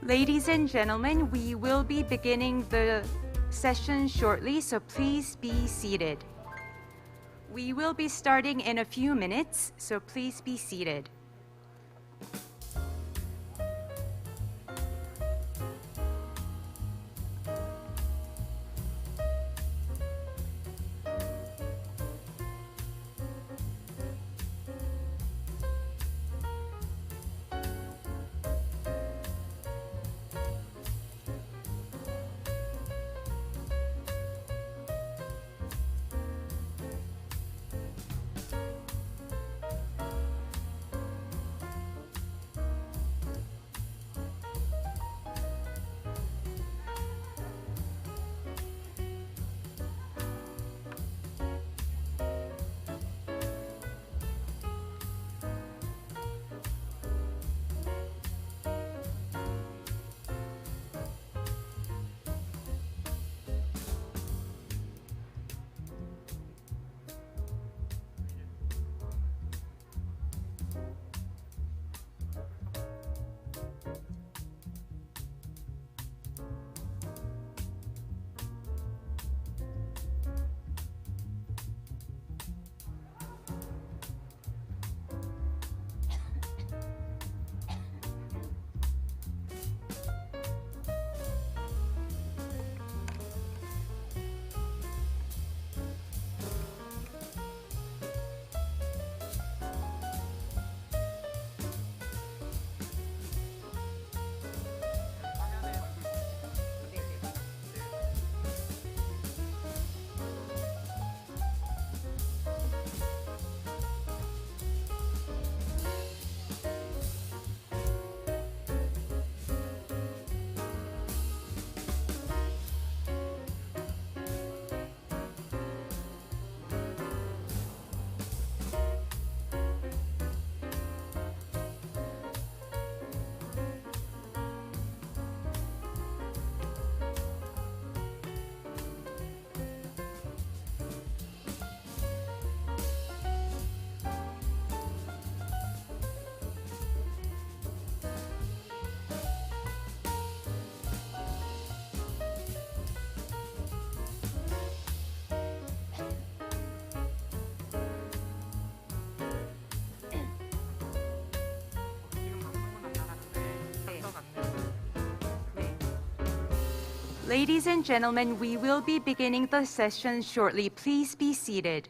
Ladies and gentlemen, we will be beginning the session shortly, so please be seated. We will be starting in a few minutes, so please be seated. Ladies and gentlemen, we will be beginning the session shortly. Please be seated.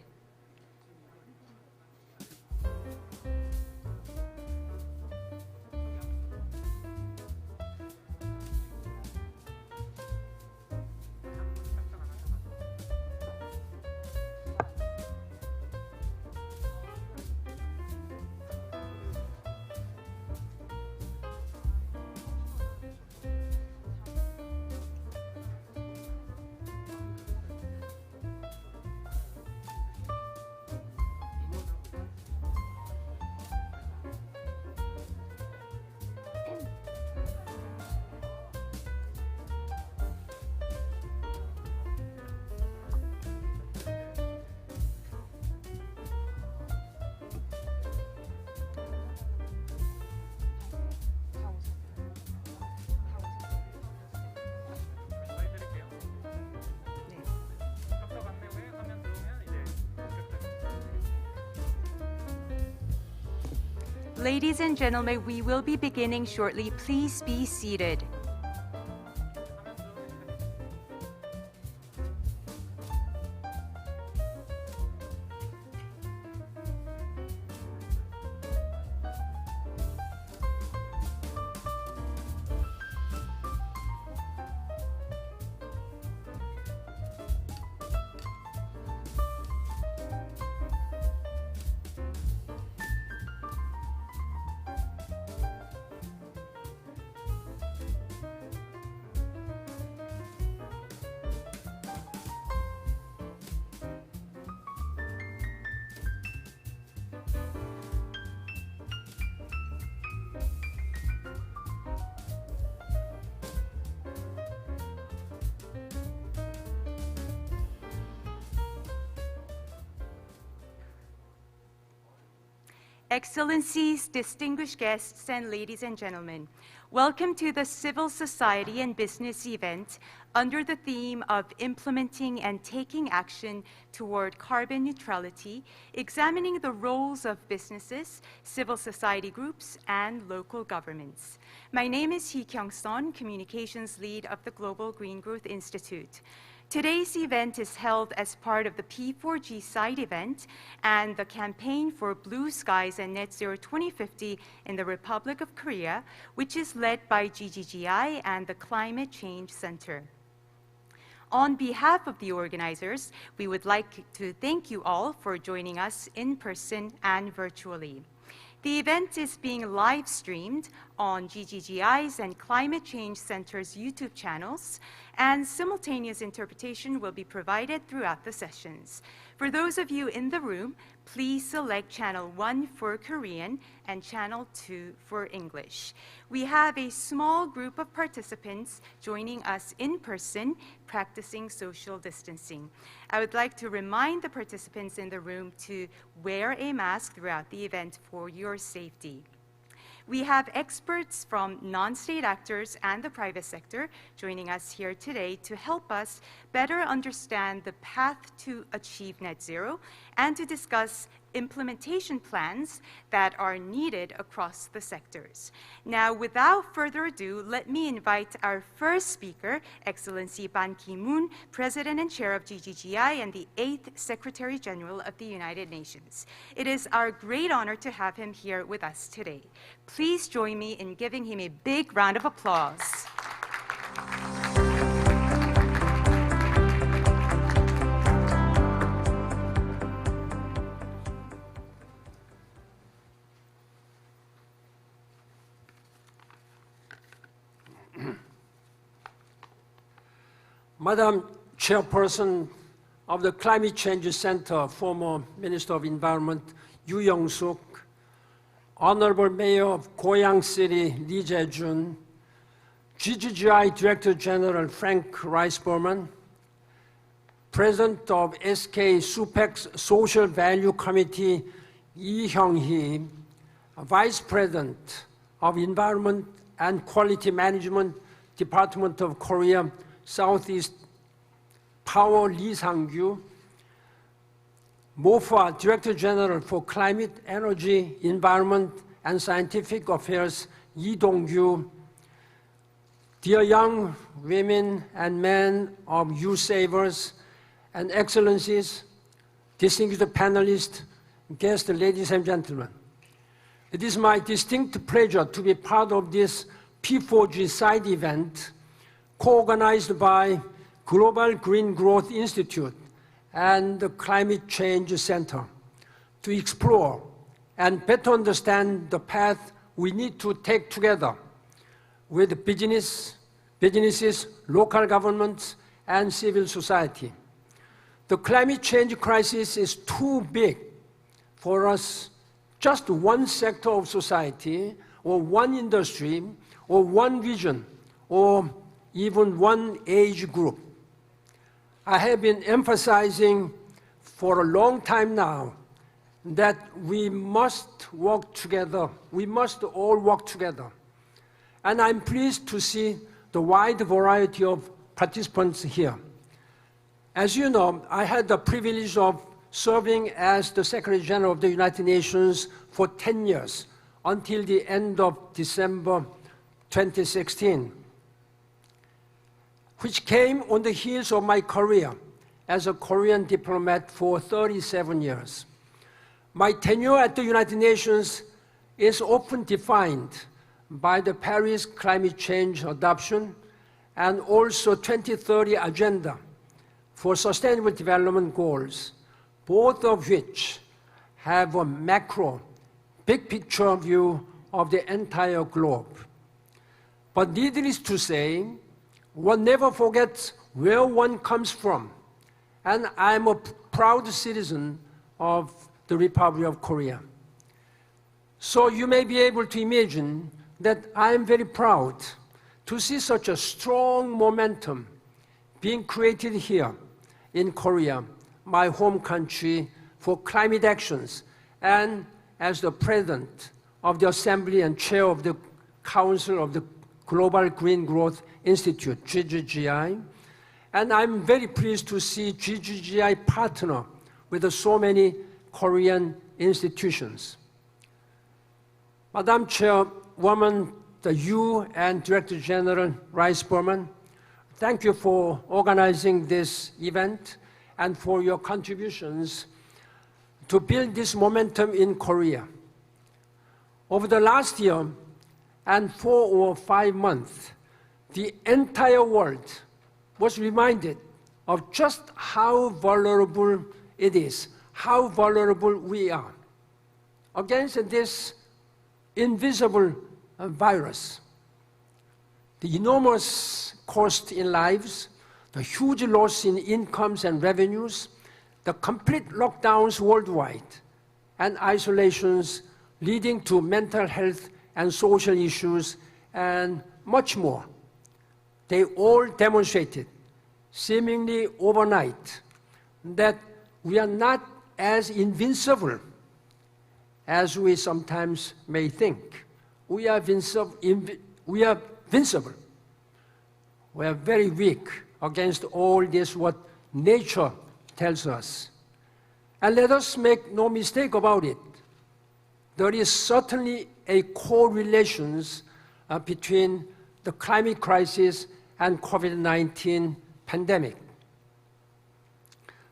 Ladies and gentlemen, we will be beginning shortly. Please be seated. Excellencies, distinguished guests, and ladies and gentlemen, welcome to the Civil Society and Business event under the theme of Implementing and Taking Action Toward Carbon Neutrality, examining the roles of businesses, civil society groups, and local governments. My name is Hee Kyung-sun, Communications Lead of the Global Green Growth Institute. Today's event is held as part of the P4G side event and the campaign for Blue Skies and Net Zero 2050 in the Republic of Korea, which is led by GGGI and the Climate Change Center. On behalf of the organizers, we would like to thank you all for joining us in person and virtually. The event is being live streamed on GGGI's and Climate Change Center's YouTube channels, and simultaneous interpretation will be provided throughout the sessions. For those of you in the room, please select Channel 1 for Korean and Channel 2 for English. We have a small group of participants joining us in person, practicing social distancing. I would like to remind the participants in the room to wear a mask throughout the event for your safety. We have experts from non-state actors and the private sector joining us here today to help us better understand the path to achieve net zero and to discuss implementation plans that are needed across the sectors. Now, without further ado, let me invite our first speaker, Excellency Ban Ki-moon, President and Chair of GGGI and the 8th Secretary General of the United Nations. It is our great honor to have him here with us today. Please join me in giving him a big round of applause. Madam Chairperson of the Climate Change Center, former Minister of Environment Yoo Young-suk, Honorable Mayor of Goyang City Lee Jae-jun, GGGI Director General Frank Rice-Berman, President of SK SUPEC's Social Value Committee Lee Hyung-hee, Vice President of Environment and Quality Management Department of Korea Southeast Power Lee Sang-gyu, MOFA Director General for Climate, Energy, Environment, and Scientific Affairs Lee Dong-gyu, dear young women and men of Youth Savers, and Excellencies, distinguished panelists, guests, ladies and gentlemen. It is my distinct pleasure to be part of this P4G side event co-organized by Global Green Growth Institute and the Climate Change Center to explore and better understand the path we need to take together with businesses, local governments, and civil society. The climate change crisis is too big for us, just one sector of society, or one industry, or one region, or even one age group. I have been emphasizing for a long time now that we must work together. We must all work together. And I'm pleased to see the wide variety of participants here. As you know, I had the privilege of serving as the Secretary General of the United Nations for 10 years until the end of December 2016. Which came on the heels of my career as a Korean diplomat for 37 years. My tenure at the United Nations is often defined by the Paris climate change adoption and also 2030 Agenda for Sustainable Development Goals, both of which have a macro, big picture view of the entire globe. But needless to say, one never forgets where one comes from, and I'm a proud citizen of the Republic of Korea. So you may be able to imagine that I am very proud to see such a strong momentum being created here in Korea, my home country, for climate actions and as the President of the Assembly and Chair of the Council of the Global Green Growth Institute, GGGI, and I'm very pleased to see GGGI partner with so many Korean institutions. Madam Chairwoman, you and Director General Rice Berman, thank you for organizing this event and for your contributions to build this momentum in Korea. Over the last year and 4 or 5 months, the entire world was reminded of just how vulnerable it is, how vulnerable we are against this invisible virus. The enormous cost in lives, the huge loss in incomes and revenues, the complete lockdowns worldwide, and isolations leading to mental health and social issues, and much more. They all demonstrated, seemingly overnight, that we are not as invincible as we sometimes may think. We are vincible. We are very weak against all this, what nature tells us. And let us make no mistake about it. There is certainly a correlation between the climate crisis and COVID-19 pandemic.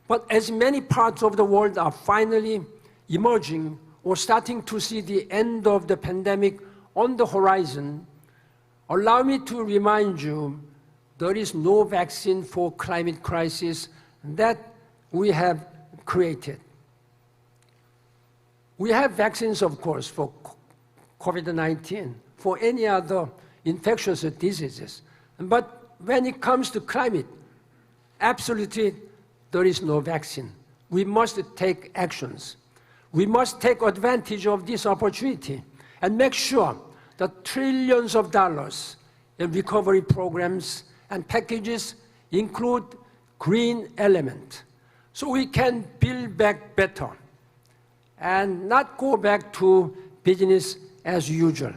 But as many parts of the world are finally emerging or starting to see the end of the pandemic on the horizon, allow me to remind you there is no vaccine for climate crisis that we have created. We have vaccines, of course, for COVID-19, for any other infectious diseases. But when it comes to climate, absolutely there is no vaccine. We must take actions. We must take advantage of this opportunity and make sure that trillions of dollars in recovery programs and packages include green element, so we can build back better and not go back to business as usual.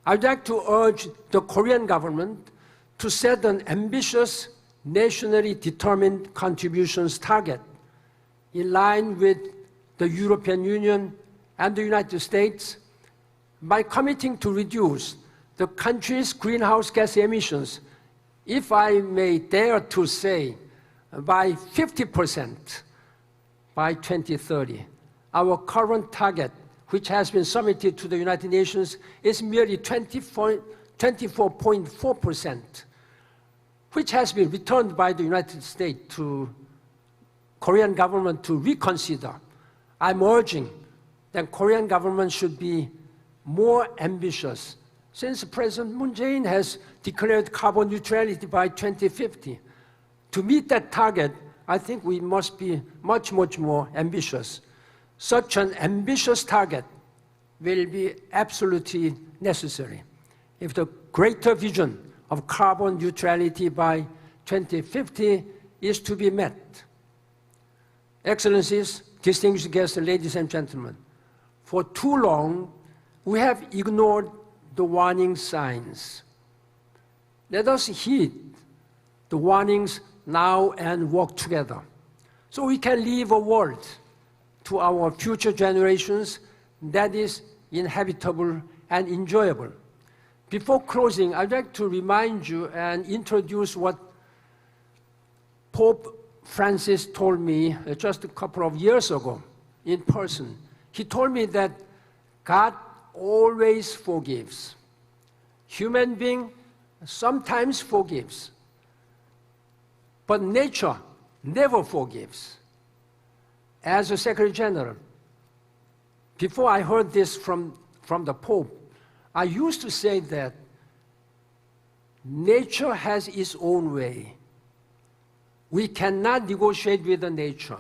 I'd like to urge the Korean government to set an ambitious, nationally determined contributions target in line with the European Union and the United States by committing to reduce the country's greenhouse gas emissions, if I may dare to say, by 50% by 2030. Our current target, which has been submitted to the United Nations, is merely 24.4%, which has been returned by the United States to Korean government to reconsider. I'm urging that Korean government should be more ambitious, since President Moon Jae-in has declared carbon neutrality by 2050. To meet that target, I think we must be much, much more ambitious. Such an ambitious target will be absolutely necessary if the greater vision of carbon neutrality by 2050 is to be met. Excellencies, distinguished guests, ladies and gentlemen, for too long, we have ignored the warning signs. Let us heed the warnings now and work together so we can leave a world to our future generations that is inhabitable and enjoyable. Before closing, I'd like to remind you and introduce what Pope Francis told me just a couple of years ago in person. He told me that God always forgives. Human being sometimes forgives, but nature never forgives. As a Secretary General, before I heard this from the Pope, I used to say that nature has its own way. We cannot negotiate with the nature.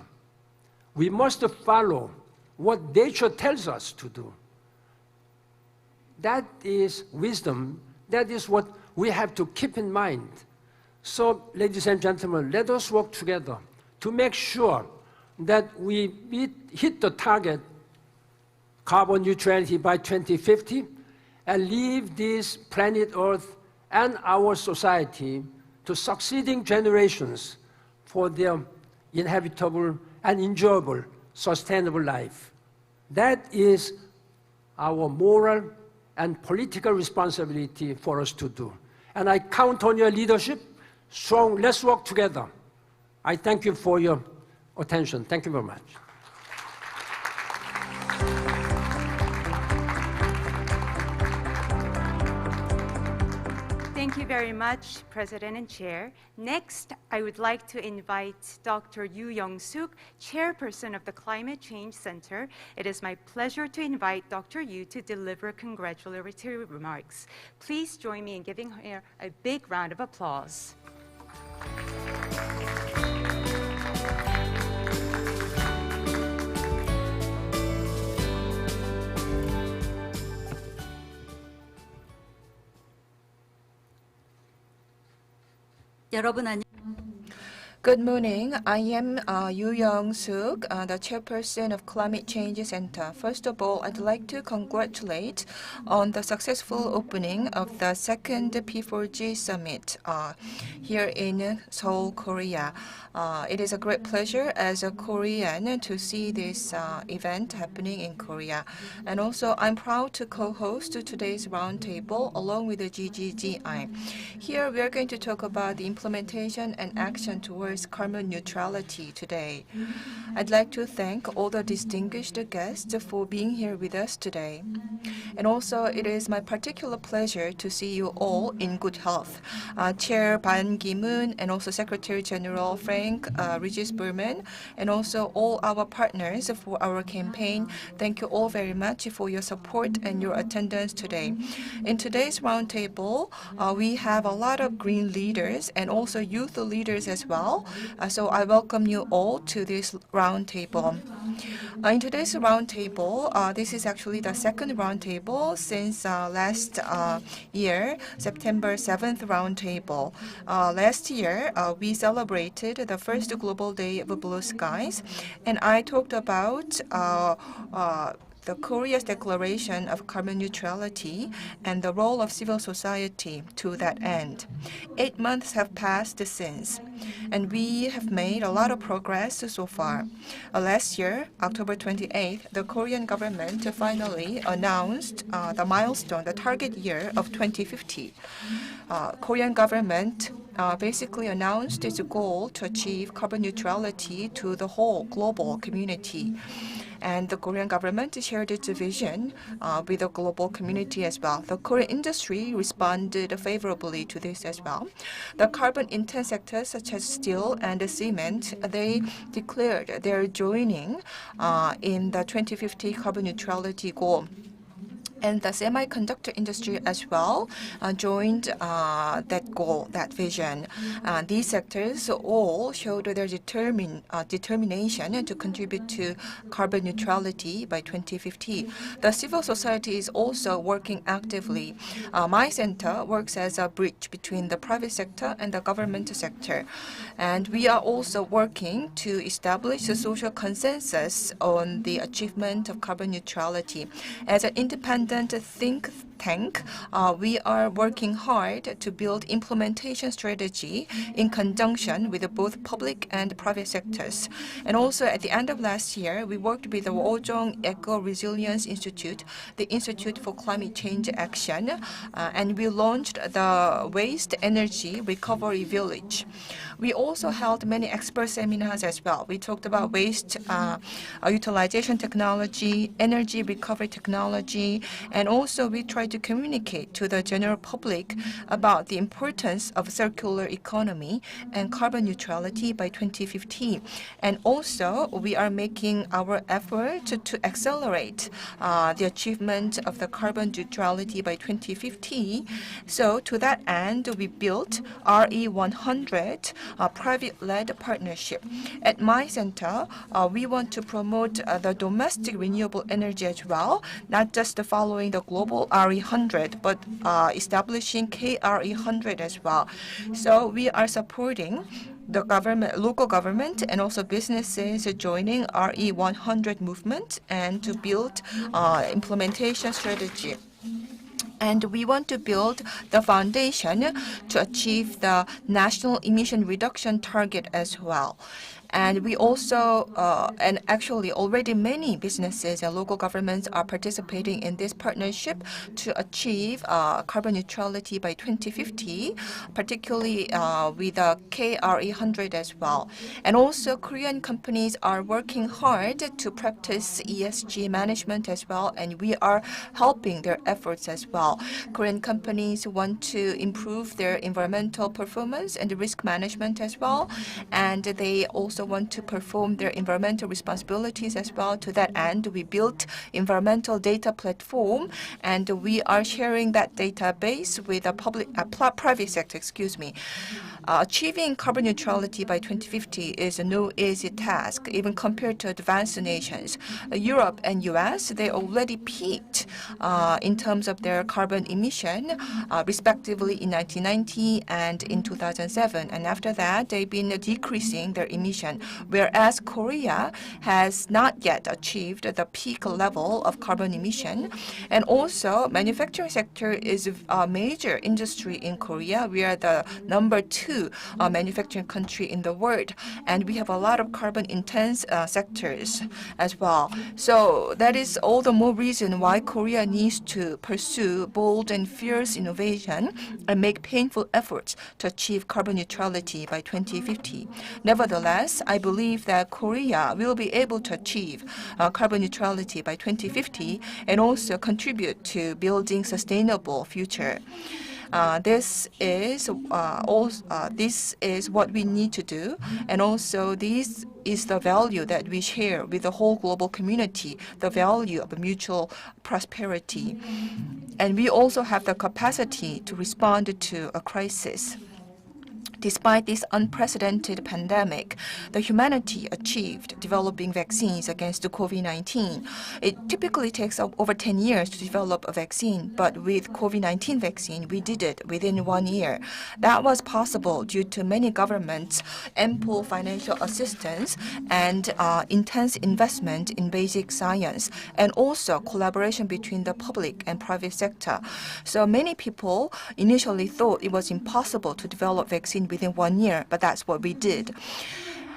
We must follow what nature tells us to do. That is wisdom. That is what we have to keep in mind. So, ladies and gentlemen, let us work together to make sure that we hit the target carbon neutrality by 2050 and leave this planet Earth and our society to succeeding generations for their inhabitable and enjoyable, sustainable life. That is our moral and political responsibility for us to do. And I count on your leadership. Strong, let's work together. I thank you for your attention. Thank you very much. Thank you very much, President and Chair. Next, I would like to invite Dr. Yoo Young-suk, Chairperson of the Climate Change Center. It is my pleasure to invite Dr. Yoo to deliver congratulatory remarks. Please join me in giving her a big round of applause. 여러분 안녕. Good morning. I am Yoo Young-suk, the chairperson of Climate Change Center. First of all, I'd like to congratulate on the successful opening of the second P4G summit here in Seoul, Korea. It is a great pleasure as a Korean to see this event happening in Korea. And also, I'm proud to co-host today's roundtable along with the GGGI. Here, we are going to talk about the implementation and action towards carbon neutrality today. I'd like to thank all the distinguished guests for being here with us today. And also, it is my particular pleasure to see you all in good health. Chair Ban Ki-moon and also Secretary General Frank Regis Berman, and also all our partners for our campaign. Thank you all very much for your support and your attendance today. In today's roundtable, we have a lot of green leaders and also youth leaders as well. So I welcome you all to this roundtable. In today's roundtable, this is actually the second roundtable since last year, September 7th roundtable. Last year, we celebrated the first Global Day of Blue Skies, and I talked about the Korea's declaration of carbon neutrality and the role of civil society to that end. 8 months have passed since, and we have made a lot of progress so far. Last year, October 28th, the Korean government finally announced the milestone, the target year of 2050. Korean government basically announced its goal to achieve carbon neutrality to the whole global community. And the Korean government shared its vision with the global community as well. The Korean industry responded favorably to this as well. The carbon-intense sectors such as steel and cement, they declared they're joining in the 2050 carbon neutrality goal. And the semiconductor industry as well joined that goal, that vision. These sectors all showed their determination to contribute to carbon neutrality by 2050. The civil society is also working actively. My center works as a bridge between the private sector and the government sector. And we are also working to establish a social consensus on the achievement of carbon neutrality. As an independent think tank, we are working hard to build implementation strategy in conjunction with both public and private sectors. And also at the end of last year, we worked with the Wojong Eco-Resilience Institute, the Institute for Climate Change Action, and we launched the Waste Energy Recovery Village. We also held many expert seminars as well. We talked about waste utilization technology, energy recovery technology, and also we tried to communicate to the general public about the importance of circular economy and carbon neutrality by 2050. And also, we are making our effort to accelerate the achievement of the carbon neutrality by 2050. So to that end, we built RE100, a private-led partnership. At my center, we want to promote the domestic renewable energy as well, not just following the global RE100, but establishing KRE100 as well. So we are supporting the government, local government, and also businesses joining RE100 movement and to build implementation strategy. And we want to build the foundation to achieve the national emission reduction target as well. And we also, and actually already many businesses and local governments are participating in this partnership to achieve carbon neutrality by 2050, particularly with the KRE100 as well. And also Korean companies are working hard to practice ESG management as well, and we are helping their efforts as well. Korean companies want to improve their environmental performance and risk management as well, and they also want to perform their environmental responsibilities as well. To that end, we built environmental data platform, and we are sharing that database with a private sector. Achieving carbon neutrality by 2050 is no easy task, even compared to advanced nations. Europe and US, they already peaked in terms of their carbon emission, respectively in 1990 and in 2007. And after that, they've been decreasing their emission, whereas Korea has not yet achieved the peak level of carbon emission. And also, manufacturing sector is a major industry in Korea. We are the #2 manufacturing country in the world, and we have a lot of carbon intense sectors as well. So that is all the more reason why Korea needs to pursue bold and fierce innovation and make painful efforts to achieve carbon neutrality by 2050. Nevertheless, I believe that Korea will be able to achieve carbon neutrality by 2050 and also contribute to building sustainable future. This is what we need to do, and also this is the value that we share with the whole global community, the value of mutual prosperity. And we also have the capacity to respond to a crisis. Despite this unprecedented pandemic, the humanity achieved developing vaccines against COVID-19. It typically takes over 10 years to develop a vaccine, but with COVID-19 vaccine, we did it within 1 year. That was possible due to many governments' ample financial assistance and intense investment in basic science, and also collaboration between the public and private sector. So many people initially thought it was impossible to develop vaccine within 1 year, but that's what we did.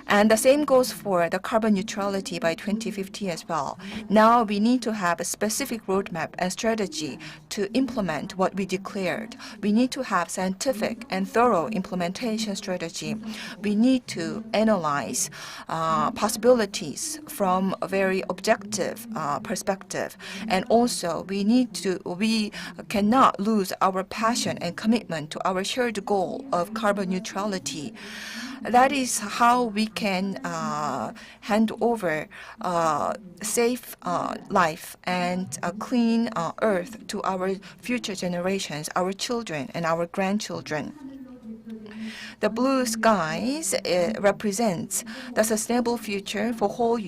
And the same goes for the carbon neutrality by 2050 as well. Now we need to have a specific roadmap and strategy to implement what we declared. We need to have scientific and thorough implementation strategy. We need to analyze possibilities from a very objective perspective. And also we cannot lose our passion and commitment to our shared goal of carbon neutrality. That is how we can hand over safe life and a clean earth to our future generations, our children and our grandchildren. The blue skies represents the sustainable future for whole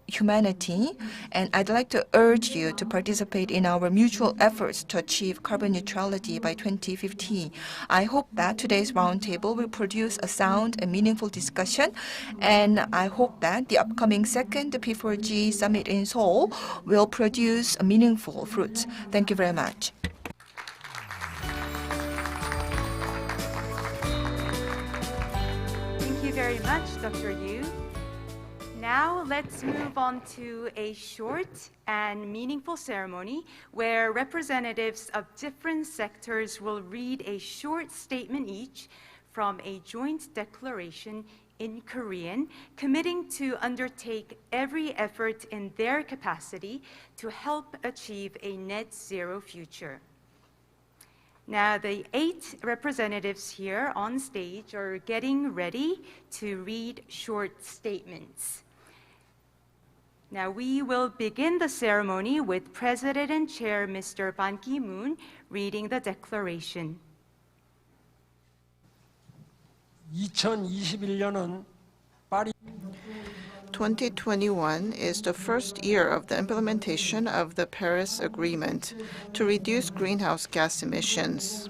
humanity, and I'd like to urge you to participate in our mutual efforts to achieve carbon neutrality by 2050. I hope that today's roundtable will produce a sound and meaningful discussion, and I hope that the upcoming second P4G summit in Seoul will produce meaningful fruits. Thank you very much. Thank you very much, Dr. Yu. Now let's move on to a short and meaningful ceremony where representatives of different sectors will read a short statement each from a joint declaration in Korean, committing to undertake every effort in their capacity to help achieve a net zero future. Now, the 8 representatives here on stage are getting ready to read short statements. Now, we will begin the ceremony with President and Chair Mr. Ban Ki-moon reading the declaration. 2021년은 파리 2021 is the first year of the implementation of the Paris Agreement to reduce greenhouse gas emissions.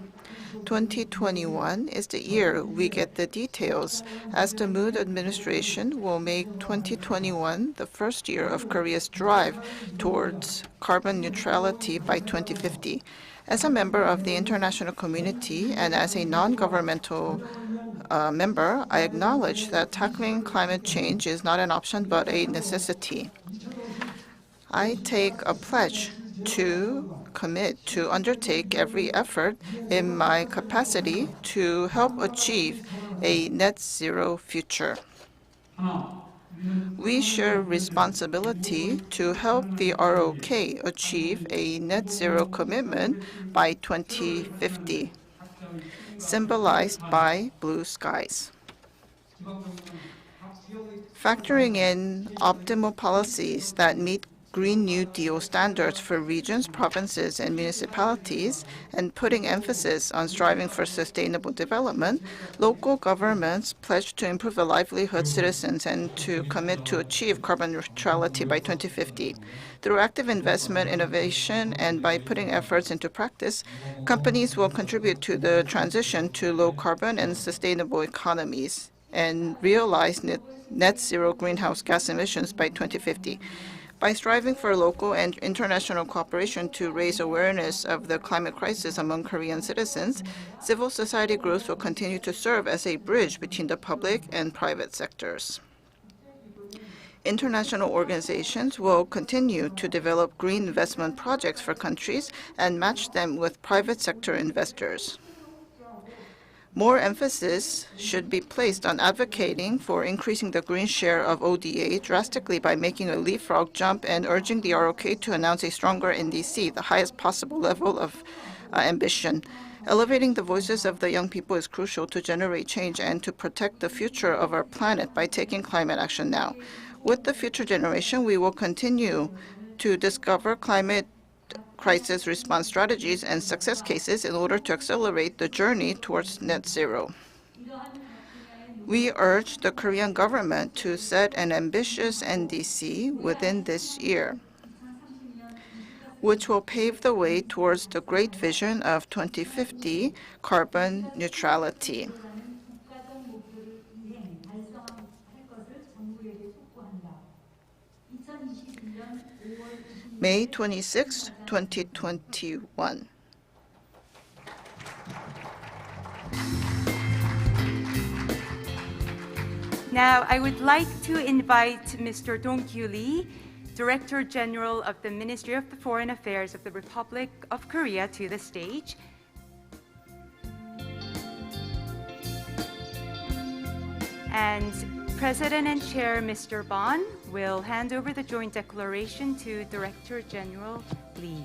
2021 is the year we get the details, as the Moon administration will make 2021 the first year of Korea's drive towards carbon neutrality by 2050. As a member of the international community and as a non-governmental member, I acknowledge that tackling climate change is not an option but a necessity. I take a pledge to commit to undertake every effort in my capacity to help achieve a net zero future. We share responsibility to help the ROK achieve a net zero commitment by 2050, symbolized by blue skies. Factoring in optimal policies that meet Green New Deal standards for regions, provinces, and municipalities, and putting emphasis on striving for sustainable development, local governments pledge to improve the livelihood of citizens and to commit to achieve carbon neutrality by 2050. Through active investment, innovation, and by putting efforts into practice, companies will contribute to the transition to low carbon and sustainable economies and realize net zero greenhouse gas emissions by 2050. By striving for local and international cooperation to raise awareness of the climate crisis among Korean citizens, civil society groups will continue to serve as a bridge between the public and private sectors. International organizations will continue to develop green investment projects for countries and match them with private sector investors. More emphasis should be placed on advocating for increasing the green share of ODA drastically by making a leapfrog jump and urging the ROK to announce a stronger NDC, the highest possible level of ambition. Elevating the voices of the young people is crucial to generate change and to protect the future of our planet by taking climate action now. With the future generation, we will continue to discover climate crisis response strategies and success cases in order to accelerate the journey towards net zero. We urge the Korean government to set an ambitious NDC within this year, which will pave the way towards the great vision of 2050 carbon neutrality. May 26, 2021. Now, I would like to invite Mr. Dong-kyu Lee, Director General of the Ministry of the Foreign Affairs of the Republic of Korea, to the stage. And President and Chair Mr. Bon will hand over the joint declaration to Director General Lee.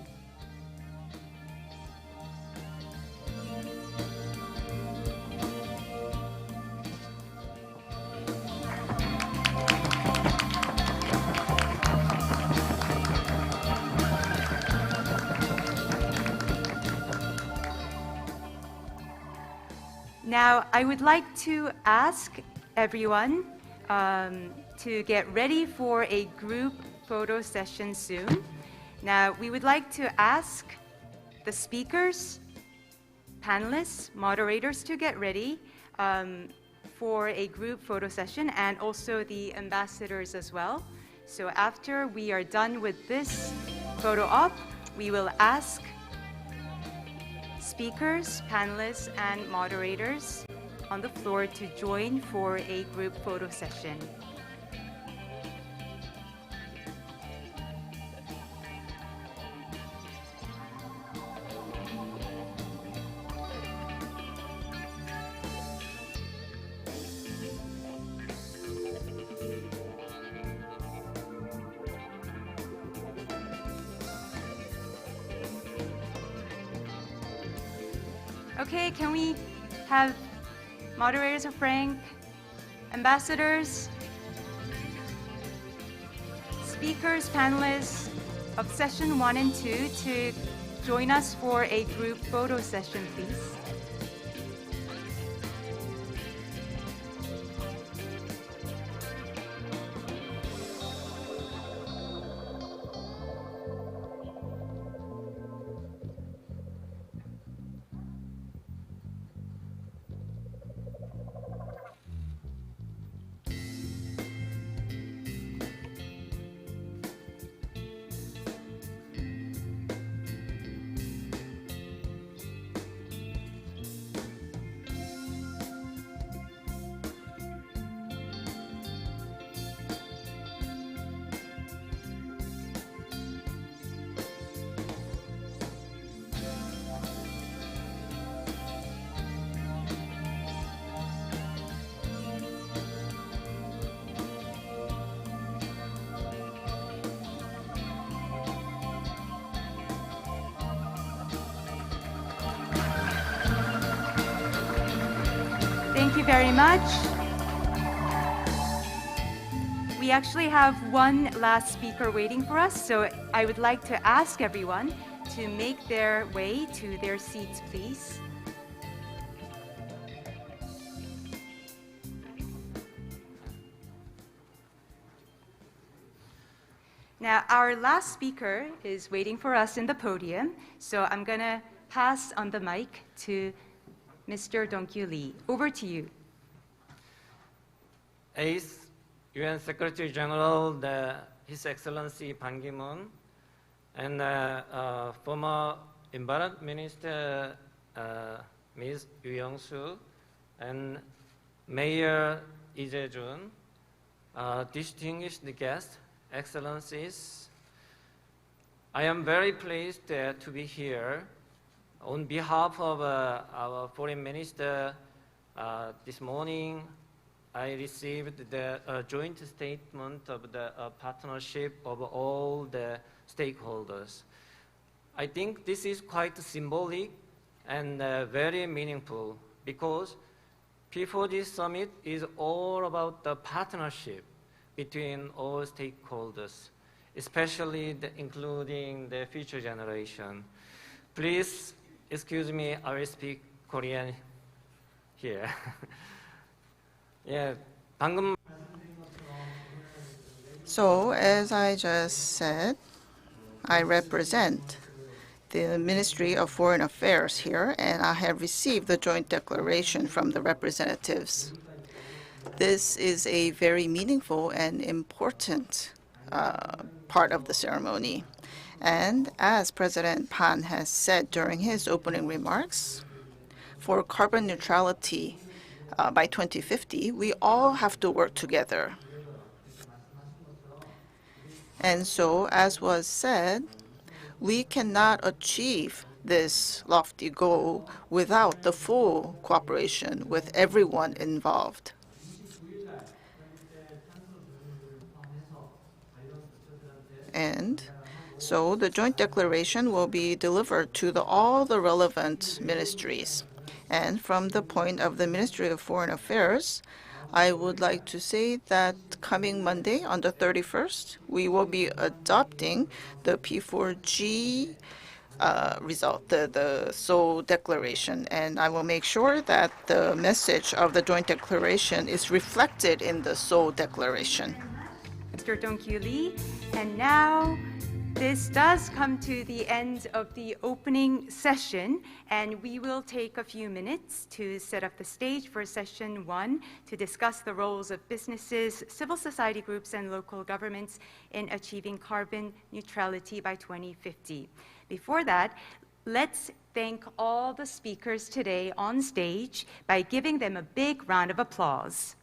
Now, I would like to ask everyone to get ready for a group photo session soon. Now, we would like to ask the speakers, panelists, moderators to get ready for a group photo session, and also the ambassadors as well. So after we are done with this photo op, we will ask speakers, panelists, and moderators on the floor to join for a group photo session. Okay, can we have moderators of Frank, ambassadors, speakers, panelists of session 1 and 2 to join us for a group photo session, please? Thank you very much. We actually have one last speaker waiting for us, so I would like to ask everyone to make their way to their seats, please. Now, our last speaker is waiting for us in the podium, so I'm going to pass on the mic to Mr. Dong-kyu Lee. Over to you. Eighth UN Secretary General, His Excellency Ban Ki-moon, and former Environment Minister Ms. Yu Young-suk, and Mayor Lee Jae-jun, distinguished guests, Excellencies, I am very pleased to be here. On behalf of our Foreign Minister, this morning I received the joint statement of the partnership of all the stakeholders. I think this is quite symbolic and very meaningful because P4G Summit is all about the partnership between all stakeholders, especially including the future generation. Please excuse me, I will speak Korean here. Yeah, 방금. So, as I just said, I represent the Ministry of Foreign Affairs here, and I have received the joint declaration from the representatives. This is a very meaningful and important part of the ceremony. And as President Pan has said during his opening remarks, for carbon neutrality by 2050, we all have to work together. And so, as was said, we cannot achieve this lofty goal without the full cooperation with everyone involved. And so the joint declaration will be delivered to all the relevant ministries. And from the point of the Ministry of Foreign Affairs, I would like to say that coming Monday, on the 31st, we will be adopting the P4G result, the Seoul Declaration. And I will make sure that the message of the joint declaration is reflected in the Seoul Declaration. Mr. Dong-kyu Lee. And now this does come to the end of the opening session, and we will take a few minutes to set up the stage for session 1 to discuss the roles of businesses, civil society groups, and local governments in achieving carbon neutrality by 2050. Before that, let's thank all the speakers today on stage by giving them a big round of applause.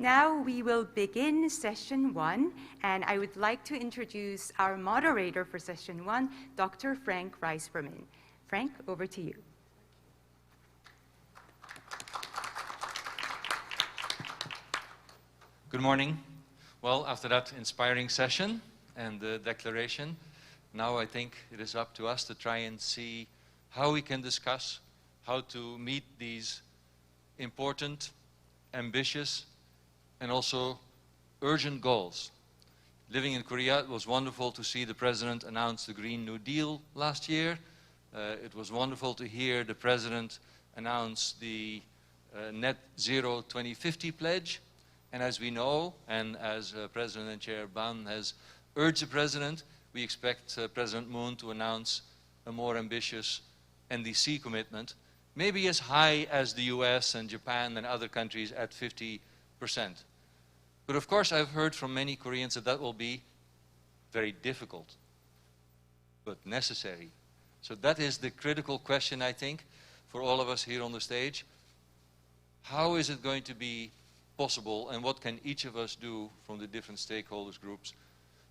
Now we will begin session 1, and I would like to introduce our moderator for session 1, Dr. Frank Rice-Berman. Frank, over to you. Good morning. Well, after that inspiring session and the declaration, now I think it is up to us to try and see how we can discuss how to meet these important, ambitious, and also urgent goals. Living in Korea, it was wonderful to see the President announce the Green New Deal last year. It was wonderful to hear the President announce the Net Zero 2050 pledge. And as we know, and as President and Chair Ban has urged the President, we expect President Moon to announce a more ambitious NDC commitment, maybe as high as the US and Japan and other countries at 50%. But of course, I've heard from many Koreans that that will be very difficult, but necessary. So that is the critical question, I think, for all of us here on the stage. How is it going to be possible, and what can each of us do from the different stakeholders groups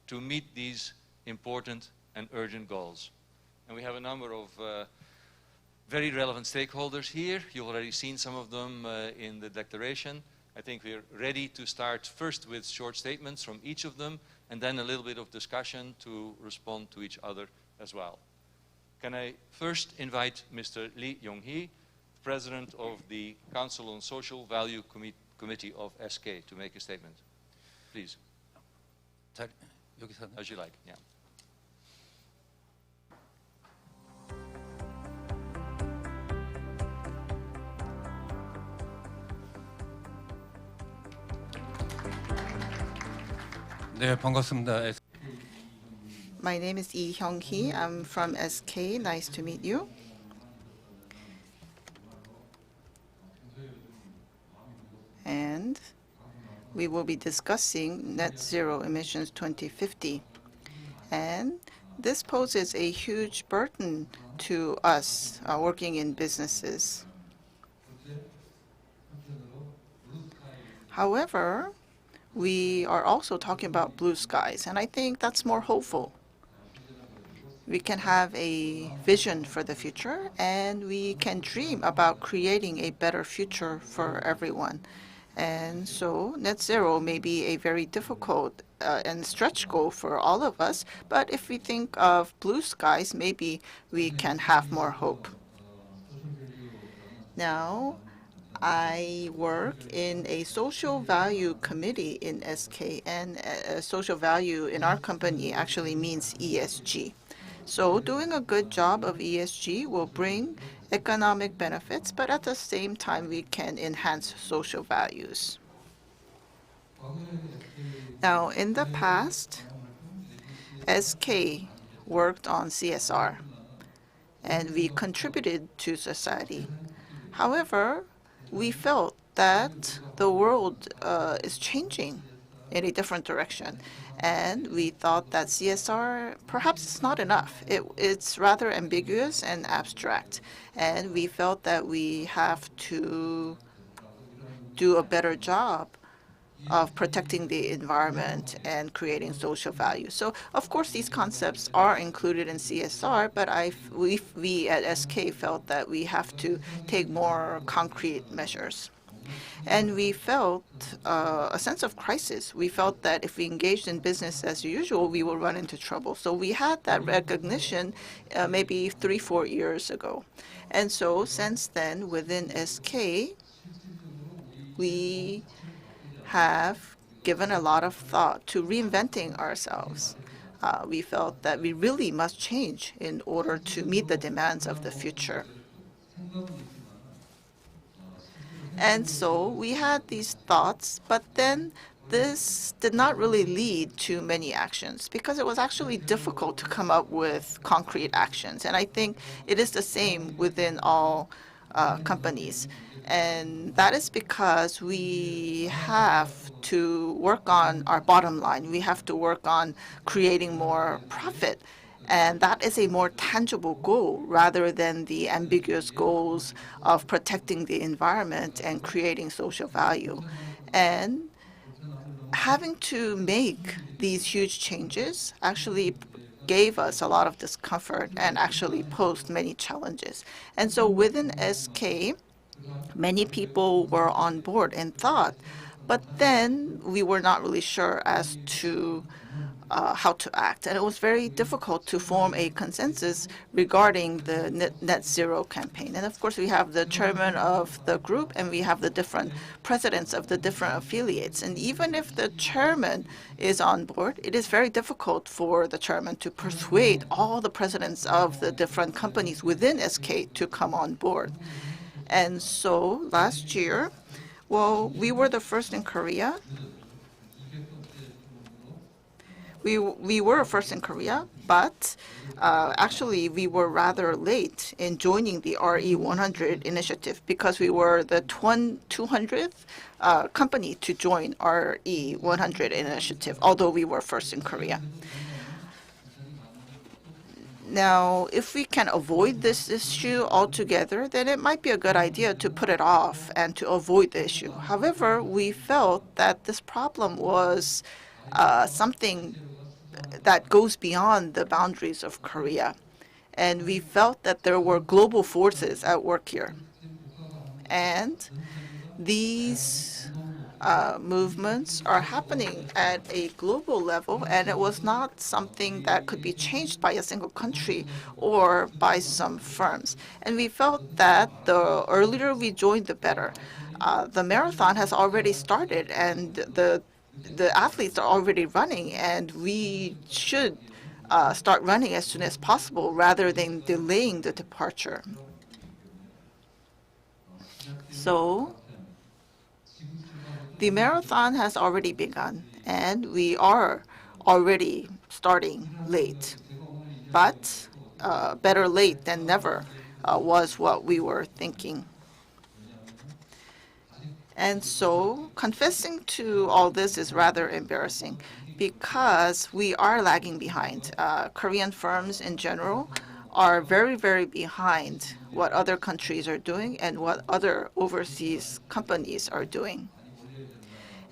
to meet these important and urgent goals? And we have a number of very relevant stakeholders here. You've already seen some of them in the declaration. I think we're ready to start first with short statements from each of them, and then a little bit of discussion to respond to each other as well. Can I first invite Mr. Lee Yong-hee, President of the Council on Social Value Committee of SK, to make a statement. Please. As you like, yeah. 네, 반갑습니다. My name is Lee Hyung-hee. I'm from SK. Nice to meet you. And we will be discussing net zero emissions 2050. And this poses a huge burden to us working in businesses. However, we are also talking about blue skies, and I think that's more hopeful. We can have a vision for the future, and we can dream about creating a better future for everyone. And so net zero may be a very difficult and stretch goal for all of us, but if we think of blue skies, maybe we can have more hope. Now, I work in a social value committee in SK, and social value in our company actually means ESG. So doing a good job of ESG will bring economic benefits, but at the same time, we can enhance social values. Now, in the past, SK worked on CSR, and we contributed to society. However, we felt that the world is changing in a different direction. And we thought that CSR perhaps is not enough. It's rather ambiguous and abstract. And we felt that we have to do a better job of protecting the environment and creating social value. So, of course, these concepts are included in CSR, but we at SK felt that we have to take more concrete measures. And we felt a sense of crisis. We felt that if we engaged in business as usual, we will run into trouble. So we had that recognition maybe 3-4 years ago. And so since then, within SK, we have given a lot of thought to reinventing ourselves. We felt that we really must change in order to meet the demands of the future. And so we had these thoughts, but then this did not really lead to many actions because it was actually difficult to come up with concrete actions. And I think it is the same within all companies. And that is because we have to work on our bottom line. We have to work on creating more profit. And that is a more tangible goal rather than the ambiguous goals of protecting the environment and creating social value. And having to make these huge changes actually gave us a lot of discomfort and actually posed many challenges. And so within SK, many people were on board and thought, but then we were not really sure as to how to act. And it was very difficult to form a consensus regarding the net zero campaign. And of course, we have the chairman of the group and we have the different presidents of the different affiliates. And even if the chairman is on board, it is very difficult for the chairman to persuade all the presidents of the different companies within SK to come on board. And so last year, well, we were the first in Korea. We were first in Korea, but actually we were rather late in joining the RE100 initiative because we were the 200th company to join RE100 initiative, although we were first in Korea. Now, if we can avoid this issue altogether, then it might be a good idea to put it off and to avoid the issue. However, we felt that this problem was something that goes beyond the boundaries of Korea. And we felt that there were global forces at work here. And these movements are happening at a global level, and it was not something that could be changed by a single country or by some firms. And we felt that the earlier we joined, the better. The marathon has already started, and the athletes are already running, and we should start running as soon as possible rather than delaying the departure. So the marathon has already begun, and we are already starting late. But better late than never was what we were thinking. And so confessing to all this is rather embarrassing because we are lagging behind. Korean firms in general are very, very behind what other countries are doing and what other overseas companies are doing.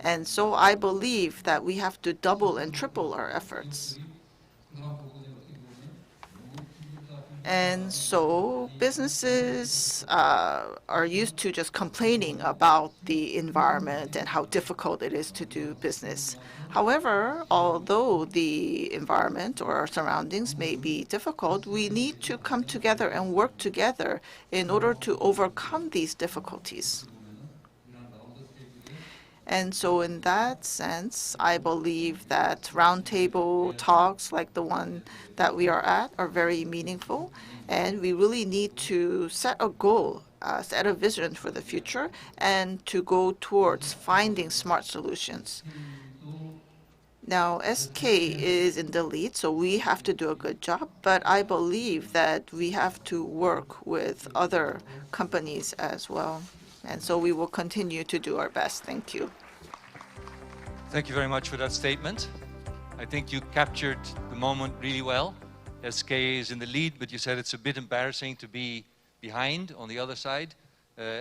And so I believe that we have to double and triple our efforts. And so businesses are used to just complaining about the environment and how difficult it is to do business. However, although the environment or our surroundings may be difficult, we need to come together and work together in order to overcome these difficulties. And so in that sense, I believe that roundtable talks like the one that we are at are very meaningful. And we really need to set a goal, set a vision for the future, and to go towards finding smart solutions. Now, SK is in the lead, so we have to do a good job. But I believe that we have to work with other companies as well. And so we will continue to do our best. Thank you. Thank you very much for that statement. I think you captured the moment really well. SK is in the lead, but you said it's a bit embarrassing to be behind on the other side.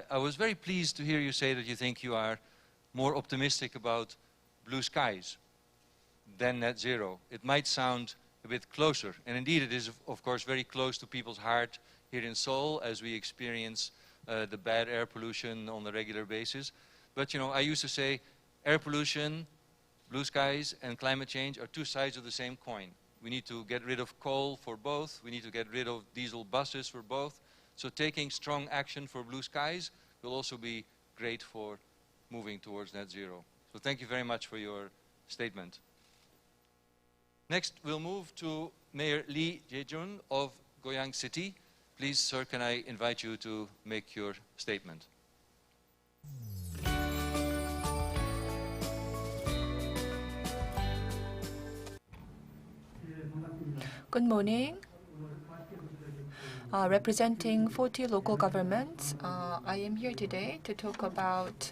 I was very pleased to hear you say that you think you are more optimistic about blue skies than net zero. It might sound a bit closer, and indeed it is, of course, very close to people's heart here in Seoul as we experience the bad air pollution on a regular basis. But, you know, I used to say air pollution, blue skies, and climate change are two sides of the same coin. We need to get rid of coal for both. We need to get rid of diesel buses for both. So taking strong action for blue skies will also be great for moving towards net zero. So thank you very much for your statement. Next, we'll move to Mayor Lee Jae-jun of Goyang City. Please, sir, can I invite you to make your statement? Good morning. Representing 40 local governments, I am here today to talk about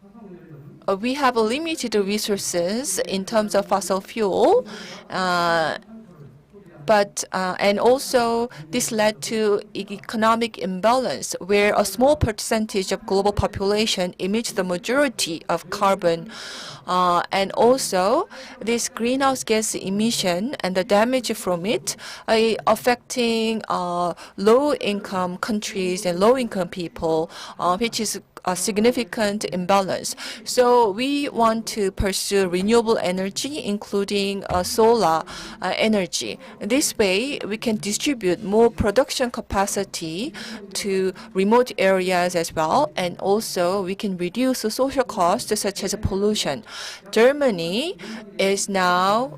we have limited resources in terms of fossil fuel, and also this led to economic imbalance where a small percentage of global population emits the majority of carbon. And also this greenhouse gas emission and the damage from it affecting low-income countries and low-income people, which is a significant imbalance. So we want to pursue renewable energy, including solar energy. This way, we can distribute more production capacity to remote areas as well, and also we can reduce the social costs such as pollution. Germany is now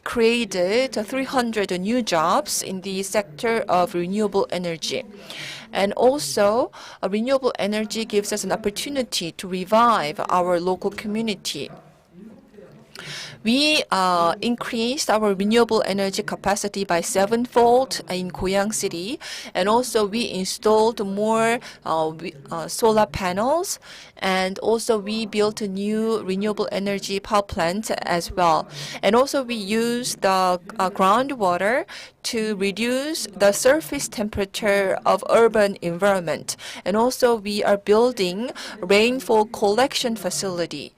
created 300 new jobs in the sector of renewable energy. And also, renewable energy gives us an opportunity to revive our local community. We increased our renewable energy capacity by 7-fold in Goyang City, and also we installed more solar panels, and also we built a new renewable energy power plant as well. And also we use the groundwater to reduce the surface temperature of urban environment. And also we are building rainfall collection facility.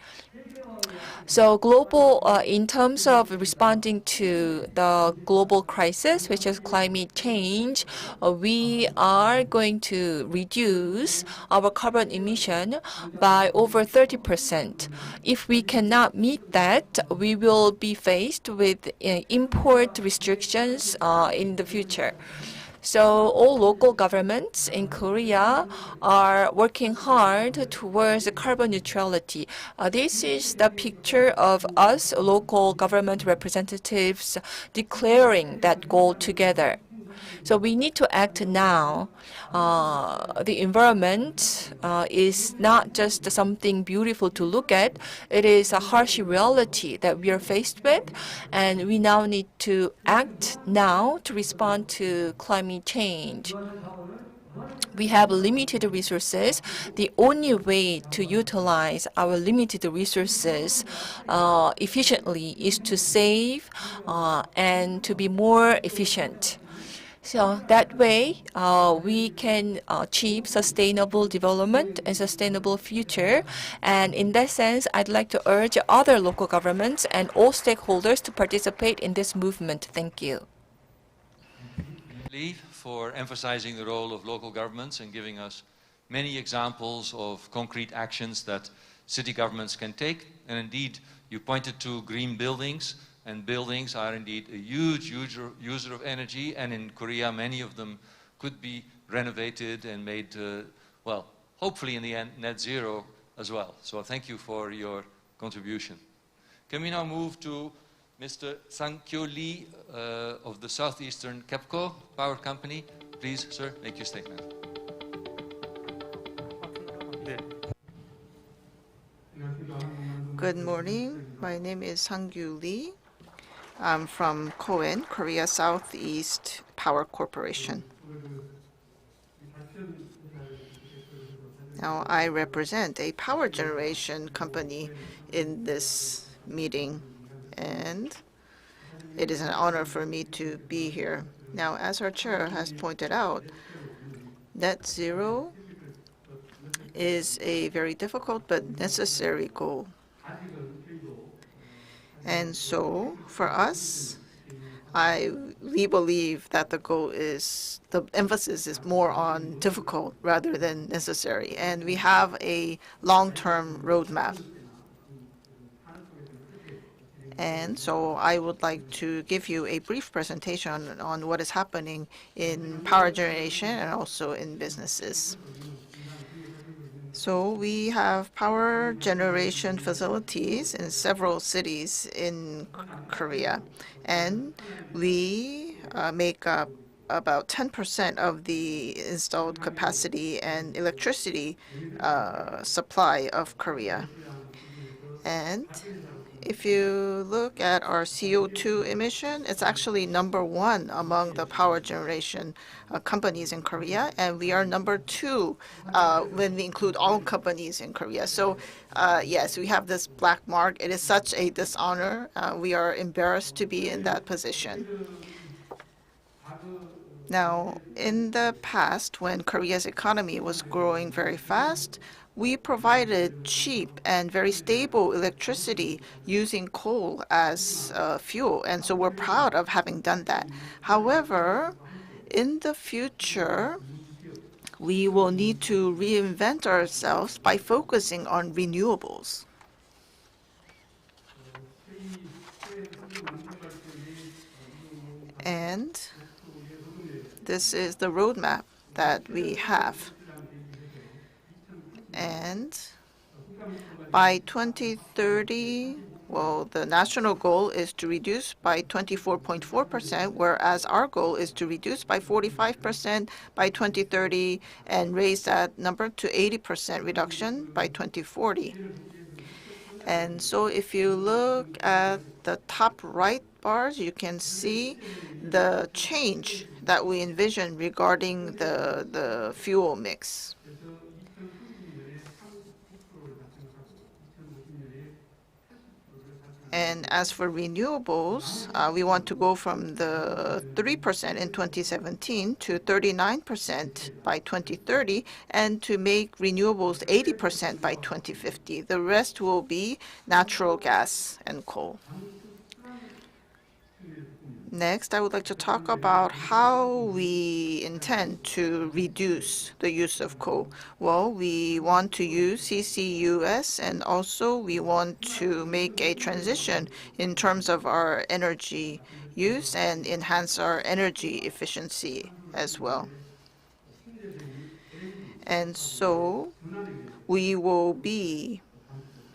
So in terms of responding to the global crisis, which is climate change, we are going to reduce our carbon emission by over 30%. If we cannot meet that, we will be faced with import restrictions in the future. So all local governments in Korea are working hard towards carbon neutrality. This is the picture of us local government representatives declaring that goal together. So we need to act now. The environment is not just something beautiful to look at. It is a harsh reality that we are faced with, and we now need to act now to respond to climate change. We have limited resources. The only way to utilize our limited resources efficiently is to save and to be more efficient. So that way, we can achieve sustainable development and sustainable future. And in that sense, I'd like to urge other local governments and all stakeholders to participate in this movement. Thank you. For emphasizing the role of local governments and giving us many examples of concrete actions that city governments can take. And indeed, you pointed to green buildings. And buildings are indeed a huge user of energy, and in Korea many of them could be renovated and made, well, hopefully in the end net zero as well. So thank you for your contribution. Can we now move to Mr. Sang-kyo Lee of the Southeastern KEPCO Power Company? Please, sir, make your statement. Good morning. My name is Sang-kyo Lee. I'm from KOEN, Korea Southeast Power Corporation. Now, I represent a power generation company in this meeting, and it is an honor for me to be here. Now, as our chair has pointed out, net zero is a very difficult but necessary goal. And so, for us, we believe that the emphasis is more on difficult rather than necessary, and we have a long-term roadmap. And so I would like to give you a brief presentation on what is happening in power generation and also in businesses. So we have power generation facilities in several cities in Korea, and we make up about 10% of the installed capacity and electricity supply of Korea. And If you look at our CO2 emission, it's actually #1 among the power generation companies in Korea, and we are #2 when we include all companies in Korea. So yes, we have this black mark. It is such a dishonor. We are embarrassed to be in that position. Now, in the past, when Korea's economy was growing very fast, we provided cheap and very stable electricity using coal as fuel, and so we're proud of having done that. However, in the future, we will need to reinvent ourselves by focusing on renewables. And this is the roadmap that we have. And by 2030, well, the national goal is to reduce by 24.4%, whereas our goal is to reduce by 45% by 2030 and raise that number to 80% reduction by 2040. And so if you look at the top right bars, you can see the change that we envision regarding the fuel mix. And as for renewables, we want to go from the 3% in 2017 to 39% by 2030, and to make renewables 80% by 2050. The rest will be natural gas and coal. Next, I would like to talk about how we intend to reduce the use of coal. Well, we want to use CCUS, and also we want to make a transition in terms of our energy use and enhance our energy efficiency as well. And so we will be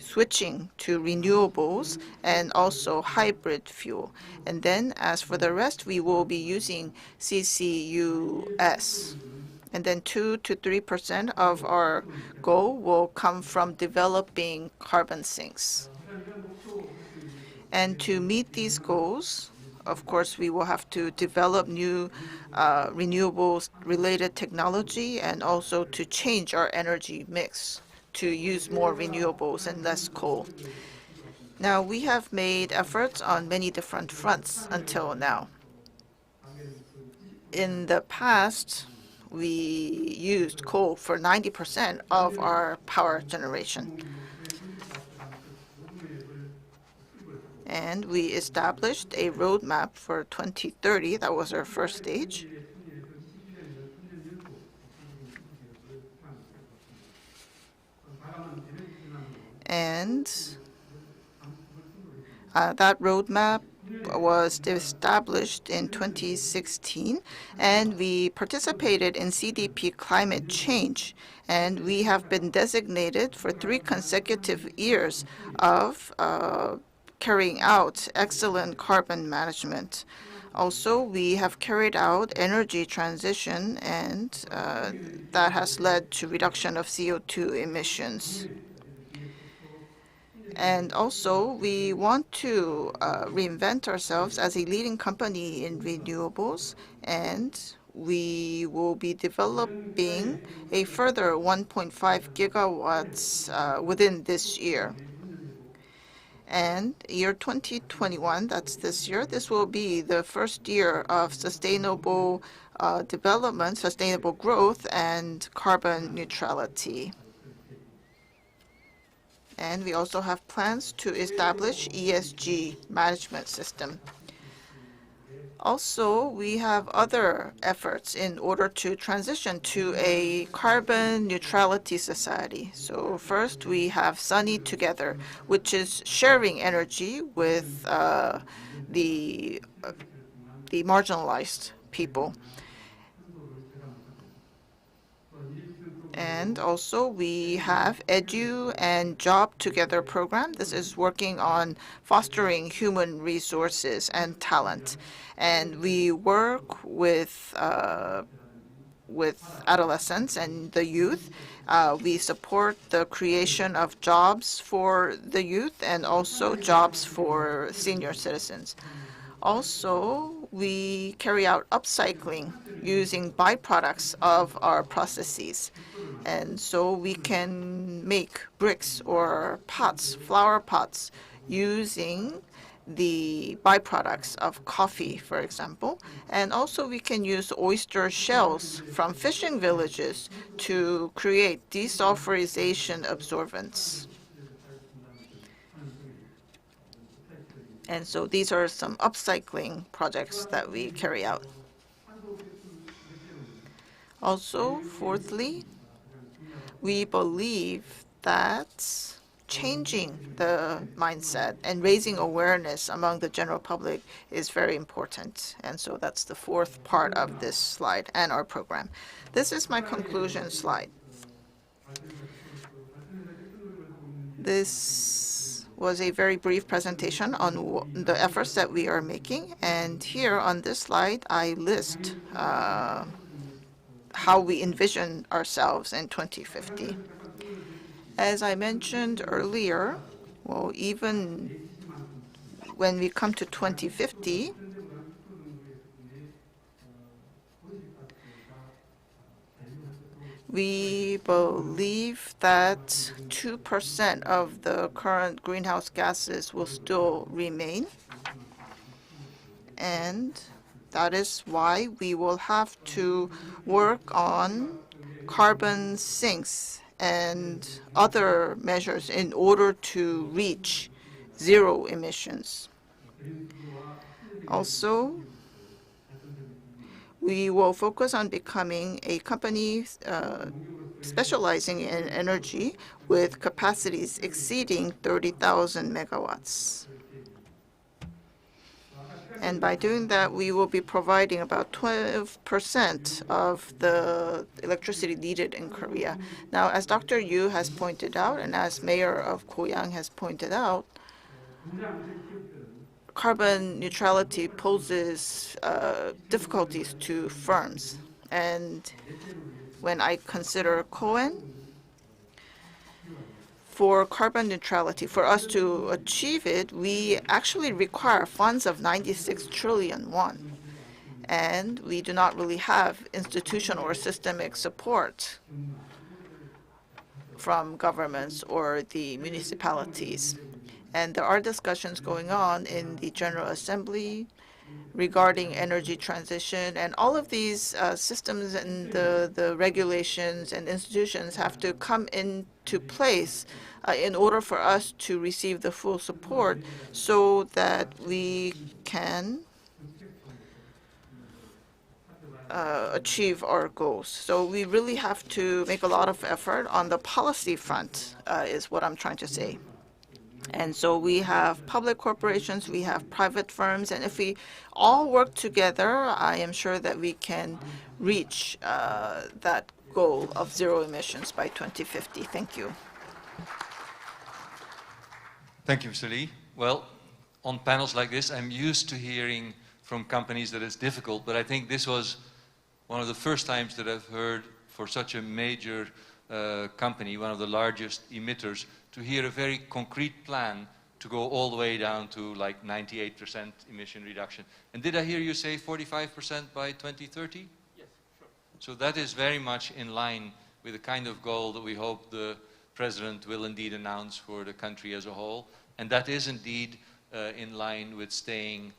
switching to renewables and also hybrid fuel. And then as for the rest, we will be using CCUS. And then 2 to 3% of our goal will come from developing carbon sinks. And to meet these goals, of course, we will have to develop new renewables-related technology, and also to change our energy mix to use more renewables and less coal. Now, we have made efforts on many different fronts until now. In the past, we used coal for 90% of our power generation. And we established a roadmap for 2030. That was our first stage. And that roadmap was established in 2016, and we participated in CDP climate change, and we have been designated for 3 consecutive years of carrying out excellent carbon management. Also, we have carried out energy transition, and that has led to reduction of CO2 emissions. And also, we want to reinvent ourselves as a leading company in renewables, and we will be developing a further 1.5 gigawatts within this year. And year 2021, that's this year, this will be the first year of sustainable development, sustainable growth, and carbon neutrality. And we also have plans to establish ESG management system. Also, we have other efforts in order to transition to a carbon neutrality society. So first, we have Sunny Together, which is sharing energy with the marginalized people. And also, we have Edu and Job Together program. This is working on fostering human resources and talent. And we work with with adolescents and the youth. We support the creation of jobs for the youth and also jobs for senior citizens. Also, we carry out upcycling using byproducts of our processes. And so we can make bricks or pots, flower pots, using the byproducts of coffee, for example. And also we can use oyster shells from fishing villages to create desulfurization absorbents. And so these are some upcycling projects that we carry out. Also, fourthly, we believe that changing the mindset and raising awareness among the general public is very important. And so that's the fourth part of this slide and our program. This is my conclusion slide. This was a very brief presentation on the efforts that we are making. And here on this slide, I list how we envision ourselves in 2050. As I mentioned earlier, well, even when we come to 2050, we believe that 2% of the current greenhouse gases will still remain. And that is why we will have to work on carbon sinks and other measures in order to reach zero emissions. Also, we will focus on becoming a company specializing in energy with capacities exceeding 30,000 megawatts. And by doing that, we will be providing about 12% of the electricity needed in Korea. Now, as Dr. Yu has pointed out, and as Mayor of Goyang has pointed out, carbon neutrality poses difficulties to firms. And when I consider Cohen, for carbon neutrality, for us to achieve it, we actually require funds of 96 trillion won. And we do not really have institutional or systemic support from governments or the municipalities. And there are discussions going on in the General Assembly regarding energy transition, and all of these systems and the regulations and institutions have to come into place in order for us to receive the full support so that we can achieve our goals. So we really have to make a lot of effort on the policy front, is what I'm trying to say. And so we have public corporations, we have private firms, and if we all work together, I am sure that we can reach that goal of zero emissions by 2050. Thank you. Thank you, Mr. Lee. Well, on panels like this, I'm used to hearing from companies that it's difficult, but I think this was one of the first times that I've heard for such a major company, one of the largest emitters, to hear a very concrete plan to go all the way down to like 98% emission reduction. And did I hear you say 45% by 2030? Yes, sure. So that is very much in line with the kind of goal that we hope the President will indeed announce for the country as a whole. And that is indeed in line with staying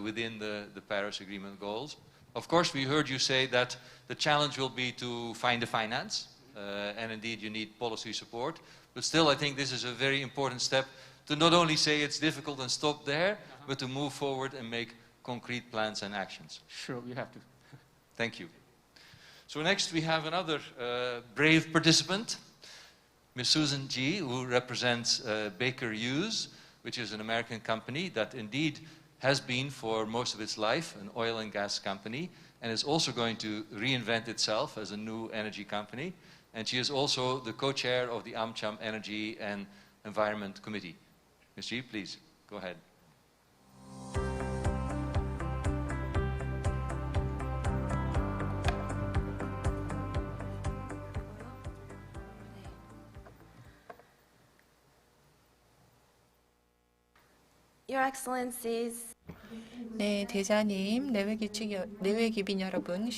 within the Paris Agreement goals. Of course, we heard you say that the challenge will be to find the finance, and indeed you need policy support. But still, I think this is a very important step to not only say it's difficult and stop there, but to move forward and make concrete plans and actions. Sure, we have to. Thank you. So next we have another brave participant, Ms. Susan G., who represents Baker Hughes, which is an American company that indeed has been for most of its life an oil and gas company, and is also going to reinvent itself as a new energy company. And she is also the co-chair of the AmCham Energy and Environment Committee. Ms. G, please, go ahead. Your Excellencies, 네, 대자님, 내외기빈 여러분,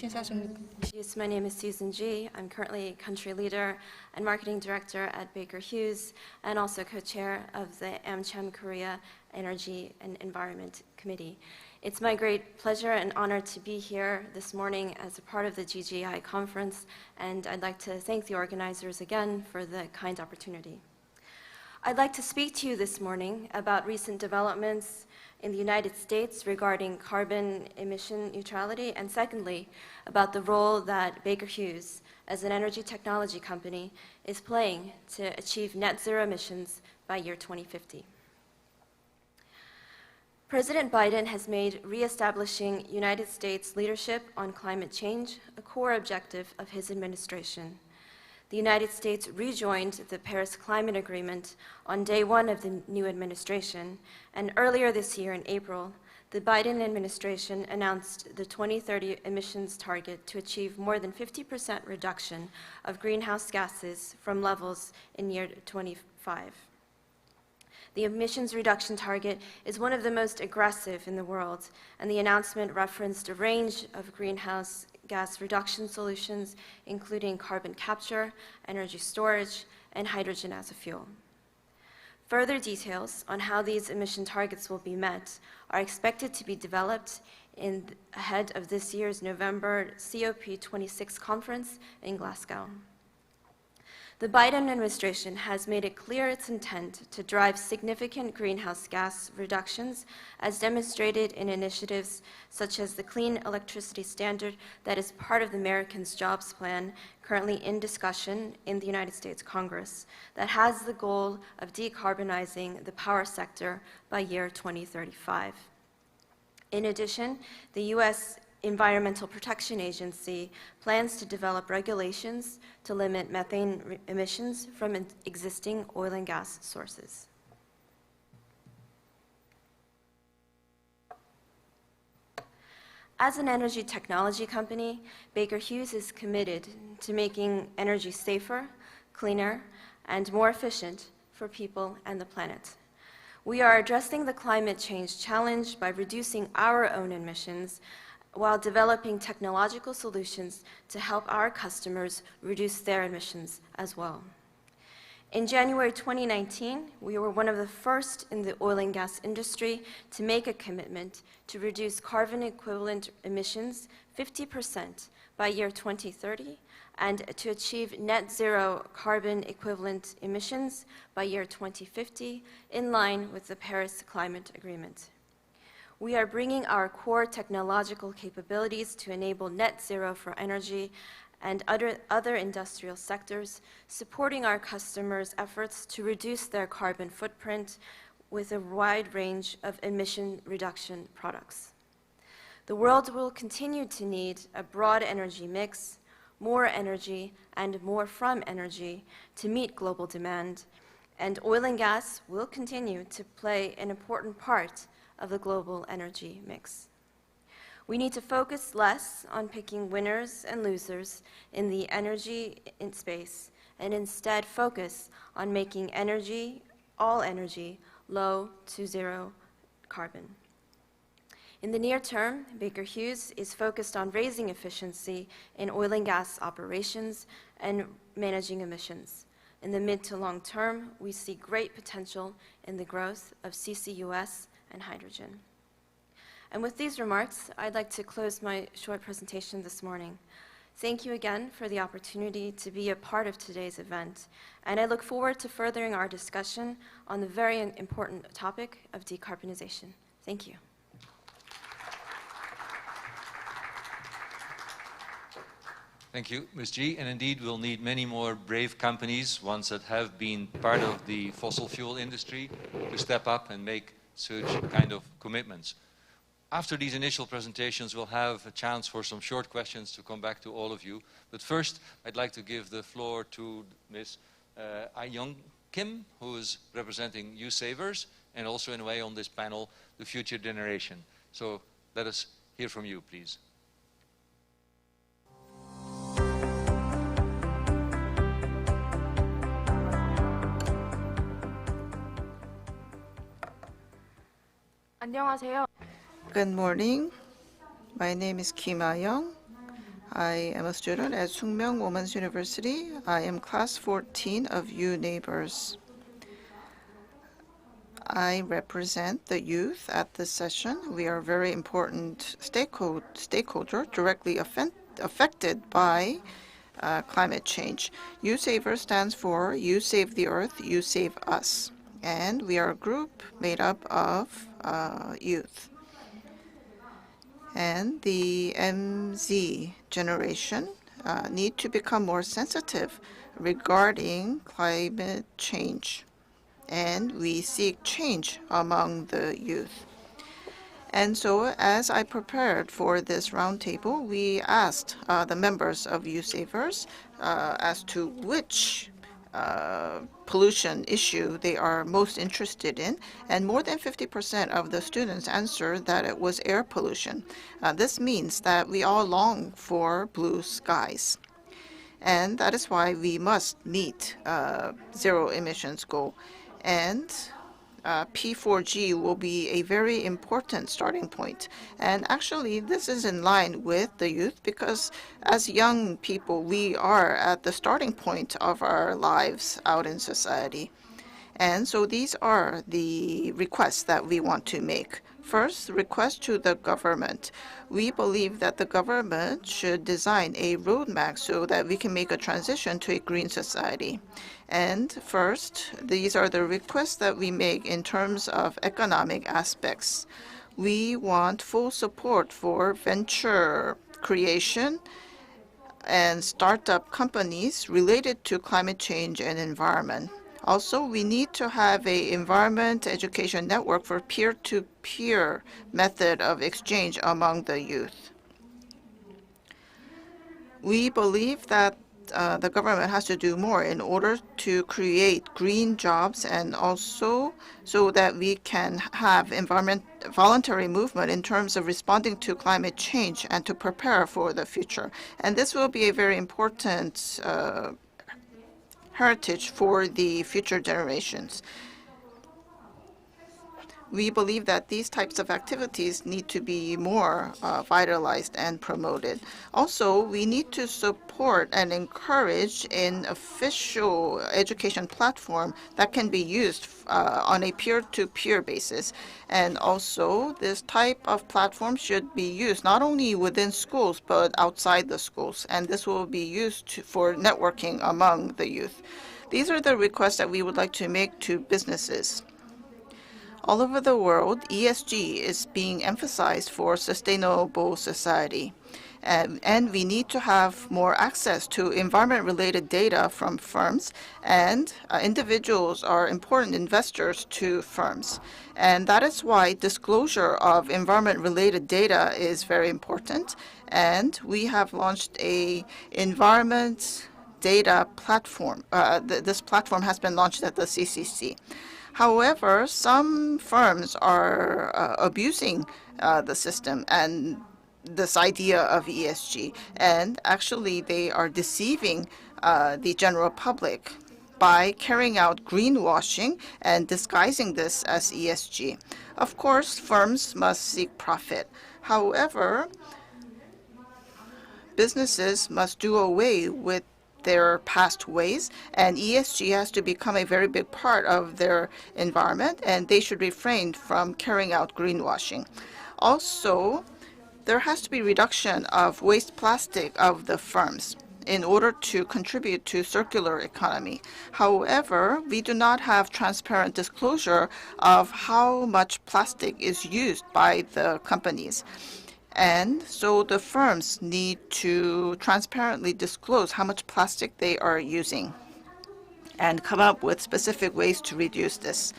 Yes, my name is Susan G. I'm currently country leader and marketing director at Baker Hughes and also co-chair of the AmCham Korea Energy and Environment Committee. It's my great pleasure and honor to be here this morning as a part of the GGGI conference, and I'd like to thank the organizers again for the kind opportunity. I'd like to speak to you this morning about recent developments in the United States regarding carbon emission neutrality, and secondly, about the role that Baker Hughes, as an energy technology company, is playing to achieve net zero emissions by year 2050. President Biden has made reestablishing United States leadership on climate change a core objective of his administration. The United States rejoined the Paris Climate Agreement on day one of the new administration, and earlier this year in April, the Biden administration announced the 2030 emissions target to achieve more than 50% reduction of greenhouse gases from levels in year 25. The emissions reduction target is one of the most aggressive in the world, and the announcement referenced a range of greenhouse gas reduction solutions, including carbon capture, energy storage, and hydrogen as a fuel. Further details on how these emission targets will be met are expected to be developed ahead of this year's November COP26 conference in Glasgow. The Biden administration has made it clear its intent to drive significant greenhouse gas reductions, as demonstrated in initiatives such as the Clean Electricity Standard that is part of the Americans' Jobs Plan, currently in discussion in the United States Congress, that has the goal of decarbonizing the power sector by year 2035. In addition, the U.S. Environmental Protection Agency plans to develop regulations to limit methane emissions from existing oil and gas sources. As an energy technology company, Baker Hughes is committed to making energy safer, cleaner, and more efficient for people and the planet. We are addressing the climate change challenge by reducing our own emissions while developing technological solutions to help our customers reduce their emissions as well. In January 2019, we were one of the first in the oil and gas industry to make a commitment to reduce carbon equivalent emissions 50% by year 2030 and to achieve net zero carbon equivalent emissions by year 2050 in line with the Paris Climate Agreement. We are bringing our core technological capabilities to enable net zero for energy and other industrial sectors, supporting our customers' efforts to reduce their carbon footprint with a wide range of emission reduction products. The world will continue to need a broad energy mix, more energy, and more from energy to meet global demand, and oil and gas will continue to play an important part of the global energy mix. We need to focus less on picking winners and losers in the energy space and instead focus on making energy, all energy, low to zero carbon. In the near term, Baker Hughes is focused on raising efficiency in oil and gas operations and managing emissions. In the mid to long term, we see great potential in the growth of CCUS and hydrogen. And with these remarks, I'd like to close my short presentation this morning. Thank you again for the opportunity to be a part of today's event, and I look forward to furthering our discussion on the very important topic of decarbonization. Thank you. Thank you, Ms. G. And indeed, we'll need many more brave companies, ones that have been part of the fossil fuel industry, to step up and make such kind of commitments. After these initial presentations, we'll have a chance for some short questions to come back to all of you. But first, I'd like to give the floor to Ms. Ah-Young Kim, who is representing U Savers, and also in a way on this panel, the future generation. So let us hear from you, please. 안녕하세요. Good morning. My name is Kim Ah-young. I am a student at Sungmyeong Women's University. I am class 14 of U Neighbors. I represent the youth at this session. We are a very important stakeholder directly affected by climate change. You Saver stands for You Save the Earth, You Save Us. And we are a group made up of youth. And the MZ generation need to become more sensitive regarding climate change. And we seek change among the youth. And so as I prepared for this roundtable, we asked the members of Youth Savers as to which pollution issue they are most interested in, and more than 50% of the students answered that it was air pollution. This means that we all long for blue skies. And that is why we must meet zero emissions goal. And P4G will be a very important starting point. And actually, this is in line with the youth because as young people, we are at the starting point of our lives out in society. And so these are the requests that we want to make. First, request to the government. We believe that the government should design a roadmap so that we can make a transition to a green society. And first, these are the requests that we make in terms of economic aspects. We want full support for venture creation and startup companies related to climate change and environment. Also, we need to have an environment education network for peer-to-peer method of exchange among the youth. We believe that the government has to do more in order to create green jobs and also so that we can have voluntary movement in terms of responding to climate change and to prepare for the future. And this will be a very important heritage for the future generations. We believe that these types of activities need to be more vitalized and promoted. Also, we need to support and encourage an official education platform that can be used on a peer-to-peer basis. And also, this type of platform should be used not only within schools, but outside the schools. And this will be used for networking among the youth. These are the requests that we would like to make to businesses. All over the world, ESG is being emphasized for sustainable society. And we need to have more access to environment-related data from firms, and individuals are important investors to firms. And that is why disclosure of environment-related data is very important. And we have launched a environment data platform. This platform has been launched at the CCC. However, some firms are abusing the system and this idea of ESG, and actually they are deceiving the general public by carrying out greenwashing and disguising this as ESG. Of course, firms must seek profit. However, businesses must do away with their past ways, and ESG has to become a very big part of their environment, and they should refrain from carrying out greenwashing. Also, there has to be reduction of waste plastic of the firms in order to contribute to circular economy. However, we do not have transparent disclosure of how much plastic is used by the companies. And so the firms need to transparently disclose how much plastic they are using and come up with specific ways to reduce this.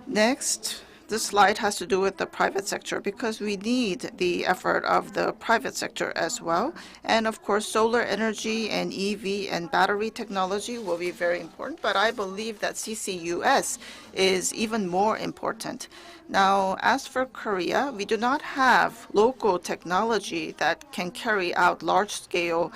Next, this slide has to do with the private sector because we need the effort of the private sector as well. And of course, solar energy and EV and battery technology will be very important, but I believe that CCUS is even more important. Now, as for Korea, we do not have local technology that can carry out large-scale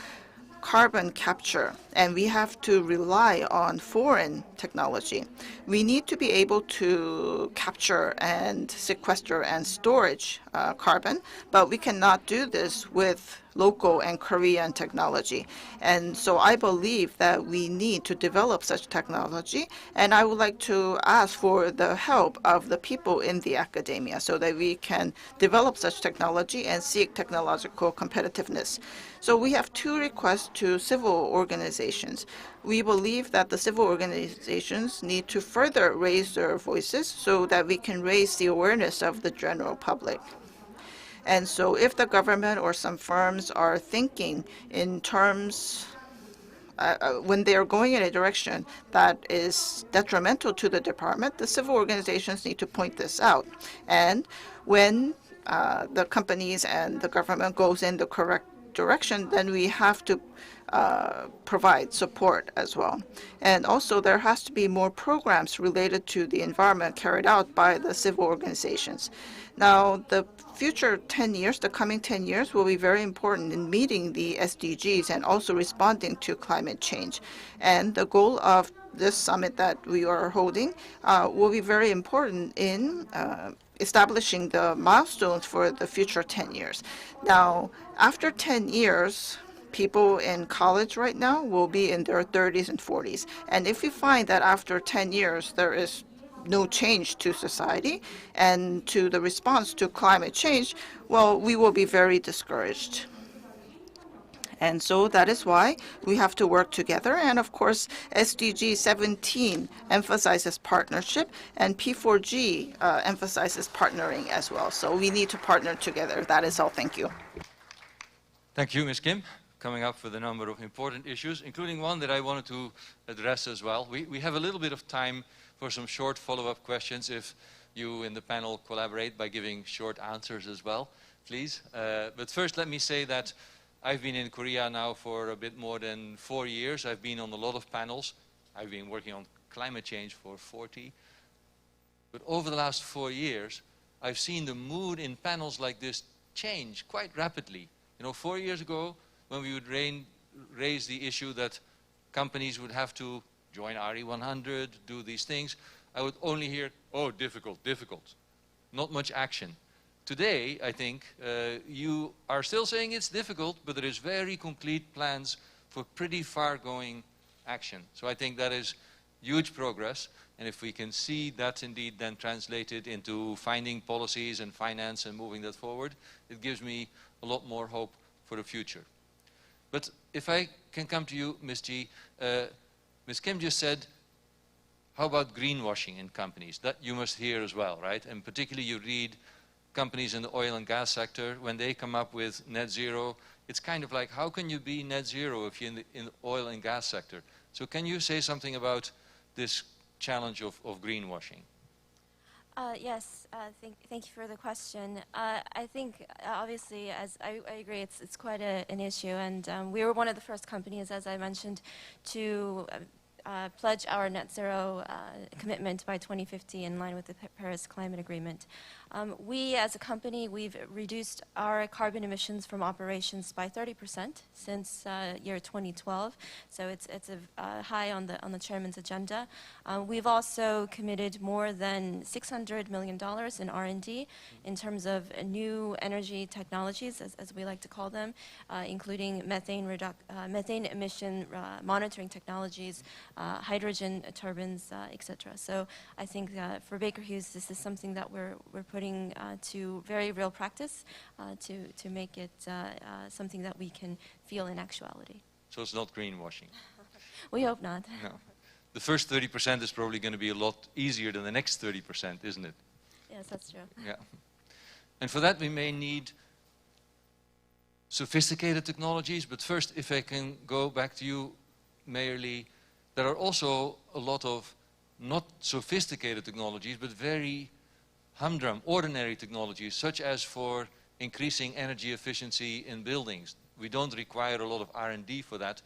carbon capture. and we have to rely on foreign technology. We need to be able to capture and sequester and storage carbon, but we cannot do this with local and Korean technology. And so I believe that we need to develop such technology, and I would like to ask for the help of the people in the academia so that we can develop such technology and seek technological competitiveness. So we have two requests to civil organizations. We believe that the civil organizations need to further raise their voices so that we can raise the awareness of the general public. And so if the government or some firms are thinking in terms when they are going in a direction that is detrimental to the department, the civil organizations need to point this out. And when the companies and the government goes in the correct direction, then we have to provide support as well. And also there has to be more programs related to the environment carried out by the civil organizations. Now, the future 10 years, the coming 10 years will be very important in meeting the SDGs and also responding to climate change. And the goal of this summit that we are holding will be very important in establishing the milestones for the future 10 years. Now, after 10 years, people in college right now will be in their 30s and 40s. And if we find that after 10 years there is no change to society and to the response to climate change, well, we will be very discouraged. And so that is why we have to work together. And of course, SDG 17 emphasizes partnership, and P4G emphasizes partnering as well. So we need to partner together. That is all. Thank you. Thank you, Ms. Kim. Coming up with a number of important issues, including one that I wanted to address as well. We have a little bit of time for some short follow-up questions if you in the panel collaborate by giving short answers as well, please. But first, let me say that I've been in Korea now for a bit more than 4 years. I've been on a lot of panels. I've been working on climate change for 40. But over the last 4 years, I've seen the mood in panels like this change quite rapidly. You know, 4 years ago, when we would raise the issue that companies would have to join RE100, do these things, I would only hear, oh, difficult, difficult. Not much action. Today, I think, you are still saying it's difficult, but there is very concrete plans for pretty far-going action. So I think that is huge progress. And if we can see that indeed then translated into finding policies and finance and moving that forward, it gives me a lot more hope for the future. But if I can come to you, Ms. G, Ms. Kim just said, how about greenwashing in companies? That you must hear as well, right? And particularly you read companies in the oil and gas sector, when they come up with net zero, it's kind of like, how can you be net zero if you're in the oil and gas sector? So can you say something about this challenge of greenwashing? Yes, thank you for the question. I think, obviously, as I agree, it's quite an issue, and we were one of the first companies, as I mentioned, to pledge our net zero commitment by 2050 in line with the Paris Climate Agreement. We, as a company, we've reduced our carbon emissions from operations by 30% since year 2012. So it's a high on the chairman's agenda. We've also committed more than $600 million in R&D in terms of new energy technologies, as we like to call them, including methane emission monitoring technologies, hydrogen turbines, etc. So I think for Baker Hughes, this is something that we're putting to very real practice to make it something that we can feel in actuality. So it's not greenwashing? We hope not. No. The first 30% is probably going to be a lot easier than the next 30%, isn't it? Yes, that's true. Yeah. And for that we may need sophisticated technologies, but first, if I can go back to you, Mayor Lee, there are also a lot of not sophisticated technologies, but very humdrum, ordinary technologies, such as for increasing energy efficiency in buildings. We don't require a lot of R&D for that,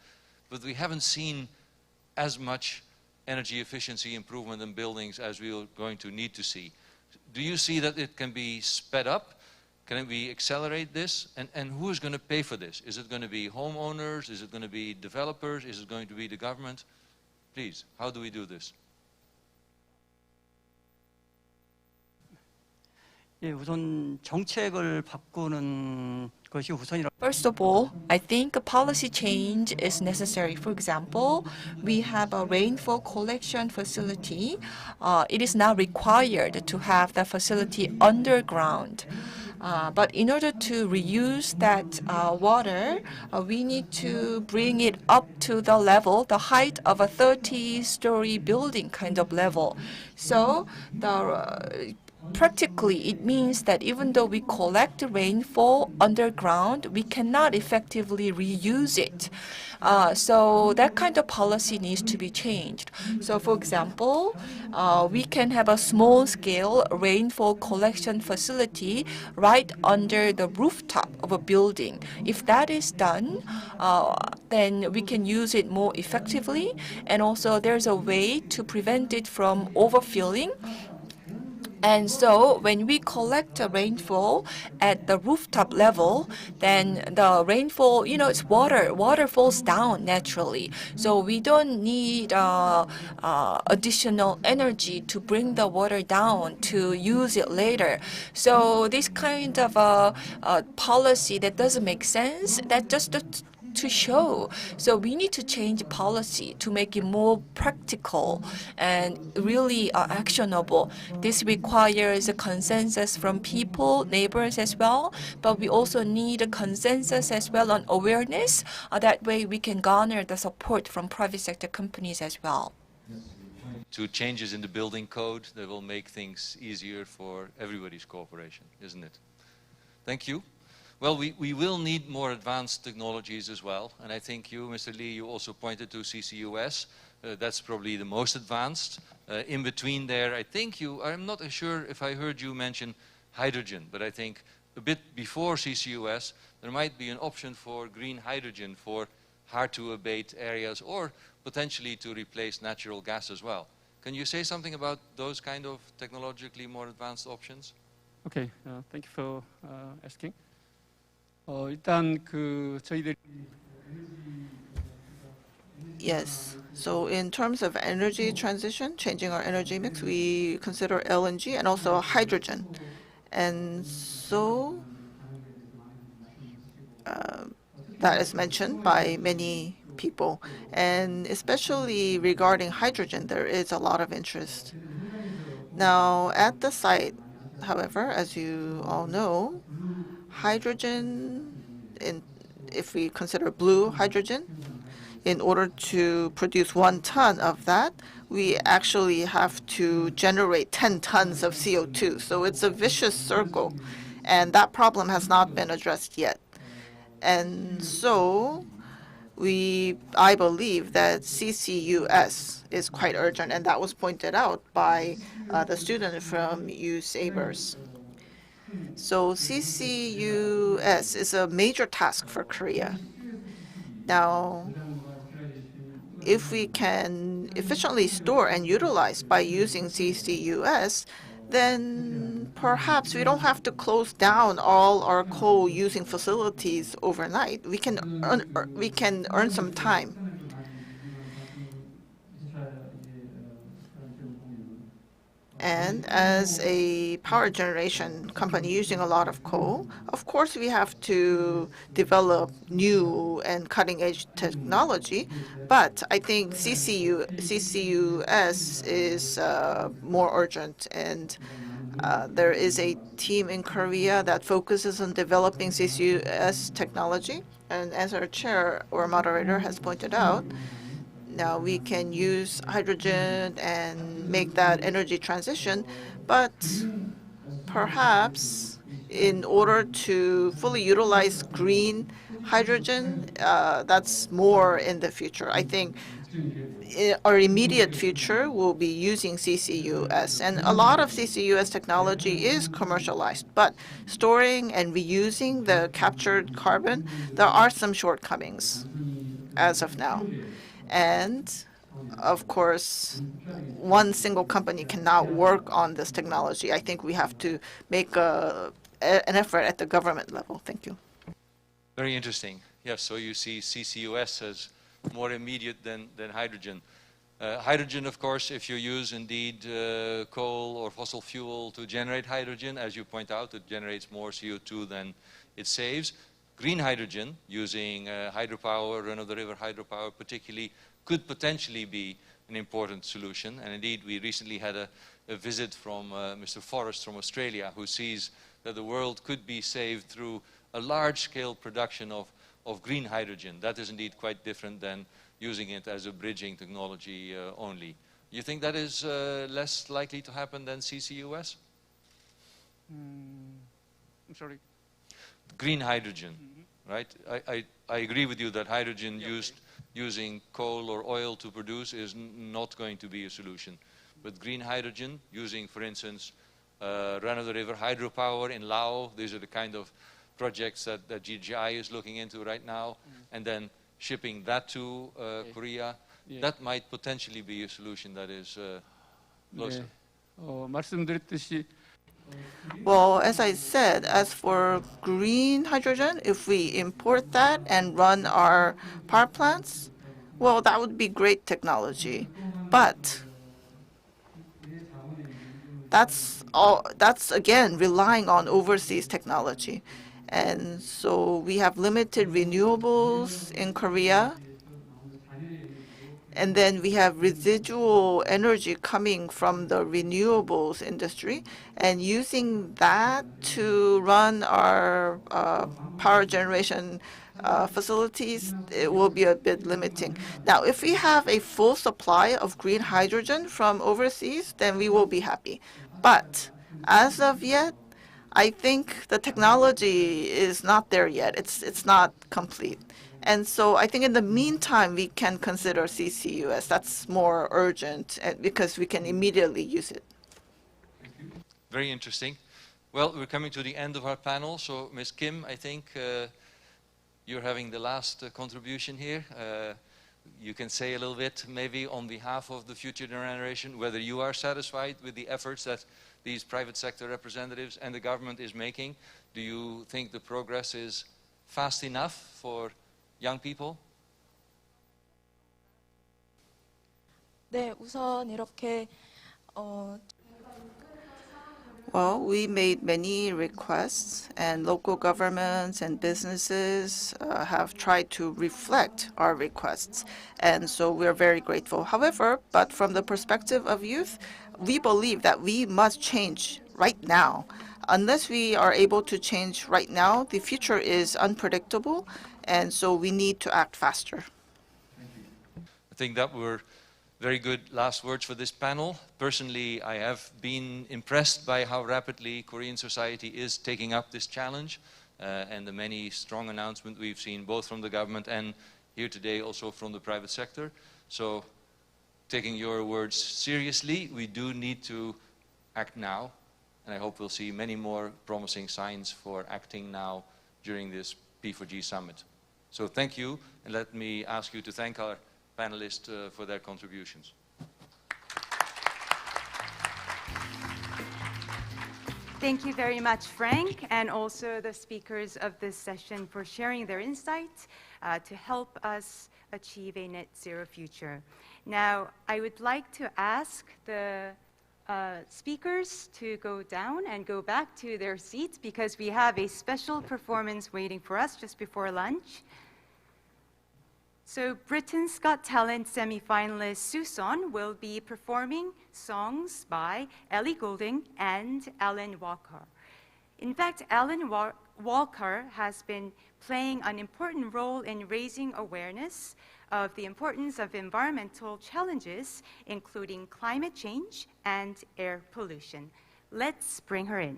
but we haven't seen as much energy efficiency improvement in buildings as we are going to need to see. Do you see that it can be sped up? Can we accelerate this? And who is going to pay for this? Is it going to be homeowners? Is it going to be developers? Is it going to be the government? Please, how do we do this? 예, 우선 정책을 바꾸는 것이 우선이라고. First of all, I think a policy change is necessary. For example, we have a rainfall collection facility. It is now required to have the facility underground. But in order to reuse that water, we need to bring it up to the level, the height of a 30-story building kind of level. So practically, it means that even though we collect rainfall underground, we cannot effectively reuse it. So that kind of policy needs to be changed. So for example, we can have a small-scale rainfall collection facility right under the rooftop of a building. If that is done, then we can use it more effectively. And also there's a way to prevent it from overfilling. And so when we collect the rainfall at the rooftop level, then the rainfall, it's water falls down naturally. So we don't need additional energy to bring the water down to use it later. So this kind of policy that doesn't make sense, that just to show. So we need to change policy to make it more practical and really actionable. This requires a consensus from people, neighbors as well, but we also need a consensus as well on awareness. That way we can garner the support from private sector companies as well. To changes in the building code that will make things easier for everybody's cooperation, isn't it? Thank you. Well, we will need more advanced technologies as well. And I think you, Mr. Lee, you also pointed to CCUS. That's probably the most advanced. In between there, I think I'm not sure if I heard you mention hydrogen, but I think a bit before CCUS, there might be an option for green hydrogen for hard-to-abate areas or potentially to replace natural gas as well. Can you say something about those kind of technologically more advanced options? Okay, thank you for asking. 일단 저희들이 Yes. So in terms of energy transition, changing our energy mix, we consider LNG and also hydrogen. And so that is mentioned by many people. And especially regarding hydrogen, there is a lot of interest. Now, at the site, however, as you all know, hydrogen, if we consider blue hydrogen, in order to produce 1 ton of that, we actually have to generate 10 tons of CO2. So it's a vicious circle, and that problem has not been addressed yet. And so I believe that CCUS is quite urgent, and that was pointed out by the student from USabers. So CCUS is a major task for Korea. Now, if we can efficiently store and utilize by using CCUS, then perhaps we don't have to close down all our coal-using facilities overnight. We can earn some time. And as a power generation company using a lot of coal, of course we have to develop new and cutting-edge technology, but I think CCUS is more urgent, and there is a team in Korea that focuses on developing CCUS technology. And as our chair or moderator has pointed out, now we can use hydrogen and make that energy transition, but perhaps in order to fully utilize green hydrogen, that's more in the future. I think our immediate future will be using CCUS, and a lot of CCUS technology is commercialized, but storing and reusing the captured carbon, there are some shortcomings as of now. And of course, one single company cannot work on this technology. I think we have to make a an effort at the government level. Thank you. Very interesting. Yes, so you see CCUS as more immediate than hydrogen. Hydrogen, of course, if you use indeed coal or fossil fuel to generate hydrogen, as you point out, it generates more CO2 than it saves. Green hydrogen, using hydropower, run-of-the-river hydropower particularly, could potentially be an important solution. And indeed, we recently had a visit from Mr. Forrest from Australia, who sees that the world could be saved through a large-scale production of green hydrogen. That is indeed quite different than using it as a bridging technology only. You think that is less likely to happen than CCUS? I'm sorry. Green hydrogen, right? I agree with you that hydrogen using coal or oil to produce is not going to be a solution. But green hydrogen, using, for instance, run-of-the-river hydropower in Laos, these are the kind of projects that GGGI is looking into right now, and then shipping that to Korea, that might potentially be a solution that is closer. 말씀드렸듯이 Well, as I said, as for green hydrogen, if we import that and run our power plants, well, that would be great technology. But that's again relying on overseas technology. And so we have limited renewables in Korea. And then we have residual energy coming from the renewables industry, and using that to run our power generation facilities, it will be a bit limiting. Now, if we have a full supply of green hydrogen from overseas, then we will be happy. But as of yet, I think the technology is not there yet. It's not complete. And so I think in the meantime, we can consider CCUS. That's more urgent because we can immediately use it. Very interesting. Well, we're coming to the end of our panel. So, Ms. Kim, I think you're having the last contribution here. You can say a little bit, maybe on behalf of the future generation, whether you are satisfied with the efforts that these private sector representatives and the government is making. Do you think the progress is fast enough for young people? 네, 우선 이렇게 Well, we made many requests, and local governments and businesses have tried to reflect our requests. And so we're very grateful. However, but from the perspective of youth, we believe that we must change right now. Unless we are able to change right now, the future is unpredictable, and so we need to act faster. I think that were very good last words for this panel. Personally, I have been impressed by how rapidly Korean society is taking up this challenge and the many strong announcements we've seen both from the government and here today also from the private sector. So taking your words seriously, we do need to act now, and I hope we'll see many more promising signs for acting now during this P4G summit. So thank you, and let me ask you to thank our panelists for their contributions. Thank you very much, Frank, and also the speakers of this session for sharing their insights to help us achieve a net zero future. Now, I would like to ask the speakers to go down and go back to their seats because we have a special performance waiting for us just before lunch. So Britain's Got Talent semi-finalist Susan will be performing songs by Ellie Goulding and Alan Walker. In fact, Alan Walker has been playing an important role in raising awareness of the importance of environmental challenges, including climate change and air pollution. Let's bring her in.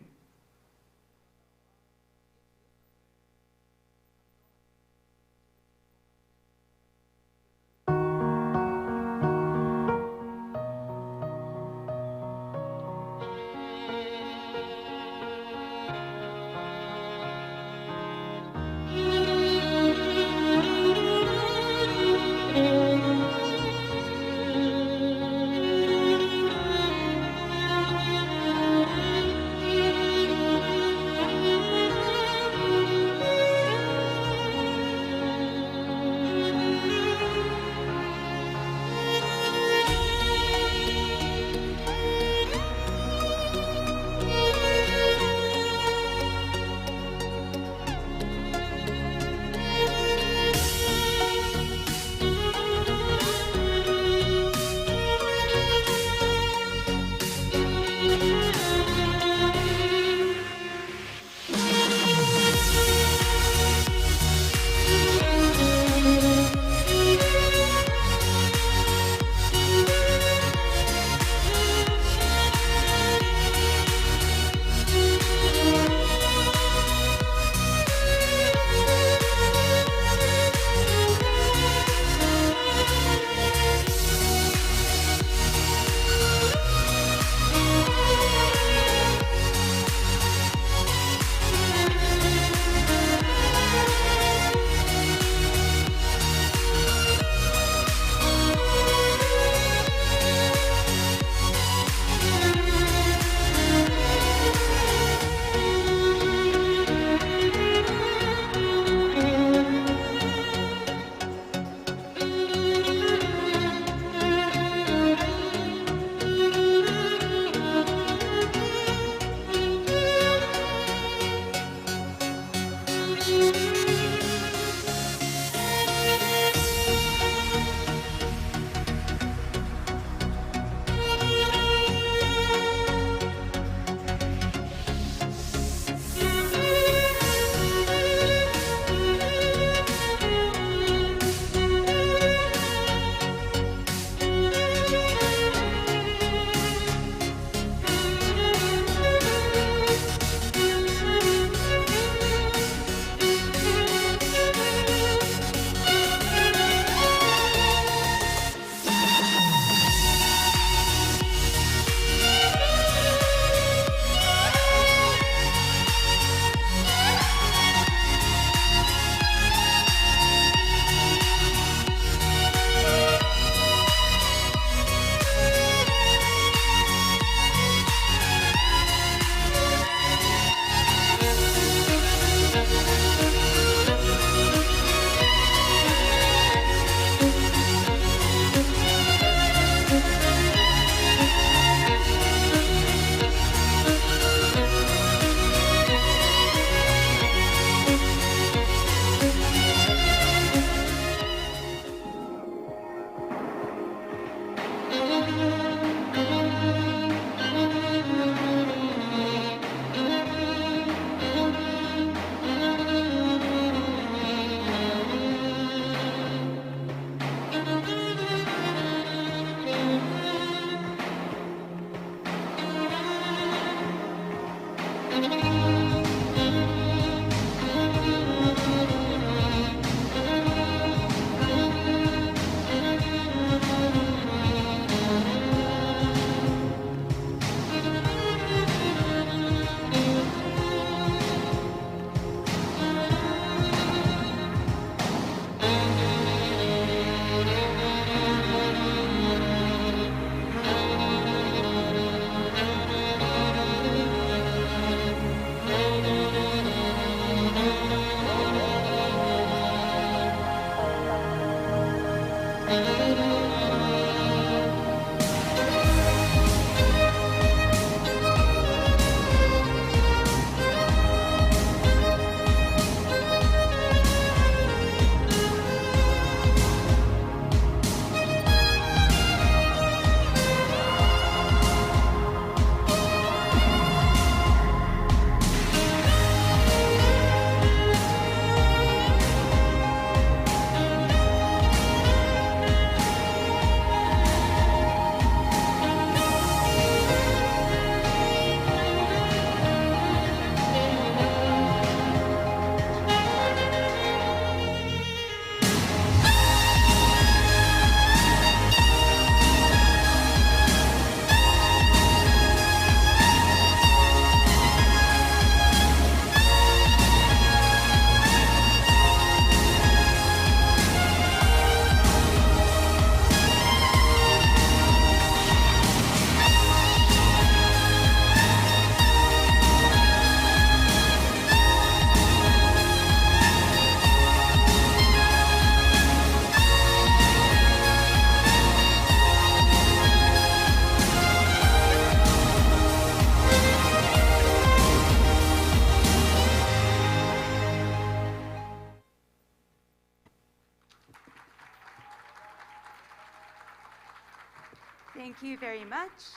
Thank you very much.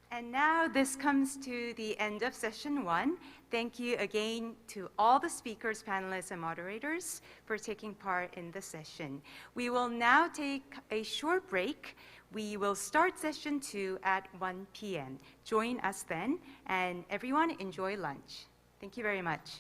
And now this comes to the end of session 1. Thank you again to all the speakers, panelists, and moderators for taking part in the session. We will now take a short break. We will start session 2 at 1 p.m. Join us then, and everyone enjoy lunch. Thank you very much.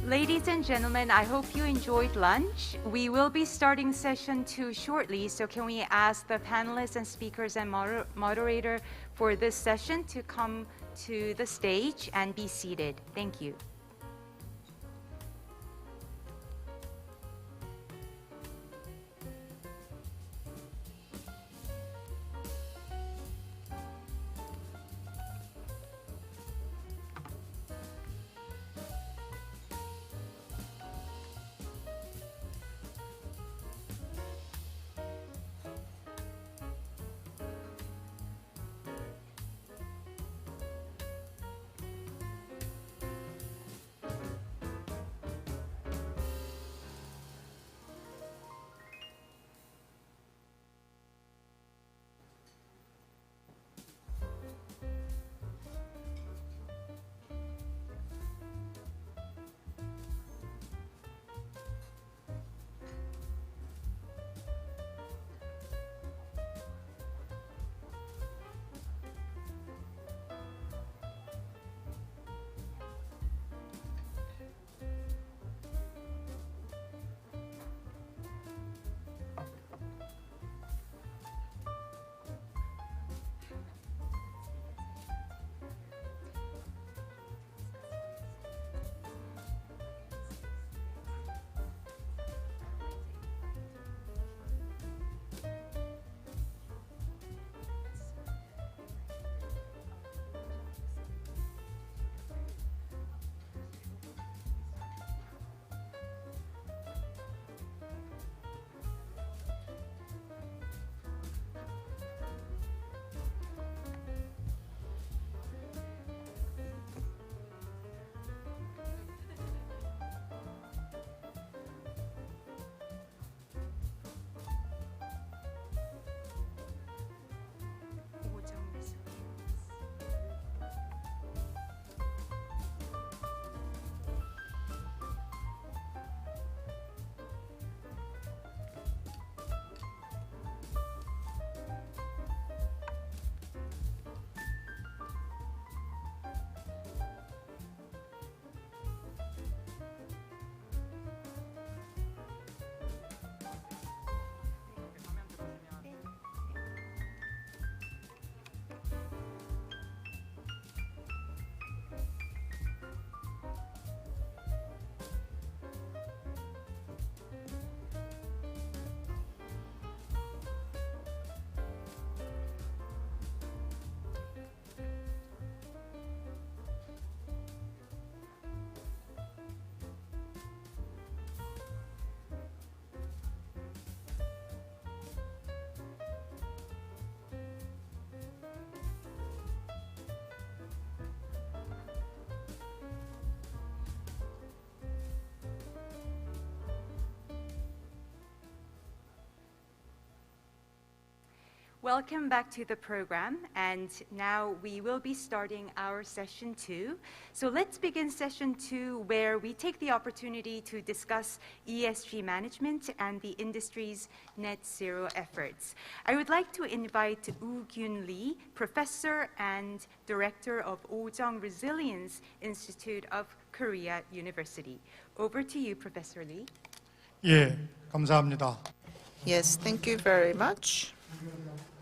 Ladies and gentlemen, I hope you enjoyed lunch. We will be starting session 2 shortly, so can we ask the panelists and speakers and moderator for this session to come to the stage and be seated. Thank you. Welcome back to the program, and now we will be starting our session 2. So let's begin session 2, where we take the opportunity to discuss ESG management and the industry's net zero efforts. I would like to invite Woo-Gyun Lee, Professor and Director of Oh-Jung Resilience Institute of Korea University. Over to you, Professor Lee. 예, 감사합니다. Yes, thank you very much.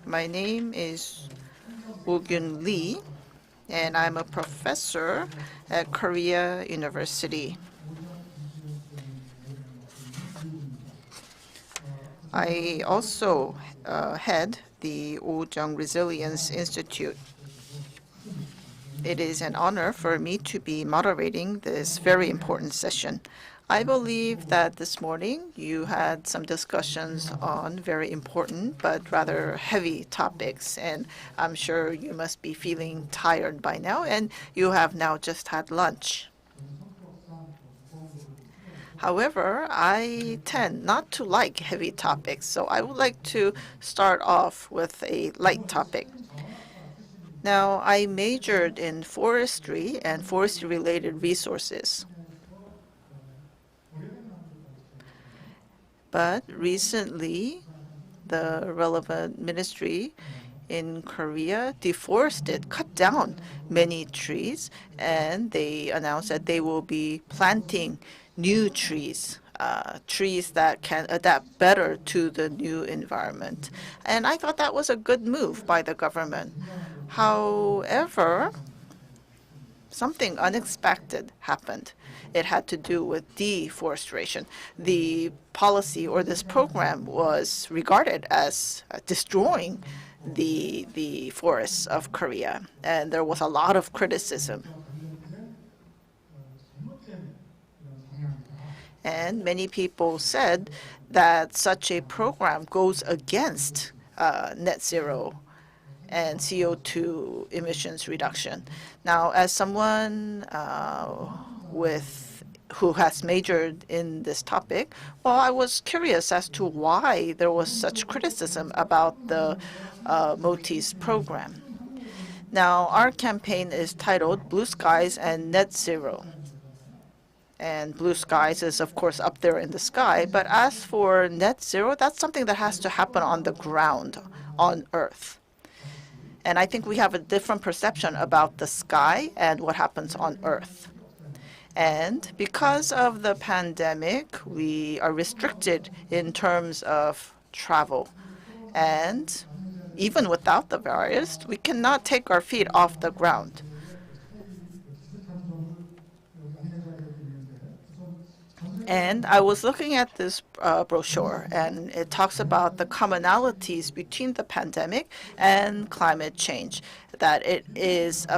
My name is Woo-Gyun Lee, and I'm a professor at Korea University. I also head the Oh-Jung Resilience Institute. It is an honor for me to be moderating this very important session. I believe that this morning you had some discussions on very important but rather heavy topics, and I'm sure you must be feeling tired by now, and you have now just had lunch. However, I tend not to like heavy topics, so I would like to start off with a light topic. Now, I majored in forestry and forestry-related resources. But recently, the relevant ministry in Korea deforested, cut down many trees, and they announced that they will be planting new trees, trees that can adapt better to the new environment. And I thought that was a good move by the government. However, something unexpected happened. It had to do with deforestation. The policy or this program was regarded as destroying the forests of Korea, and there was a lot of criticism. And many people said that such a program goes against net zero and CO2 emissions reduction. Now, as someone who has majored in this topic, well, I was curious as to why there was such criticism about the MOTI's program. Now, our campaign is titled Blue Skies and Net Zero. And blue skies is, of course, up there in the sky. But as for net zero, that's something that has to happen on the ground, on Earth. And I think we have a different perception about the sky and what happens on Earth. And because of the pandemic, we are restricted in terms of travel. And even without the virus, we cannot take our feet off the ground. And I was looking at this brochure, and it talks about the commonalities between the pandemic and climate change, that it is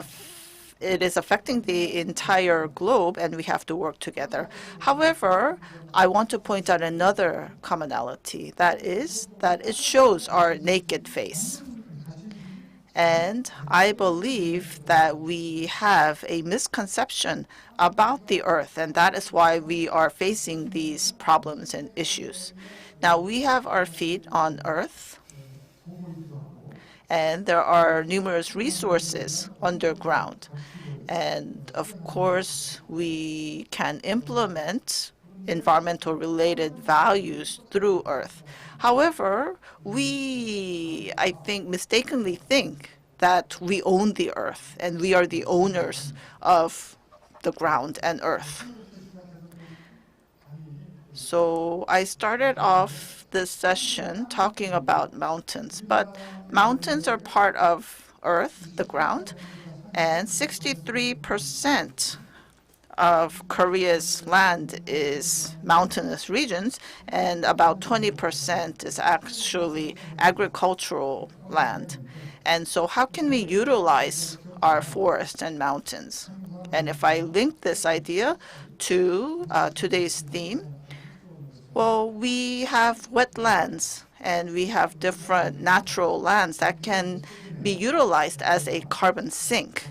affecting the entire globe, and we have to work together. However, I want to point out another commonality, that is that it shows our naked face. And I believe that we have a misconception about the Earth, and that is why we are facing these problems and issues. Now, we have our feet on Earth, and there are numerous resources underground. And of course, we can implement environmental-related values through Earth. However, I think, mistakenly think that we own the Earth and we are the owners of the ground and Earth. So I started off this session talking about mountains, but mountains are part of Earth, the ground, and 63% of Korea's land is mountainous regions, and about 20% is actually agricultural land. And so how can we utilize our forests and mountains? And if I link this idea to today's theme, well, we have wetlands and we have different natural lands that can be utilized as a carbon sink.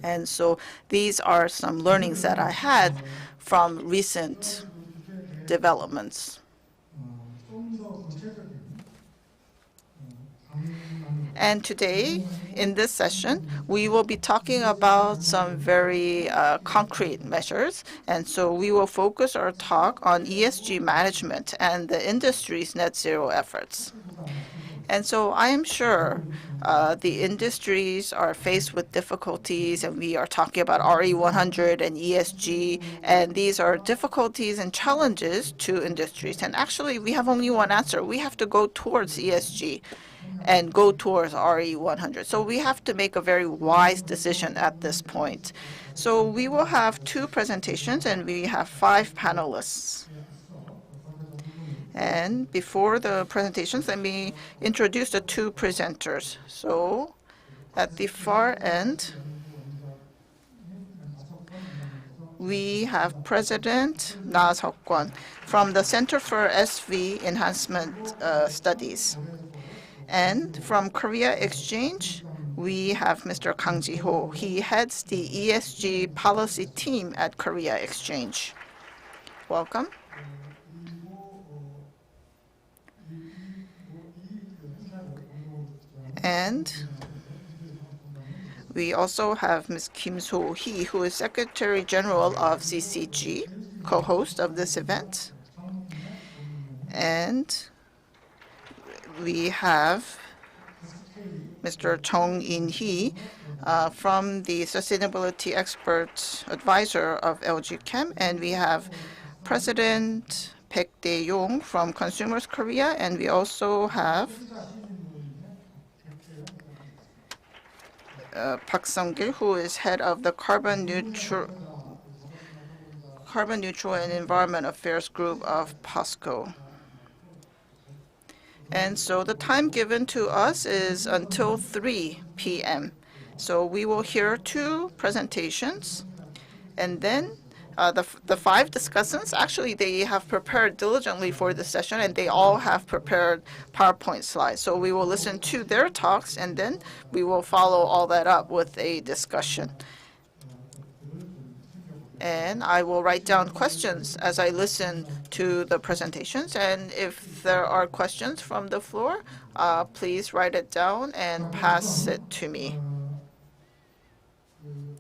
And so these are some learnings that I had from recent developments. And today, in this session, we will be talking about some very concrete measures. And so we will focus our talk on ESG management and the industry's net zero efforts. And so I am sure the industries are faced with difficulties, and we are talking about RE100 and ESG, and these are difficulties and challenges to industries. And actually, we have only one answer. We have to go towards ESG and go towards RE100. So we have to make a very wise decision at this point. So we will have 2 presentations, and we have 5 panelists. And before the presentations, let me introduce the 2 presenters. So at the far end, we have President Na Seok-kwon from the Center for SV Enhancement Studies. And from Korea Exchange, we have Mr. Kang Ji-ho. He heads the ESG policy team at Korea Exchange. Welcome. And we also have Ms. Kim So-hee, who is Secretary General of GGGI, co-host of this event. And we have Mr. Chong In-hee from the Sustainability Expert Advisor of LG Chem, and we have President Baek Dae-yong from Consumers Korea, and we also have Park Sung-gil, who is head of the Carbon Neutral and Environment Affairs Group of POSCO. And so the time given to us is until 3 p.m. So we will hear 2 presentations, and then the 5 discussants, actually they have prepared diligently for this session, and they all have prepared PowerPoint slides. So we will listen to their talks, and then we will follow all that up with a discussion. And I will write down questions as I listen to the presentations. And if there are questions from the floor, please write it down and pass it to me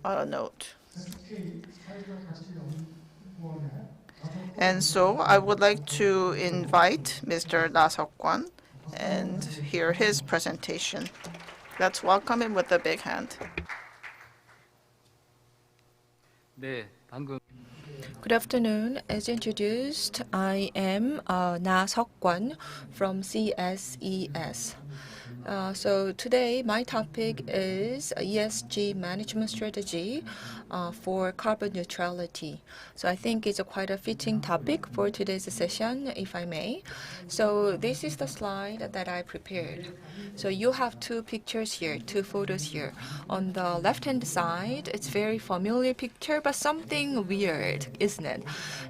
on a note. And so I would like to invite Mr. Na Seok-kwan and hear his presentation. Let's welcome him with a big hand. Good afternoon. As introduced, I am Na Seok-kwan from CSES. So today my topic is ESG management strategy for carbon neutrality. So I think it's quite a fitting topic for today's session, if I may. So this is the slide that I prepared. So you have 2 pictures here, 2 photos here. On the left-hand side, it's very familiar picture, but something weird, isn't it?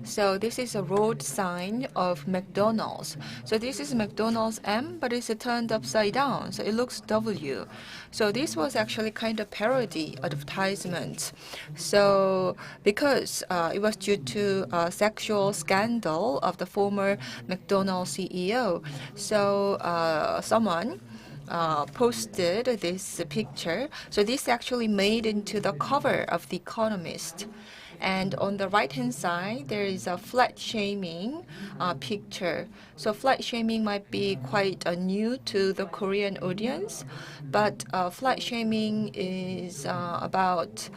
So this is a road sign of McDonald's. So this is McDonald's M, but it's turned upside down, so it looks W. So this was actually kind of parody advertisement. So because it was due to a sexual scandal of the former McDonald's CEO, so someone posted this picture. So this actually made into the cover of The Economist. And on the right-hand side, there is a flat shaming picture. So flat shaming might be quite new to the Korean audience, but flat shaming is about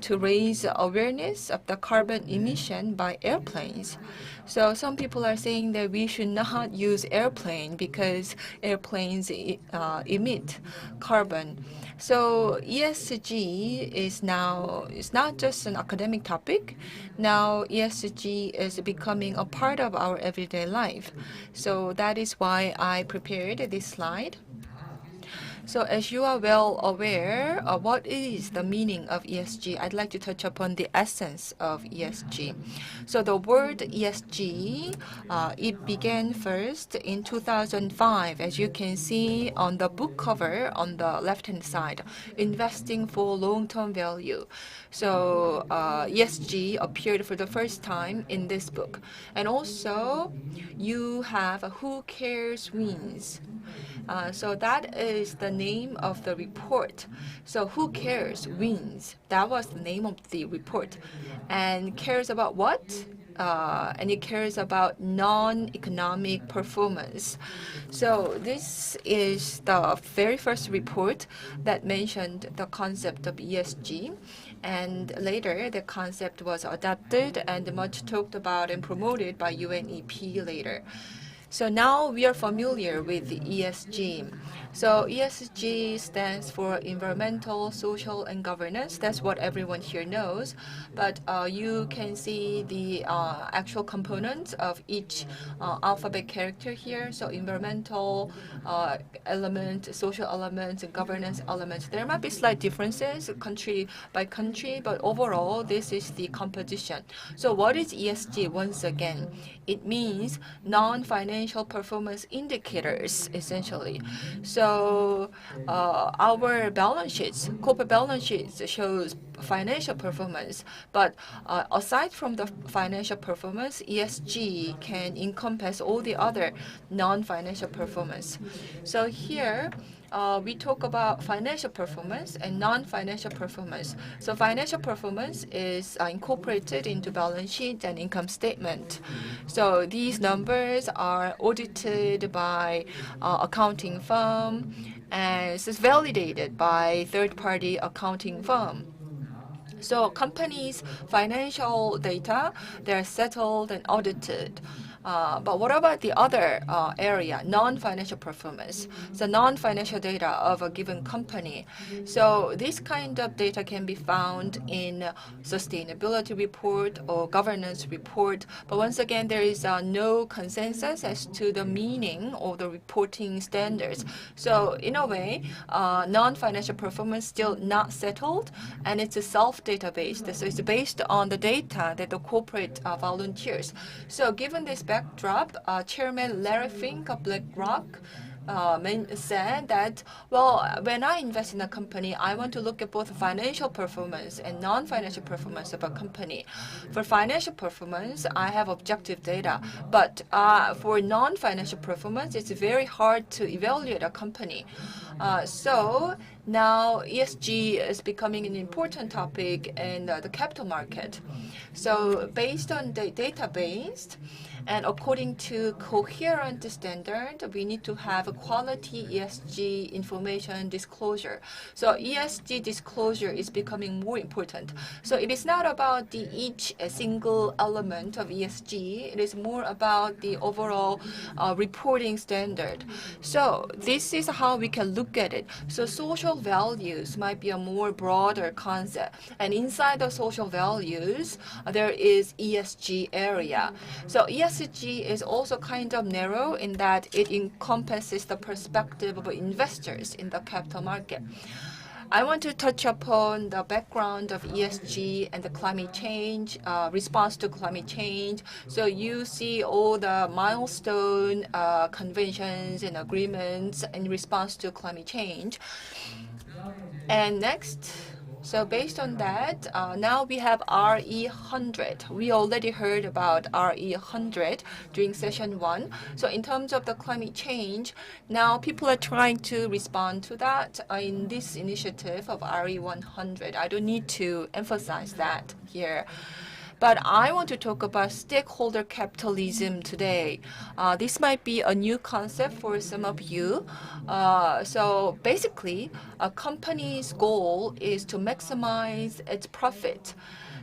to raise awareness of the carbon emission by airplanes. So some people are saying that we should not use airplane because airplanes emit carbon. So ESG is now, it's not just an academic topic. Now ESG is becoming a part of our everyday life. So that is why I prepared this slide. So as you are well aware of what is the meaning of ESG, I'd like to touch upon the essence of ESG. So the word ESG, it began first in 2005, as you can see on the book cover on the left-hand side, investing for long-term value. So ESG appeared for the first time in this book. And also, you have Who Cares Wins. So that is the name of the report. So Who Cares Wins. That was the name of the report. And cares about what? And it cares about non-economic performance. So this is the very first report that mentioned the concept of ESG. And later, the concept was adapted and much talked about and promoted by UNEP later. So now we are familiar with the ESG. So ESG stands for environmental, social, and governance. That's what everyone here knows. But you can see the actual components of each alphabet character here. So environmental element, social elements, and governance elements. There might be slight differences country by country, but overall, this is the composition. So what is ESG once again? It means non-financial performance indicators, essentially. So our balance sheets, corporate balance sheets shows financial performance, but aside from the financial performance, ESG can encompass all the other non-financial performance. So here, we talk about financial performance and non-financial performance. So financial performance is incorporated into balance sheet and income statement. So these numbers are audited by accounting firm and it's validated by third-party accounting firm. So companies' financial data, they're settled and audited. But what about the other area, non-financial performance? So non-financial data of a given company. So this kind of data can be found in sustainability report or governance report. But once again, there is no consensus as to the meaning of the reporting standards. So in a way, non-financial performance still not settled, and it's a self-database. So it's based on the data that the corporate volunteers. So given this backdrop, Chairman Larry Fink of BlackRock said that, well, when I invest in a company, I want to look at both financial performance and non-financial performance of a company. For financial performance, I have objective data, but for non-financial performance, it's very hard to evaluate a company. So now ESG is becoming an important topic in the capital market. So based on the database, and according to coherent standard, we need to have a quality ESG information disclosure. So ESG disclosure is becoming more important. So it is not about each single element of ESG. It is more about the overall reporting standard. So this is how we can look at it. So social values might be a more broader concept. And inside the social values, there is ESG area. So ESG is also kind of narrow in that it encompasses the perspective of investors in the capital market. I want to touch upon the background of ESG and the climate change, response to climate change. So you see all the milestone conventions and agreements in response to climate change. And next, so based on that, now we have RE100. We already heard about RE100 during session 1. So in terms of the climate change, now people are trying to respond to that in this initiative of RE100. I don't need to emphasize that here. But I want to talk about stakeholder capitalism today. This might be a new concept for some of you. So basically, a company's goal is to maximize its profit.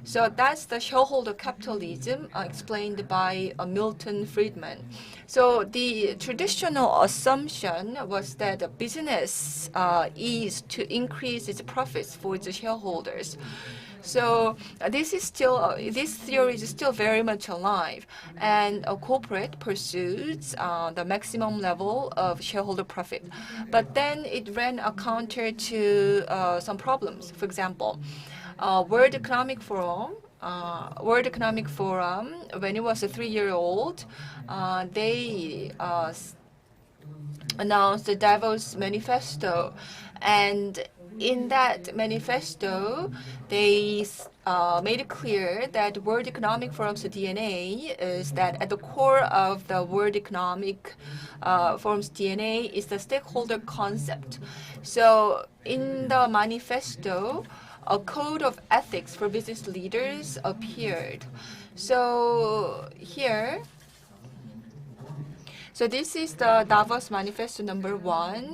So that's the shareholder capitalism explained by Milton Friedman. So the traditional assumption was that a business is to increase its profits for its shareholders. So this theory is still very much alive, and a corporate pursues the maximum level of shareholder profit. But then it ran a counter to some problems. For example, World Economic Forum, when it was a 3-year-old, they announced the Davos Manifesto, and in that manifesto, they made it clear that World Economic Forum's DNA is that at the core of the World Economic Forum's DNA is the stakeholder concept. So in the manifesto, a code of ethics for business leaders appeared. So here, so this is the Davos Manifesto number 1,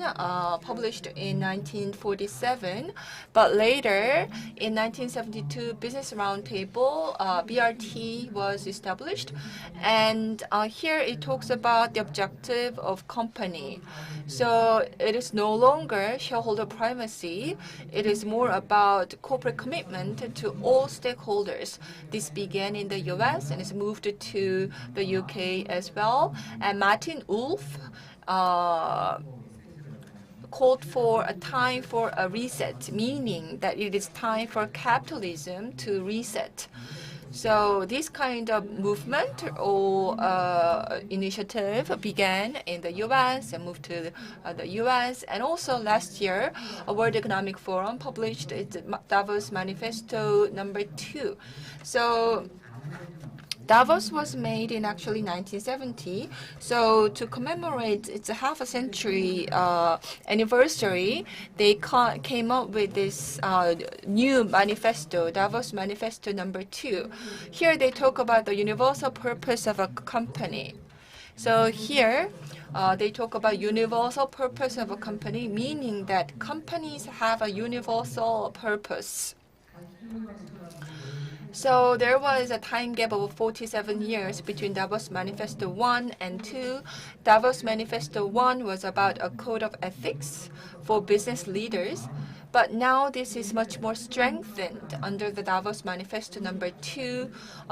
published in 1947. But later, in 1972, Business Roundtable, BRT, was established. And here it talks about the objective of company. So it is no longer shareholder primacy. It is more about corporate commitment to all stakeholders. This began in the US and is moved to the UK as well. And Martin Wolf called for a time for a reset, meaning that it is time for capitalism to reset. So this kind of movement or initiative began in the U.S. and moved to the U.S. And also last year, a World Economic Forum published its Davos Manifesto number 2. So Davos was made in actually 1970. So to commemorate its half a century anniversary, they came up with this new manifesto, Davos Manifesto #2. Here they talk about the universal purpose of a company. So here, they talk about universal purpose of a company, meaning that companies have a universal purpose. So there was a time gap of 47 years between Davos Manifesto 1 and 2. Davos Manifesto 1 was about a code of ethics for business leaders. But now this is much more strengthened under the Davos Manifesto #2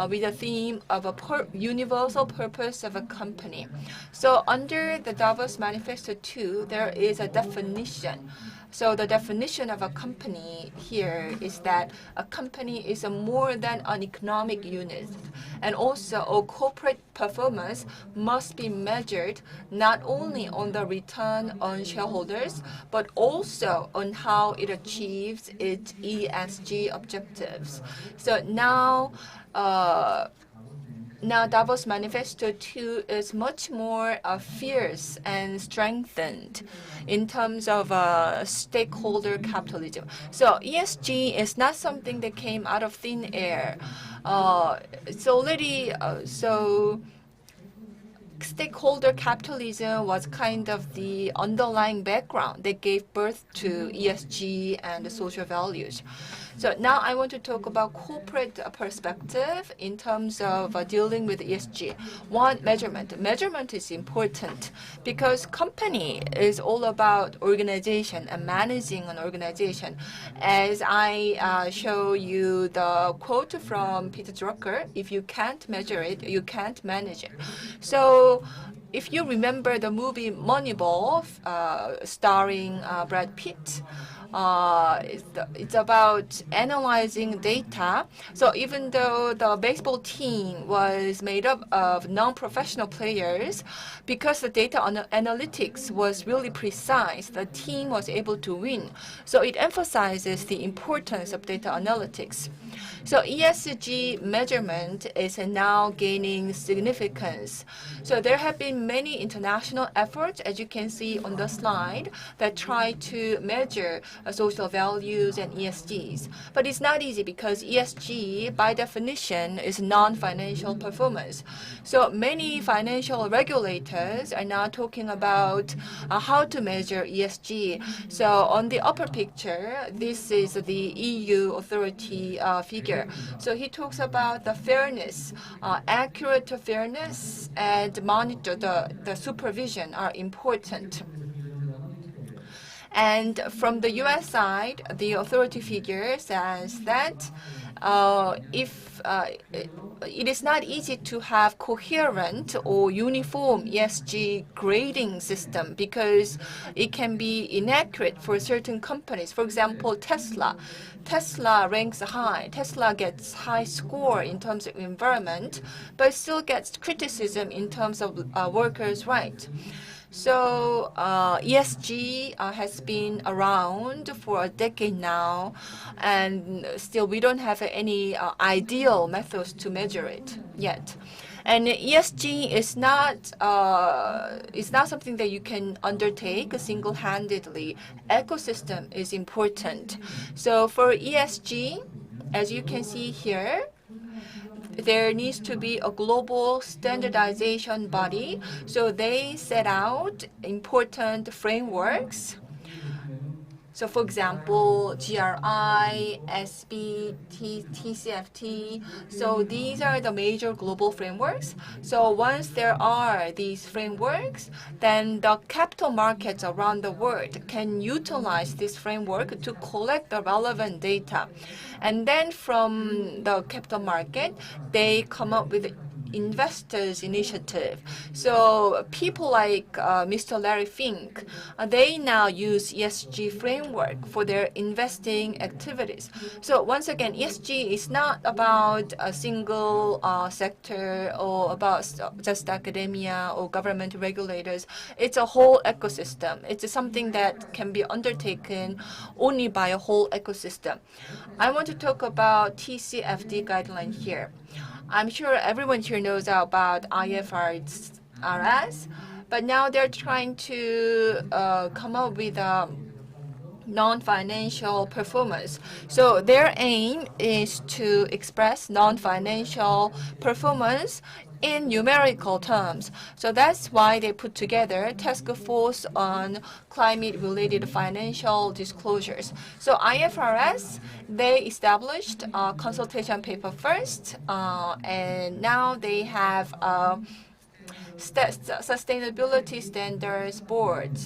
with the theme of a universal purpose of a company. So under the Davos Manifesto 2, there is a definition. So the definition of a company here is that a company is more than an economic unit. And also all corporate performance must be measured not only on the return on shareholders, but also on how it achieves its ESG objectives. So now Davos Manifesto 2 is much more fierce and strengthened in terms of stakeholder capitalism. So ESG is not something that came out of thin air. It's already stakeholder capitalism was kind of the underlying background that gave birth to ESG and the social values. So now I want to talk about corporate perspective in terms of dealing with ESG. One, measurement. Measurement is important because company is all about organization and managing an organization. As I show you the quote from Peter Drucker, if you can't measure it, you can't manage it. So if you remember the movie Moneyball, starring Brad Pitt, it's about analyzing data. So even though the baseball team was made up of non-professional players, because the data analytics was really precise, the team was able to win. So it emphasizes the importance of data analytics. So ESG measurement is now gaining significance. So there have been many international efforts, as you can see on the slide, that try to measure social values and ESGs. But it's not easy because ESG, by definition, is non-financial performance. So many financial regulators are now talking about how to measure ESG. So on the upper picture, this is the EU authority figure. So he talks about the fairness, accurate fairness, and monitor the supervision are important. And from the US side, the authority figure says that it is not easy to have coherent or uniform ESG grading system because it can be inaccurate for certain companies. For example, Tesla ranks high. Tesla gets high score in terms of environment, but still gets criticism in terms of workers' rights. So ESG has been around for a decade now, and still we don't have any ideal methods to measure it yet. And ESG is not something that you can undertake single-handedly. Ecosystem is important. So for ESG, as you can see here, there needs to be a global standardization body. So they set out important frameworks. So for example, GRI, SB, TCFT. So these are the major global frameworks. So once there are these frameworks, then the capital markets around the world can utilize this framework to collect the relevant data. And then from the capital market, they come up with investors initiative. So people like Mr. Larry Fink, they now use ESG framework for their investing activities. So once again, ESG is not about a single sector or about just academia or government regulators. It's a whole ecosystem. It's something that can be undertaken only by a whole ecosystem. I want to talk about TCFD guideline here. I'm sure everyone here knows about IFRS, but now they're trying to come up with a non-financial performance. So their aim is to express non-financial performance in numerical terms. So that's why they put together task force on climate-related financial disclosures. So IFRS, they established a consultation paper first, and now they have a sustainability standards board.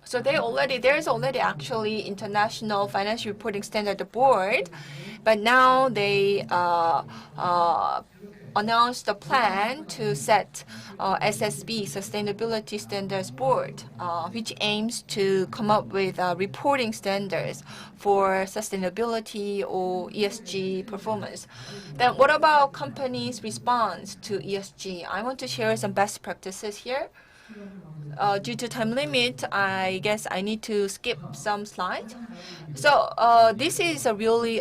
So there's already actually International Financial Reporting Standard Board, but now they announced a plan to set SSB, Sustainability Standards Board, which aims to come up with reporting standards for sustainability or ESG performance. Then what about companies' response to ESG? I want to share some best practices here. Due to time limit, I guess I need to skip some slides. So this is a really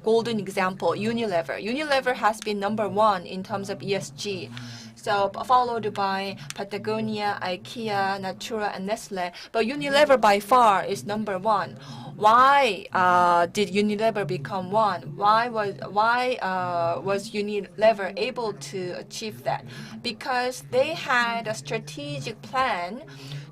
golden example, Unilever. Unilever has been #1 in terms of ESG. So followed by Patagonia, IKEA, Natura, and Nestle. But Unilever by far is #1. Why did Unilever become one? Why was Unilever able to achieve that? Because they had a strategic plan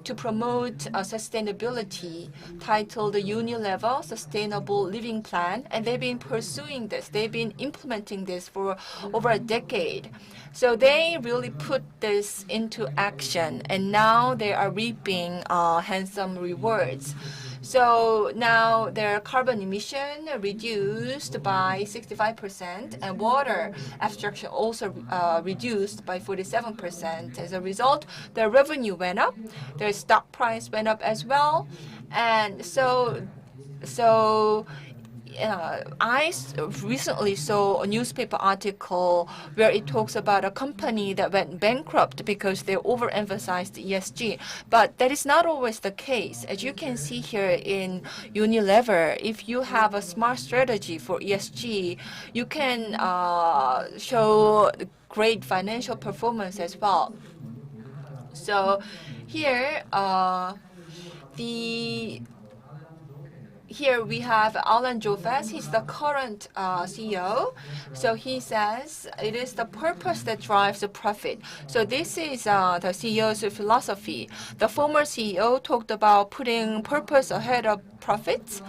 to promote sustainability titled the Unilever Sustainable Living Plan, and they've been pursuing this. They've been implementing this for over a decade. So they really put this into action, and now they are reaping handsome rewards. So now their carbon emission reduced by 65%, and water abstraction also reduced by 47%. As a result, their revenue went up, their stock price went up as well, and so I recently saw a newspaper article where it talks about a company that went bankrupt because they overemphasized ESG. But that is not always the case. As you can see here in Unilever, if you have a smart strategy for ESG, you can show great financial performance as well. So here, here we have Alan Joffes. He's the current CEO. So he says it is the purpose that drives the profit. So this is the CEO's philosophy. The former CEO talked about putting purpose ahead of profits.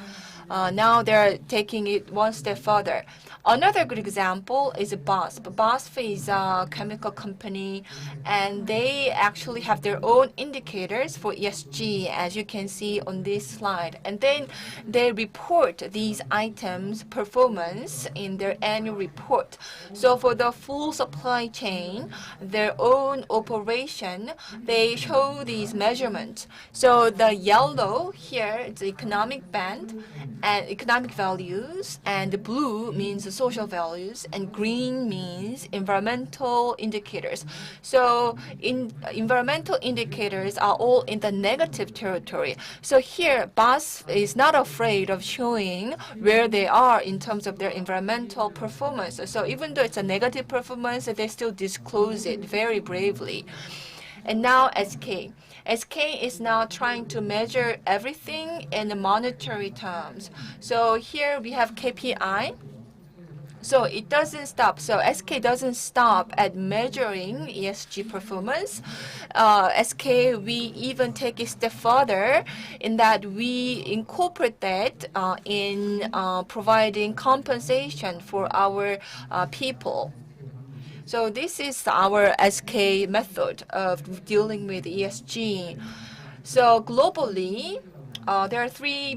Now they're taking it one step further. Another good example is BASF. BASF is a chemical company, and they actually have their own indicators for ESG, as you can see on this slide. And then they report these items' performance in their annual report. So for the full supply chain, their own operation, they show these measurements. So the yellow here is the economic band and economic values, and the blue means social values, and green means environmental indicators. So environmental indicators are all in the negative territory. So here, BASF is not afraid of showing where they are in terms of their environmental performance. So even though it's a negative performance, they still disclose it very bravely. And now SK. SK is now trying to measure everything in monetary terms. So here we have KPI. So it doesn't stop. So SK doesn't stop at measuring ESG performance. SK, we even take a step further in that we incorporate that in providing compensation for our people. So this is our SK method of dealing with ESG. So globally, there are three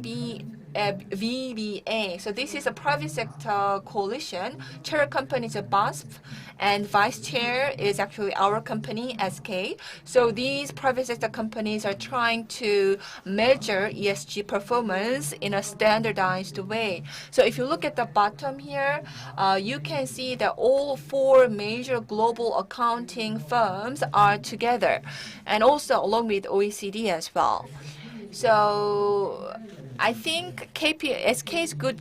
VBA. So this is a private sector coalition. Chair company is a BASF, and vice chair is actually our company, SK. So these private sector companies are trying to measure ESG performance in a standardized way. So if you look at the bottom here, you can see that all 4 major global accounting firms are together, and also along with OECD as well. So I think SK's good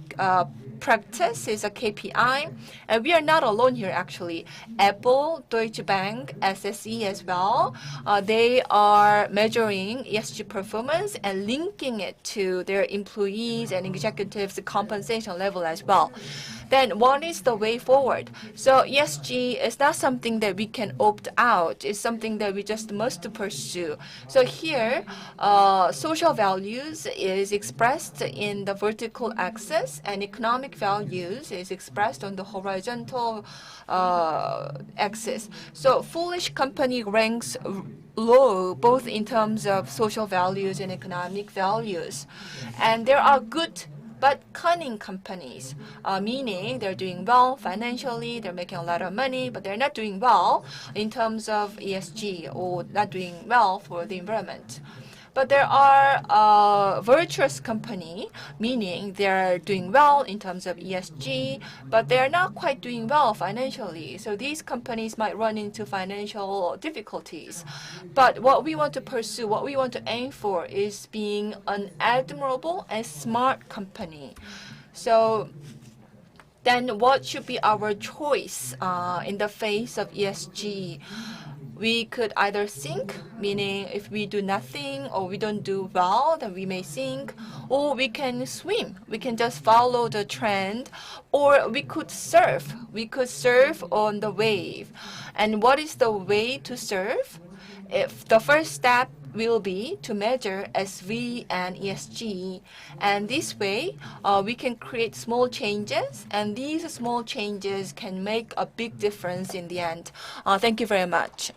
practice is a KPI, and we are not alone here actually. Apple, Deutsche Bank, SSE as well, they are measuring ESG performance and linking it to their employees and executives' compensation level as well. Then what is the way forward? So ESG is not something that we can opt out. It's something that we just must pursue. So here, social values is expressed in the vertical axis, and economic values is expressed on the horizontal axis. So foolish company ranks low both in terms of social values and economic values. And there are good but cunning companies, meaning they're doing well financially, they're making a lot of money, but they're not doing well in terms of ESG or not doing well for the environment. But there are virtuous company, meaning they're doing well in terms of ESG, but they're not quite doing well financially. So these companies might run into financial difficulties. But what we want to pursue, what we want to aim for is being an admirable and smart company. So then what should be our choice in the face of ESG? We could either sink, meaning if we do nothing or we don't do well, then we may sink, or we can swim. We can just follow the trend, or we could surf. We could surf on the wave. And what is the way to surf? If the first step will be to measure SV and ESG. And this way, we can create small changes, and these small changes can make a big difference in the end. Thank you very much.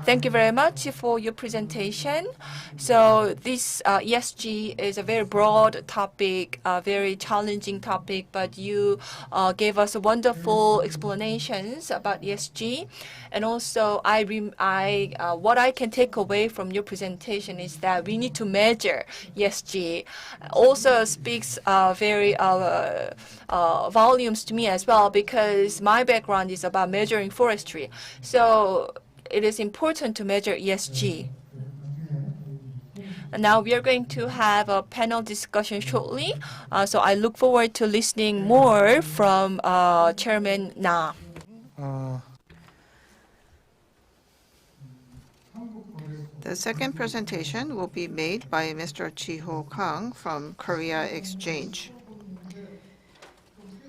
Thank you very much for your presentation. So this ESG is a very broad topic, a very challenging topic, but you gave us wonderful explanations about ESG. And also, what I can take away from your presentation is that we need to measure ESG. Also speaks very volumes to me as well, because my background is about measuring forestry. So it is important to measure ESG. And now we are going to have a panel discussion shortly. So I look forward to listening more from Chairman Na. The second presentation will be made by Mr. Ji-ho Kang from Korea Exchange.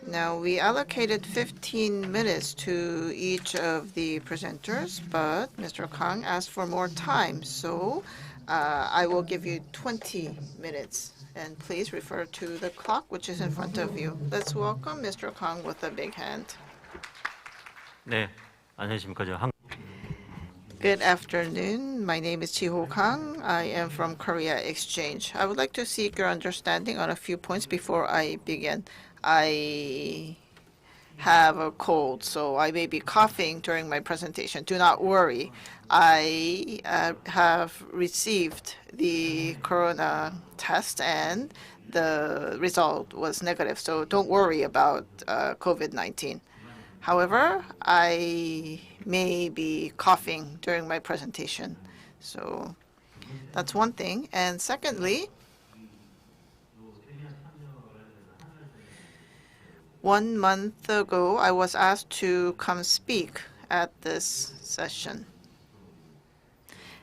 Now, we allocated 15 minutes to each of the presenters, but Mr. Kang asked for more time, so I will give you 20 minutes. And please refer to the clock, which is in front of you. Let's welcome Mr. Kang with a big hand. 네, 안녕하십니까. Good afternoon. My name is Ji-ho Kang. I am from Korea Exchange. I would like to seek your understanding on a few points before I begin. I have a cold, so I may be coughing during my presentation. Do not worry. I have received the corona test and the result was negative, so don't worry about COVID-19. However, I may be coughing during my presentation, so that's one thing. And secondly, 1 month ago, I was asked to come speak at this session.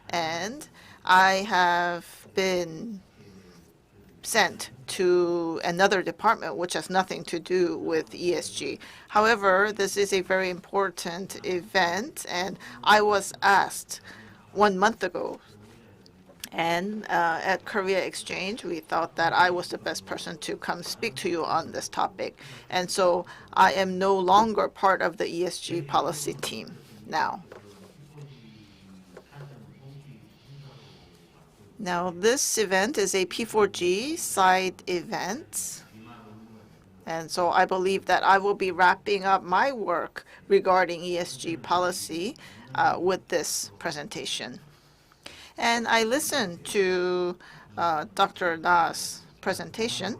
And I have been sent to another department which has nothing to do with ESG. However, this is a very important event, and I was asked 1 month ago. And at Korea Exchange, we thought that I was the best person to come speak to you on this topic. And so I am no longer part of the ESG policy team now. Now, this event is a P4G side event. And so I believe that I will be wrapping up my work regarding ESG policy with this presentation. And I listened to Dr. Na's presentation,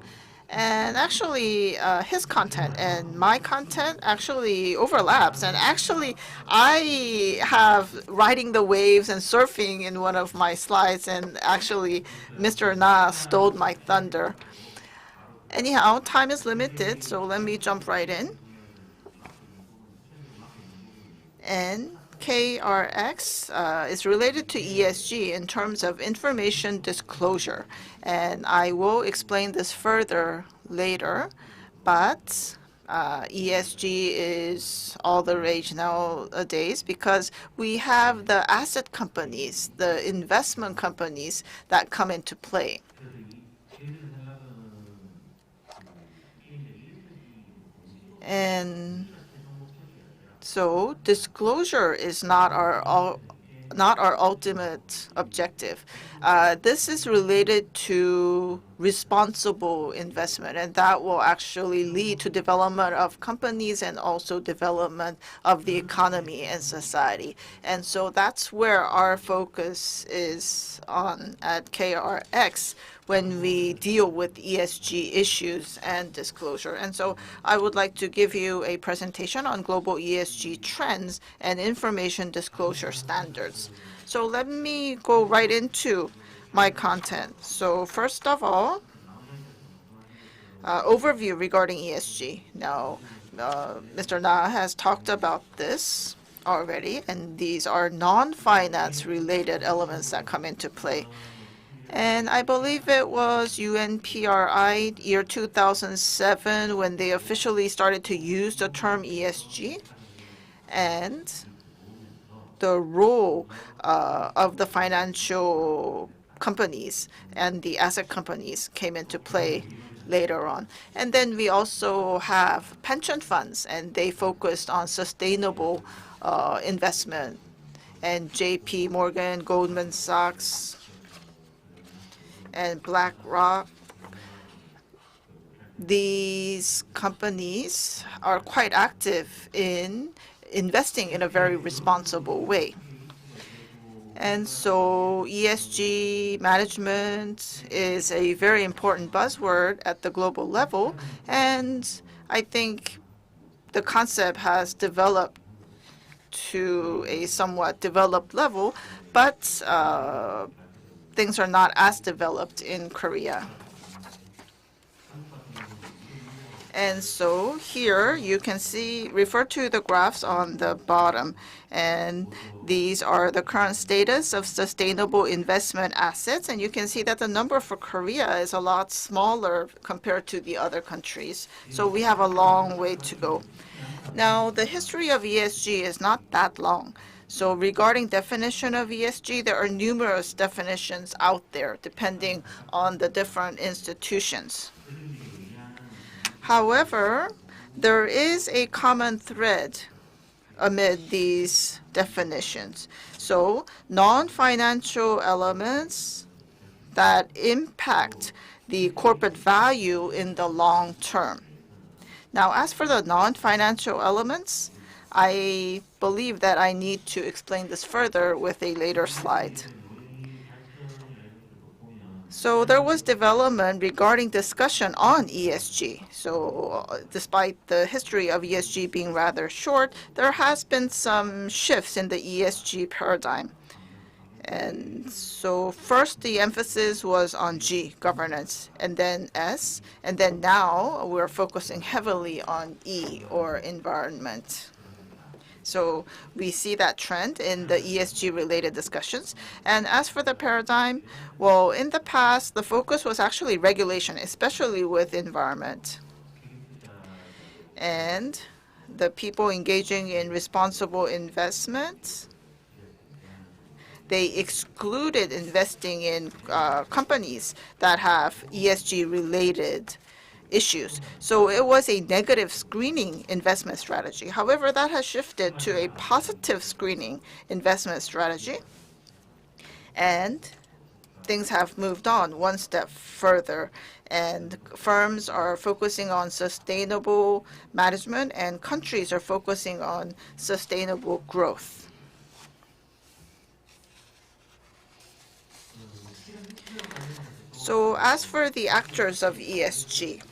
and actually his content and my content actually overlaps. And actually, I have riding the waves and surfing in one of my slides, and actually Mr. Na stole my thunder. Anyhow, time is limited, so let me jump right in. And KRX is related to ESG in terms of information disclosure. And I will explain this further later, but ESG is all the rage nowadays because we have the asset companies, the investment companies that come into play. And so disclosure is not our ultimate objective. This is related to responsible investment, and that will actually lead to development of companies and also development of the economy and society. And so that's where our focus is on at KRX when we deal with ESG issues and disclosure. And so I would like to give you a presentation on global ESG trends and information disclosure standards. So let me go right into my content. So first of all, overview regarding ESG. Now, Mr. Na has talked about this already, and these are non-finance related elements that come into play. And I believe it was UNPRI year 2007 when they officially started to use the term ESG. And the role of the financial companies and the asset companies came into play later on. And then we also have pension funds, and they focused on sustainable investment. And JP Morgan, Goldman Sachs, and BlackRock, these companies are quite active in investing in a very responsible way. And so ESG management is a very important buzzword at the global level, and I think the concept has developed to a somewhat developed level, but things are not as developed in Korea. And so here you can see, refer to the graphs on the bottom. And these are the current status of sustainable investment assets. And you can see that the number for Korea is a lot smaller compared to the other countries. So we have a long way to go. Now, the history of ESG is not that long. So regarding definition of ESG, there are numerous definitions out there depending on the different institutions. However, there is a common thread amid these definitions. So non-financial elements that impact the corporate value in the long term. Now, as for the non-financial elements, I believe that I need to explain this further with a later slide. So there was development regarding discussion on ESG. So despite the history of ESG being rather short, there has been some shifts in the ESG paradigm. And so first the emphasis was on G, governance, and then S, and then now we're focusing heavily on E, or environment. So we see that trend in the ESG-related discussions. And as for the paradigm, well, in the past, the focus was actually regulation, especially with environment. And the people engaging in responsible investment, they excluded investing in companies that have ESG-related issues. So it was a negative screening investment strategy. However, that has shifted to a positive screening investment strategy. And things have moved on one step further. And firms are focusing on sustainable management, and countries are focusing on sustainable growth. So as for the actors of ESG,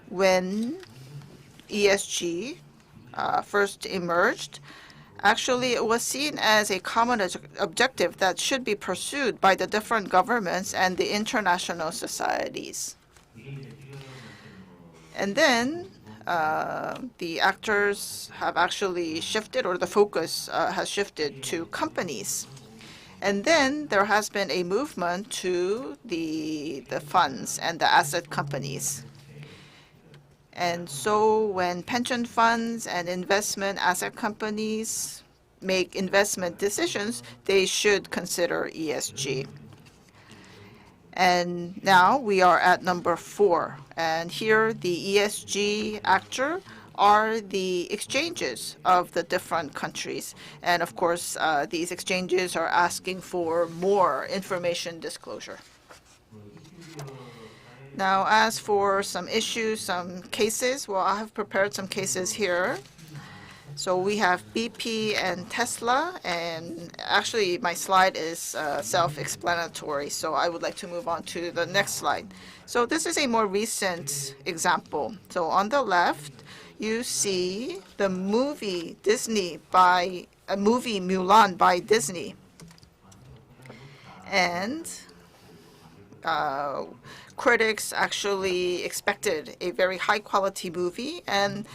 when ESG first emerged, Actually, it was seen as a common objective that should be pursued by the different governments and the international societies. And then the actors have actually shifted, or the focus has shifted to companies. And then there has been a movement to the funds and the asset companies. And so when pension funds and investment asset companies make investment decisions, they should consider ESG. And now we are at number 4. And here the ESG actor are the exchanges of the different countries. And of course, these exchanges are asking for more information disclosure. Now, as for some issues, some cases, well, I have prepared some cases here. So we have BP and Tesla, and actually my slide is self-explanatory, so I would like to move on to the next slide. So this is a more recent example. So on the left, you see the movie Mulan by Disney. And critics actually expected a very high-quality movie, and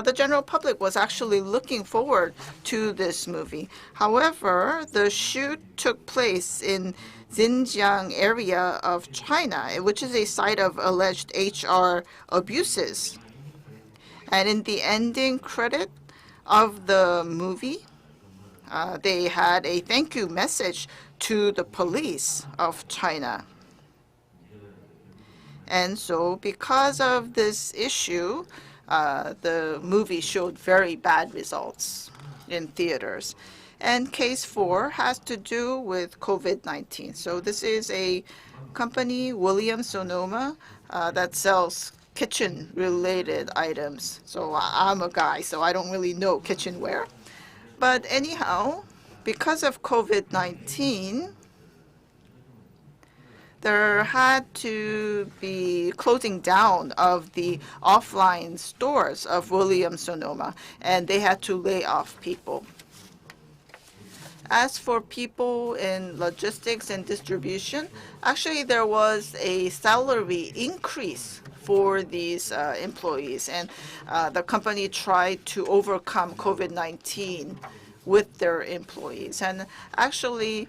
the general public was actually looking forward to this movie. However, the shoot took place in Xinjiang area of China, which is a site of alleged HR abuses. And in the ending credit of the movie, they had a thank you message to the police of China. And so because of this issue, the movie showed very bad results in theaters. And case 4 has to do with COVID-19. So this is a company, Williams-Sonoma, that sells kitchen-related items. So I'm a guy, so I don't really know kitchenware. But anyhow, because of COVID-19, there had to be closing down of the offline stores of Williams-Sonoma, and they had to lay off people. As for people in logistics and distribution, actually there was a salary increase for these employees, and the company tried to overcome COVID-19 with their employees. And actually,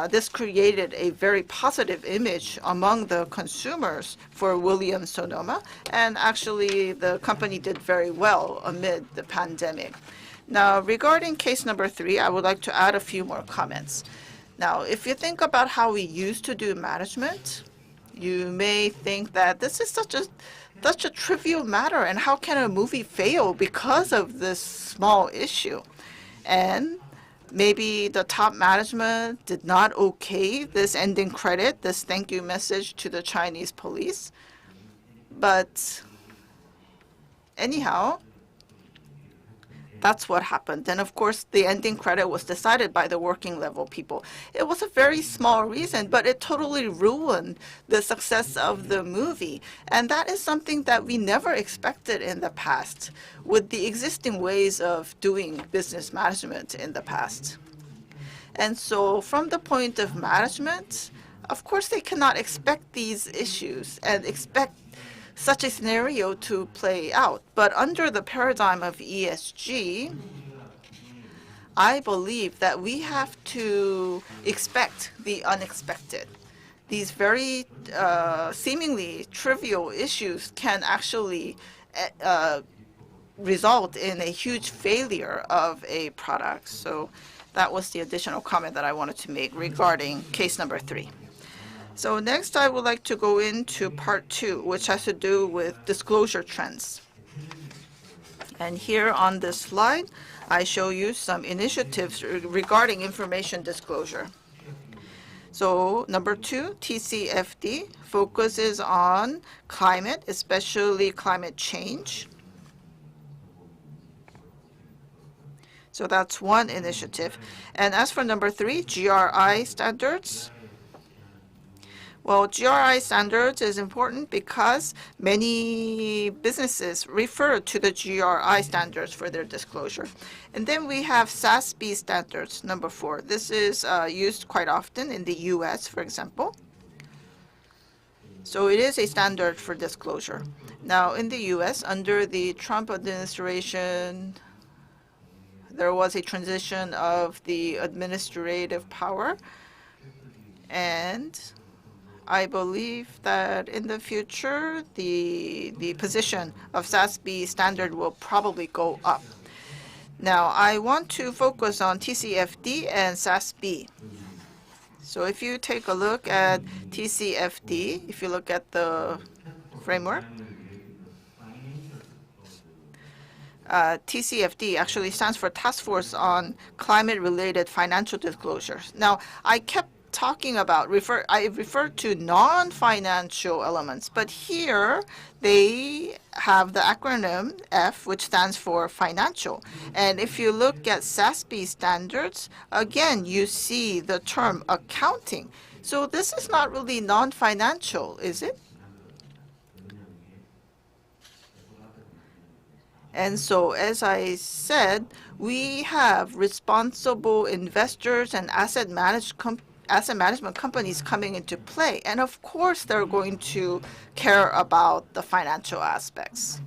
this created a very positive image among the consumers for Williams-Sonoma, and actually the company did very well amid the pandemic. Now, regarding case number 3, I would like to add a few more comments. Now, if you think about how we used to do management, you may think that this is such a trivial matter, and how can a movie fail because of this small issue? And maybe the top management did not okay this ending credit, this thank you message to the Chinese police. But anyhow, that's what happened. And of course, the ending credit was decided by the working level people. It was a very small reason, but it totally ruined the success of the movie. And that is something that we never expected in the past with the existing ways of doing business management in the past. And so from the point of management, of course, they cannot expect these issues and expect such a scenario to play out. But under the paradigm of ESG, I believe that we have to expect the unexpected. These very seemingly trivial issues can actually result in a huge failure of a product. So that was the additional comment that I wanted to make regarding case number 3. So next, I would like to go into part 2, which has to do with disclosure trends. And here on this slide, I show you some initiatives regarding information disclosure. So number 2, TCFD, focuses on climate, especially climate change. So that's one initiative. And as for number 3, GRI standards, Well, GRI standards is important because many businesses refer to the GRI standards for their disclosure. And then we have SASB standards, number 4. This is used quite often in the US, for example. So it is a standard for disclosure. Now, in the US, under the Trump administration, there was a transition of the administrative power, and I believe that in the future, the position of SASB standard will probably go up. Now, I want to focus on TCFD and SASB. So if you take a look at TCFD, if you look at the framework, TCFD actually stands for Task Force on Climate-Related Financial Disclosures. Now, I kept talking about, I refer to non-financial elements, but here they have the acronym F, which stands for financial. And if you look at SASB standards, again, you see the term accounting. So this is not really non-financial, is it? And so, as I said, we have responsible investors and asset management companies coming into play. And of course, they're going to care about the financial aspects.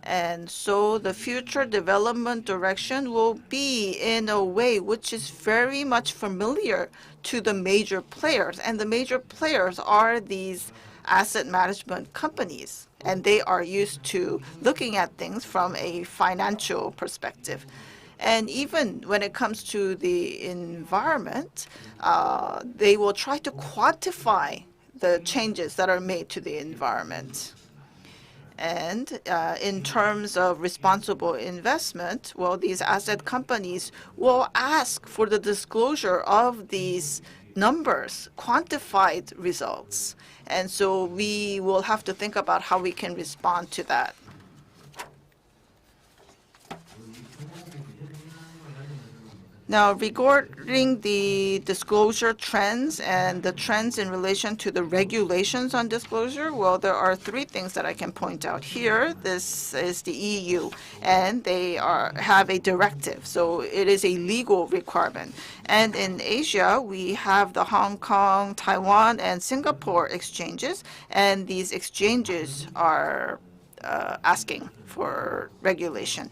And so the future development direction will be in a way which is very much familiar to the major players. And the major players are these asset management companies. And they are used to looking at things from a financial perspective. And even when it comes to the environment, they will try to quantify the changes that are made to the environment. And in terms of responsible investment, well, these asset companies will ask for the disclosure of these numbers, quantified results. And so we will have to think about how we can respond to that. Now, regarding the disclosure trends and the trends in relation to the regulations on disclosure, well, there are 3 things that I can point out here. This is the EU, and they have a directive, so it is a legal requirement. And in Asia, we have the Hong Kong, Taiwan, and Singapore exchanges, and these exchanges are asking for regulation.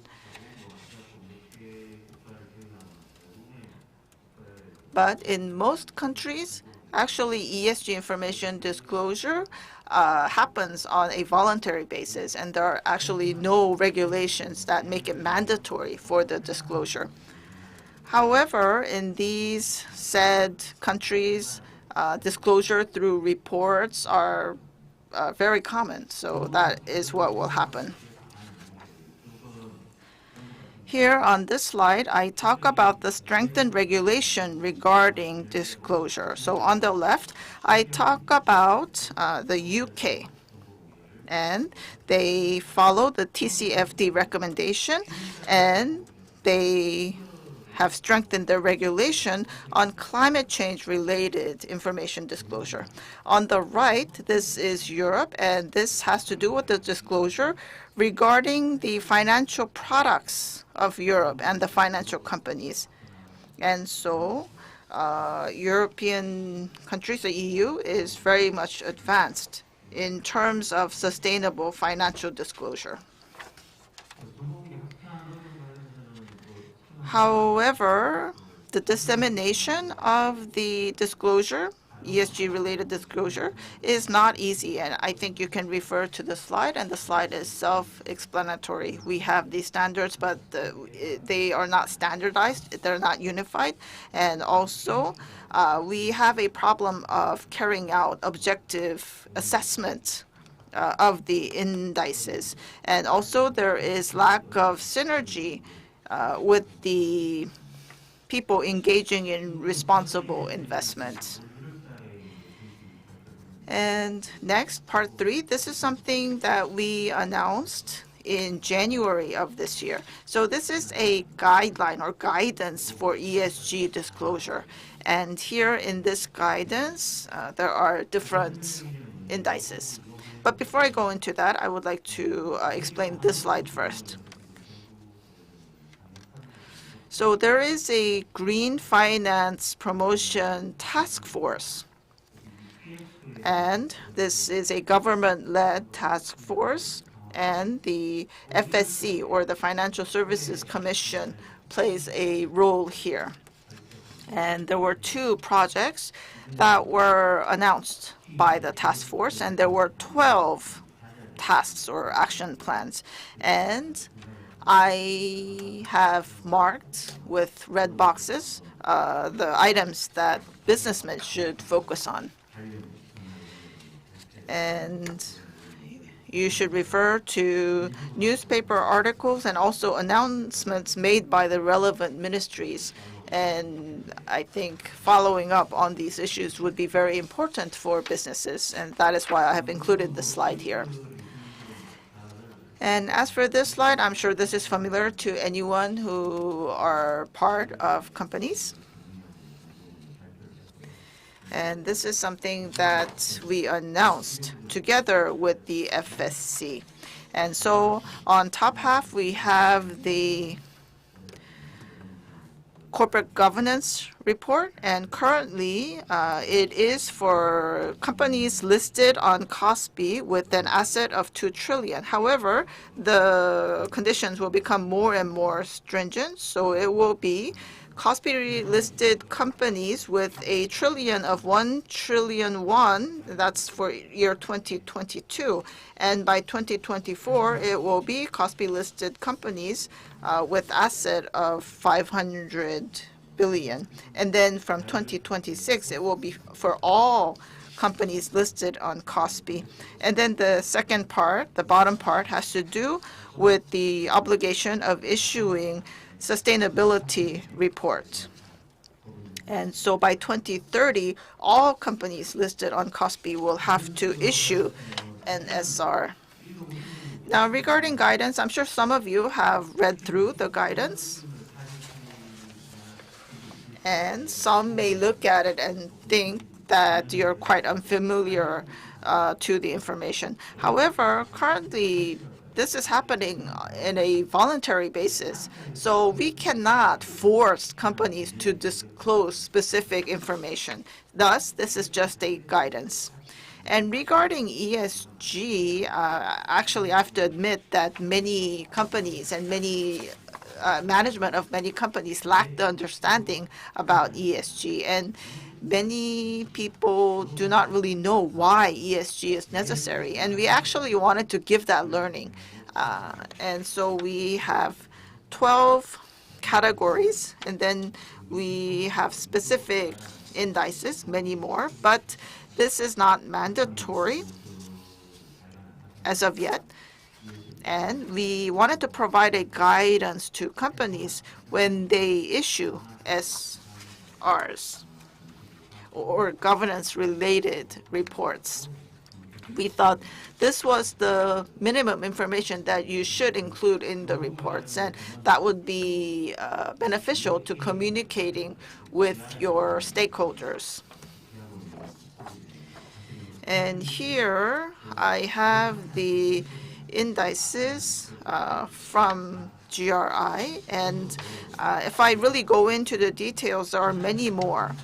But in most countries, actually ESG information disclosure happens on a voluntary basis, and there are actually no regulations that make it mandatory for the disclosure. However, in these said countries, disclosure through reports are very common, so that is what will happen. Here on this slide, I talk about the strengthened regulation regarding disclosure. So on the left, I talk about the UK. And they follow the TCFD recommendation, and they have strengthened their regulation on climate change-related information disclosure. On the right, this is Europe, and this has to do with the disclosure regarding the financial products of Europe and the financial companies. And so European countries, the EU, is very much advanced in terms of sustainable financial disclosure. However, the dissemination of the disclosure, ESG-related disclosure, is not easy, and I think you can refer to the slide, and the slide is self-explanatory. We have these standards, but they are not standardized, they're not unified, and also we have a problem of carrying out objective assessment of the indices, and also there is lack of synergy with the people engaging in responsible investment. And next, part 3, this is something that we announced in January of this year. So this is a guideline or guidance for ESG disclosure. And here in this guidance, there are different indices. But before I go into that, I would like to explain this slide first. So there is a Green Finance Promotion Task Force. And this is a government-led task force, and the FSC, or the Financial Services Commission, plays a role here. And there were 2 projects that were announced by the task force, and there were 12 tasks or action plans. And I have marked with red boxes the items that businessmen should focus on. And you should refer to newspaper articles and also announcements made by the relevant ministries. And I think following up on these issues would be very important for businesses, and that is why I have included the slide here. And as for this slide, I'm sure this is familiar to anyone who are part of companies. And this is something that we announced together with the FSC. And so on top half, we have the corporate governance report, and currently it is for companies listed on KOSPI with an asset of 2 trillion. However, the conditions will become more and more stringent, so it will be KOSPI-listed companies with a trillion of 1 trillion won, that's for year 2022. And by 2024, it will be KOSPI-listed companies with asset of 500 billion. And then from 2026, it will be for all companies listed on KOSPI. And then the second part, the bottom part, has to do with the obligation of issuing sustainability report. And so by 2030, all companies listed on KOSPI will have to issue an SR. Now, regarding guidance, I'm sure some of you have read through the guidance. And some may look at it and think that you're quite unfamiliar to the information. However, currently, this is happening in a voluntary basis, so we cannot force companies to disclose specific information. Thus, this is just a guidance. And regarding ESG, actually, I have to admit that many companies and many management of many companies lack the understanding about ESG, and many people do not really know why ESG is necessary, and we actually wanted to give that learning. And so we have 12 categories, and then we have specific indices, many more, but this is not mandatory as of yet. And we wanted to provide a guidance to companies when they issue SRs or governance-related reports. We thought this was the minimum information that you should include in the reports, and that would be beneficial to communicating with your stakeholders. And here I have the indices from GRI, and if I really go into the details, there are many more.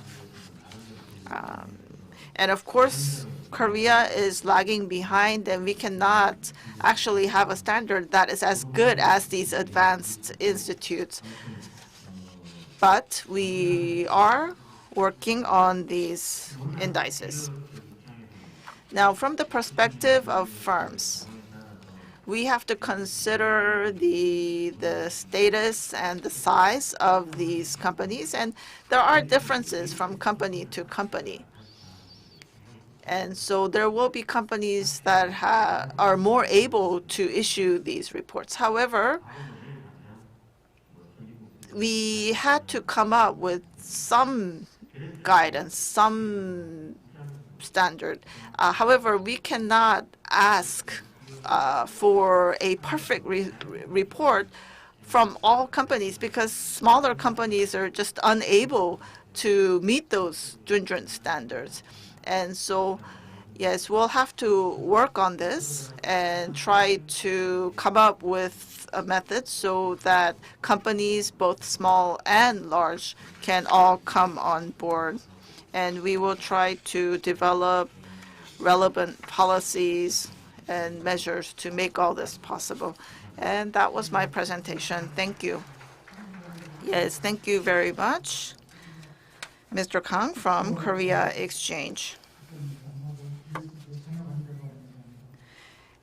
And of course, Korea is lagging behind, and we cannot actually have a standard that is as good as these advanced institutes. But we are working on these indices. Now, from the perspective of firms, we have to consider the status and the size of these companies, and there are differences from company to company. And so there will be companies that are more able to issue these reports. However, we had to come up with some guidance, some standard. However, we cannot ask for a perfect report from all companies, because smaller companies are just unable to meet those stringent standards. And so, yes, we'll have to work on this and try to come up with a method so that companies, both small and large, can all come on board. And we will try to develop relevant policies and measures to make all this possible. And that was my presentation. Thank you. Yes, thank you very much, Mr. Kang from Korea Exchange.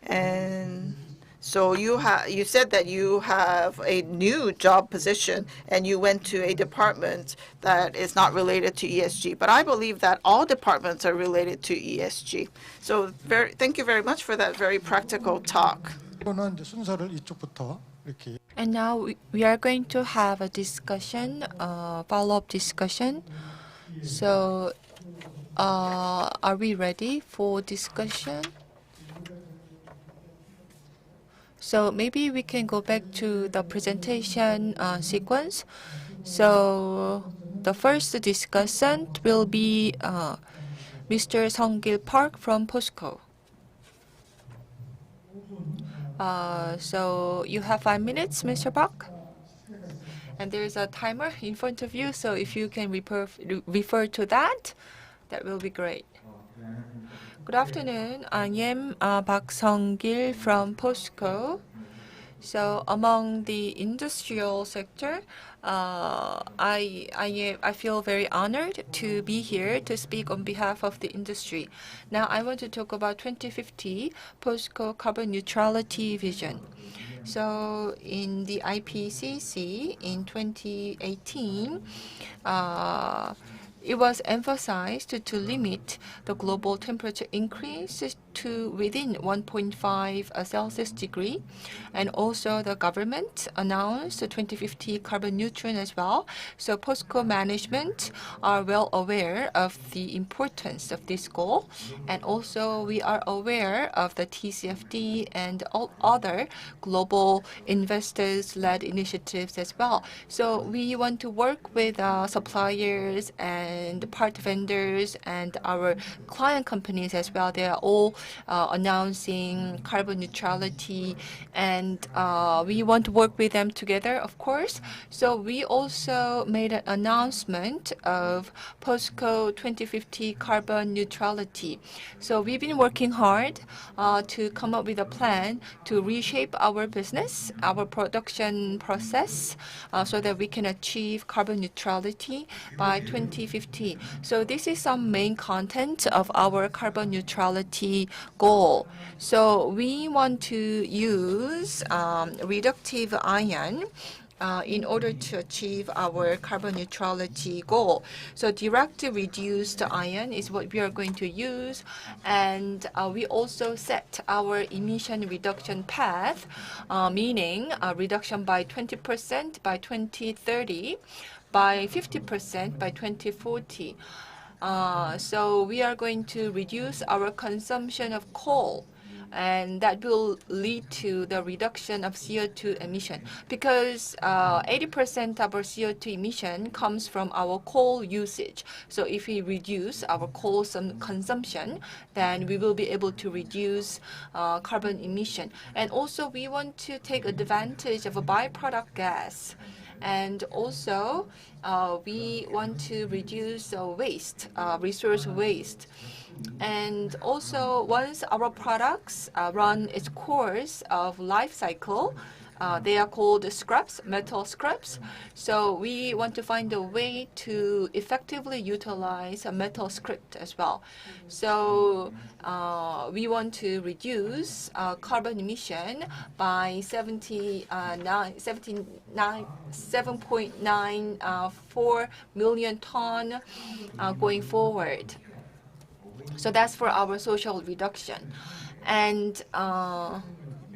And so you said that you have a new job position and you went to a department that is not related to ESG. But I believe that all departments are related to ESG. So thank you very much for that very practical talk. 저는 이제 순서를 이쪽부터 이렇게. And now we are going to have a discussion, follow-up discussion. So, are we ready for discussion? So maybe we can go back to the presentation sequence. So the first discussant will be Mr. Sung-gil Park from POSCO. So you have 5 minutes, Mr. Park. And there's a timer in front of you, so if you can refer to that, that will be great. Good afternoon. I am Park Sung-gil from POSCO. So among the industrial sector, I feel very honored to be here to speak on behalf of the industry. Now I want to talk about 2050 POSCO carbon neutrality vision. So in the IPCC in 2018, it was emphasized to limit the global temperature increase to within 1.5 Celsius degree. And also the government announced the 2050 carbon neutral as well. So POSCO management are well aware of the importance of this goal. And also we are aware of the TCFD and all other global investors-led initiatives as well. So we want to work with suppliers and part vendors and our client companies as well. They are all announcing carbon neutrality, and we want to work with them together, of course. So we also made an announcement of POSCO 2050 carbon neutrality. So we've been working hard to come up with a plan to reshape our business, our production process, so that we can achieve carbon neutrality by 2050. So this is some main content of our carbon neutrality goal. So we want to use reductive ion in order to achieve our carbon neutrality goal. So direct reduced ion is what we are going to use, and we also set our emission reduction path, meaning a reduction by 20% by 2030, by 50% by 2040. So we are going to reduce our consumption of coal, and that will lead to the reduction of CO2 emission, because 80% of our CO2 emission comes from our coal usage. So if we reduce our coal consumption, then we will be able to reduce carbon emission. And also we want to take advantage of a byproduct gas. And also, we want to reduce waste, resource waste. And also, once our products run its course of life cycle, they are called scraps, metal scraps. So we want to find a way to effectively utilize a metal scrap as well. So we want to reduce carbon emission by 7.94 million ton going forward. So that's for our social reduction. And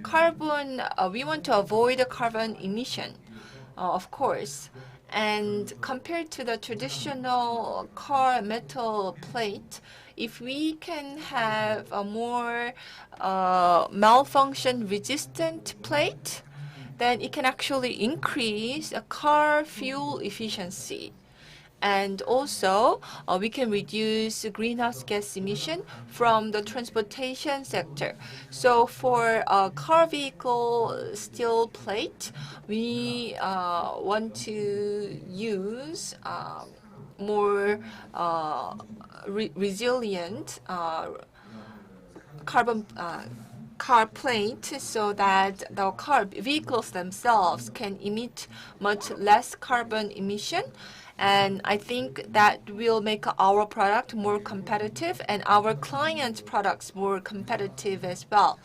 carbon, we want to avoid carbon emission, of course. And compared to the traditional car metal plate, if we can have a more malfunction-resistant plate, then it can actually increase a car fuel efficiency. And also, we can reduce greenhouse gas emission from the transportation sector. So for a car vehicle steel plate, we want to use more resilient carbon car plate so that the car vehicles themselves can emit much less carbon emission. And I think that will make our product more competitive and our clients' products more competitive as well.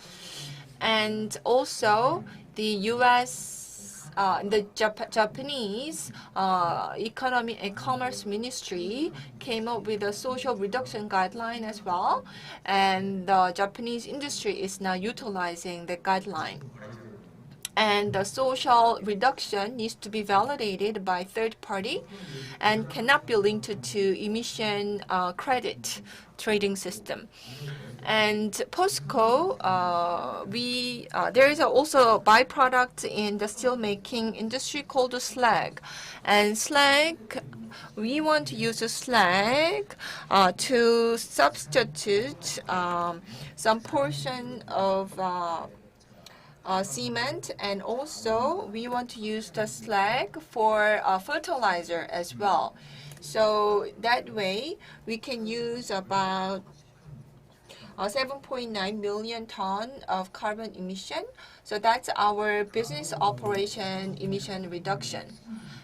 And also, the U.S., the Japanese Economy and Commerce Ministry came up with a social reduction guideline as well. And the Japanese industry is now utilizing the guideline. And the social reduction needs to be validated by third party and cannot be linked to emission credit trading system. And POSCO, there is also a byproduct in the steelmaking industry called slag. And slag, we want to use slag to substitute some portion of cement, and also we want to use the slag for fertilizer as well. So that way we can use about 7.9 million tons of carbon emission. So that's our business operation emission reduction.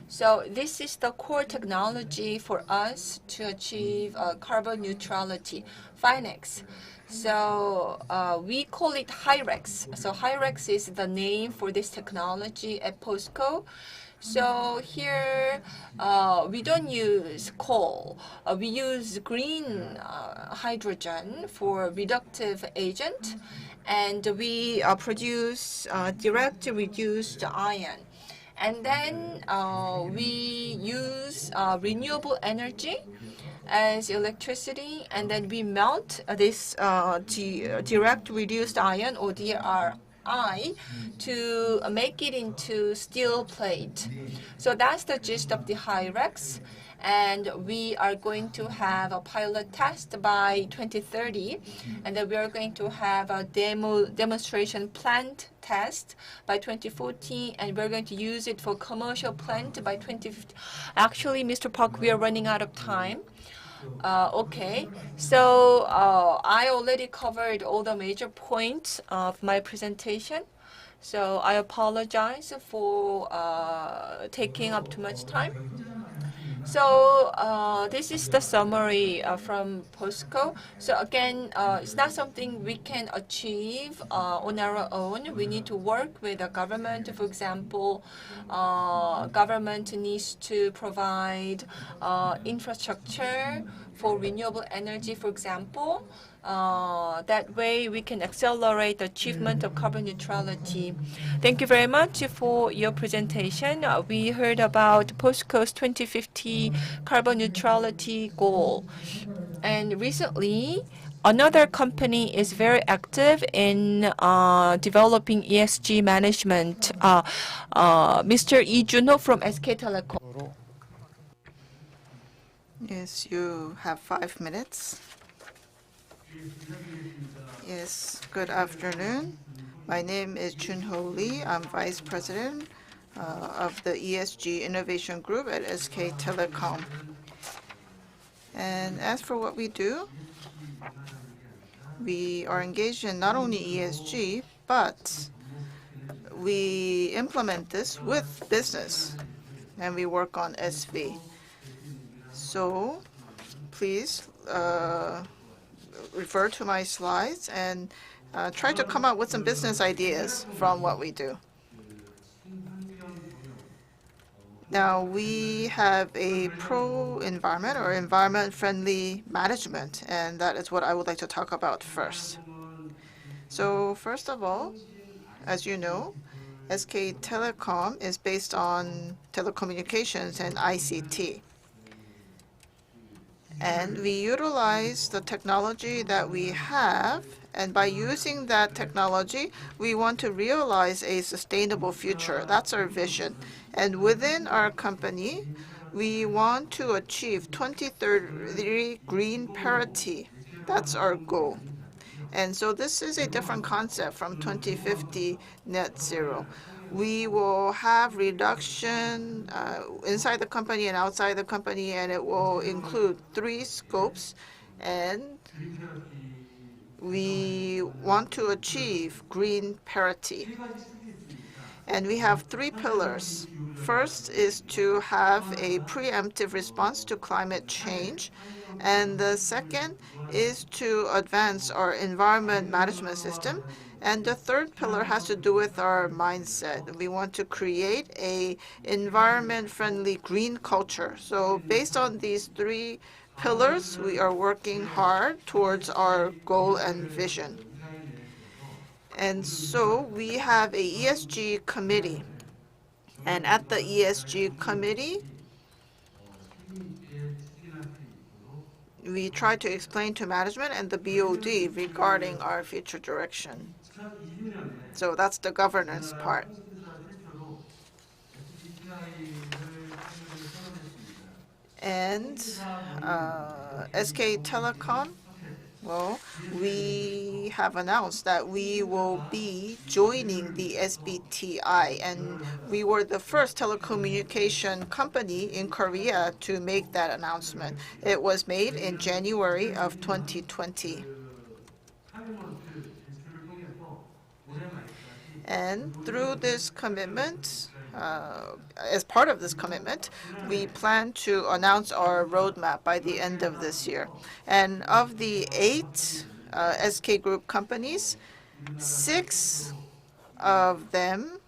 So this is the core technology for us to achieve carbon neutrality, FINEX. So we call it HYREX. So HYREX is the name for this technology at POSCO. So here we don't use coal. We use green hydrogen for reductive agent, and we produce direct reduced iron. And then we use renewable energy as electricity, and then we melt this direct reduced iron, or DRI, to make it into steel plate. So that's the gist of the HYREX. And we are going to have a pilot test by 2030, and then we are going to have a demonstration plant test by 2040, and we're going to use it for commercial plant by 2050. Actually, Mr. Park, we are running out of time. Okay, so I already covered all the major points of my presentation. So I apologize for taking up too much time. So this is the summary from POSCO. So again, it's not something we can achieve on our own. We need to work with the government. For example, government needs to provide infrastructure for renewable energy, for example. That way we can accelerate the achievement of carbon neutrality. Thank you very much for your presentation. We heard about POSCO's 2050 carbon neutrality goal. And recently, another company is very active in developing ESG management. Mr. Lee Junho from SK Telecom. Yes, you have 5 minutes. Yes, good afternoon. My name is Junho Lee. I'm Vice President of the ESG Innovation Group at SK Telecom. And as for what we do, we are engaged in not only ESG, but we implement this with business, and we work on SV. So please refer to my slides and try to come up with some business ideas from what we do. Now, we have a pro-environment or environment-friendly management, and that is what I would like to talk about first. So first of all, as you know, SK Telecom is based on telecommunications and ICT. And we utilize the technology that we have, and by using that technology, we want to realize a sustainable future. That's our vision. And within our company, we want to achieve 2030 green parity. That's our goal. And so this is a different concept from 2050 net zero. We will have reduction inside the company and outside the company, and it will include 3 scopes. And we want to achieve green parity. And we have 3 pillars. First is to have a preemptive response to climate change. And the second is to advance our environment management system. And the third pillar has to do with our mindset. We want to create a environment-friendly green culture. So based on these 3 pillars, we are working hard towards our goal and vision. And so we have a ESG committee. And at the ESG committee, we try to explain to management and the BOD regarding our future direction. So that's the governance part. And SK Telecom, well, we have announced that we will be joining the SBTI, and we were the first telecommunication company in Korea to make that announcement. It was made in January of 2020. And through this commitment, as part of this commitment, we plan to announce our roadmap by the end of this year. And of the 8 SK Group companies, 6 of them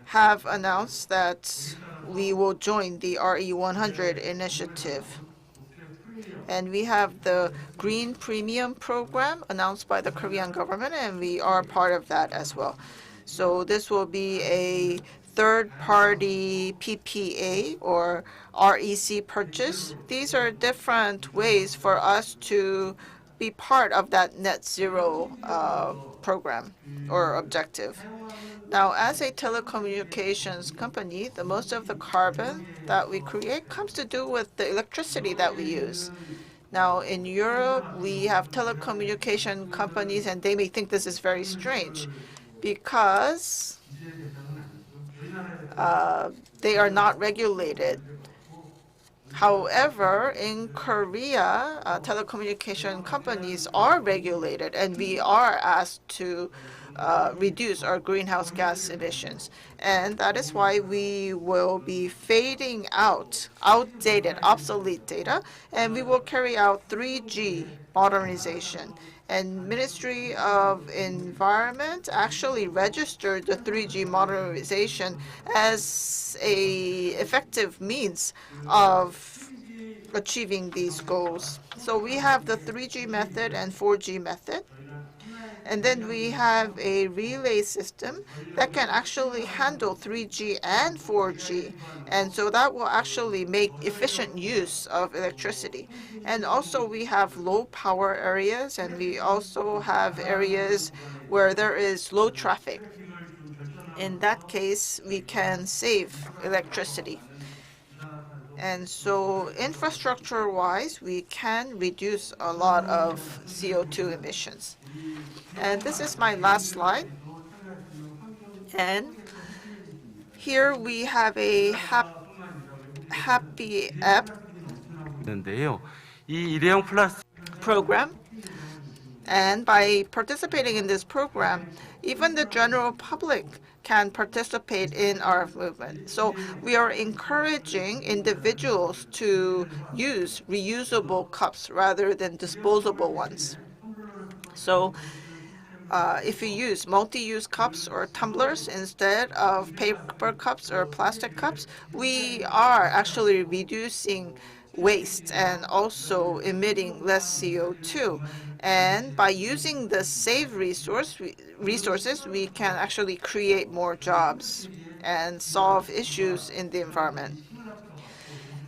have announced that we will join the RE100 initiative. And we have the Green Premium program announced by the Korean government, and we are part of that as well. So this will be a third-party PPA or REC purchase. These are different ways for us to be part of that net zero program or objective. Now, as a telecommunications company, the most of the carbon that we create comes to do with the electricity that we use. Now, in Europe, we have telecommunication companies, and they may think this is very strange because they are not regulated. However, in Korea, telecommunication companies are regulated, and we are asked to reduce our greenhouse gas emissions. And that is why we will be fading out outdated, obsolete data, and we will carry out 3G modernization. And Ministry of Environment actually registered the 3G modernization as a effective means of achieving these goals. So we have the 3G method and 4G method. And then we have a relay system that can actually handle 3G and 4G. And so that will actually make efficient use of electricity. And also we have low power areas, and we also have areas where there is low traffic. In that case, we can save electricity. And so infrastructure-wise, we can reduce a lot of CO2 emissions. And this is my last slide. And here we have a happy app program. And by participating in this program, even the general public can participate in our movement. So we are encouraging individuals to use reusable cups rather than disposable ones. So if you use multi-use cups or tumblers instead of paper cups or plastic cups, we are actually reducing waste and also emitting less CO2. And by using the saved resources, we can actually create more jobs and solve issues in the environment.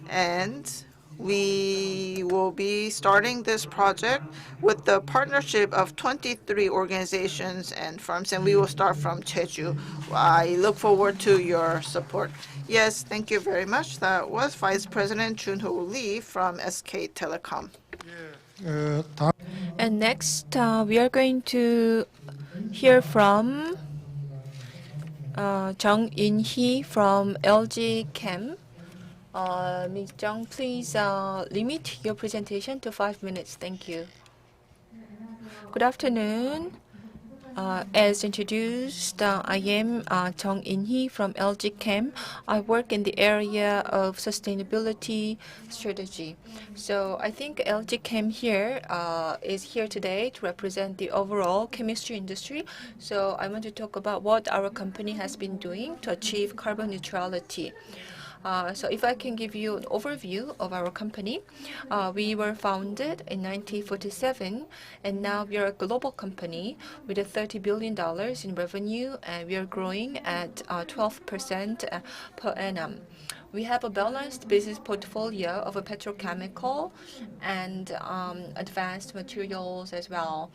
And we will be starting this project with the partnership of 23 organizations and firms, and we will start from Jeju. I look forward to your support. Yes, thank you very much. That was Vice President Junho Lee from SK Telecom. And next, we are going to hear from Jung In-hee from LG Chem. Ms. Jung, please limit your presentation to 5 minutes. Thank you. Good afternoon. As introduced, I am Jung In-hee from LG Chem. I work in the area of sustainability strategy. So I think LG Chem here is here today to represent the overall chemistry industry. So I want to talk about what our company has been doing to achieve carbon neutrality. So if I can give you an overview of our company, we were founded in 1947, and now we are a global company with $30 billion in revenue, and we are growing at 12% per annum. We have a balanced business portfolio of a petrochemical and advanced materials as well,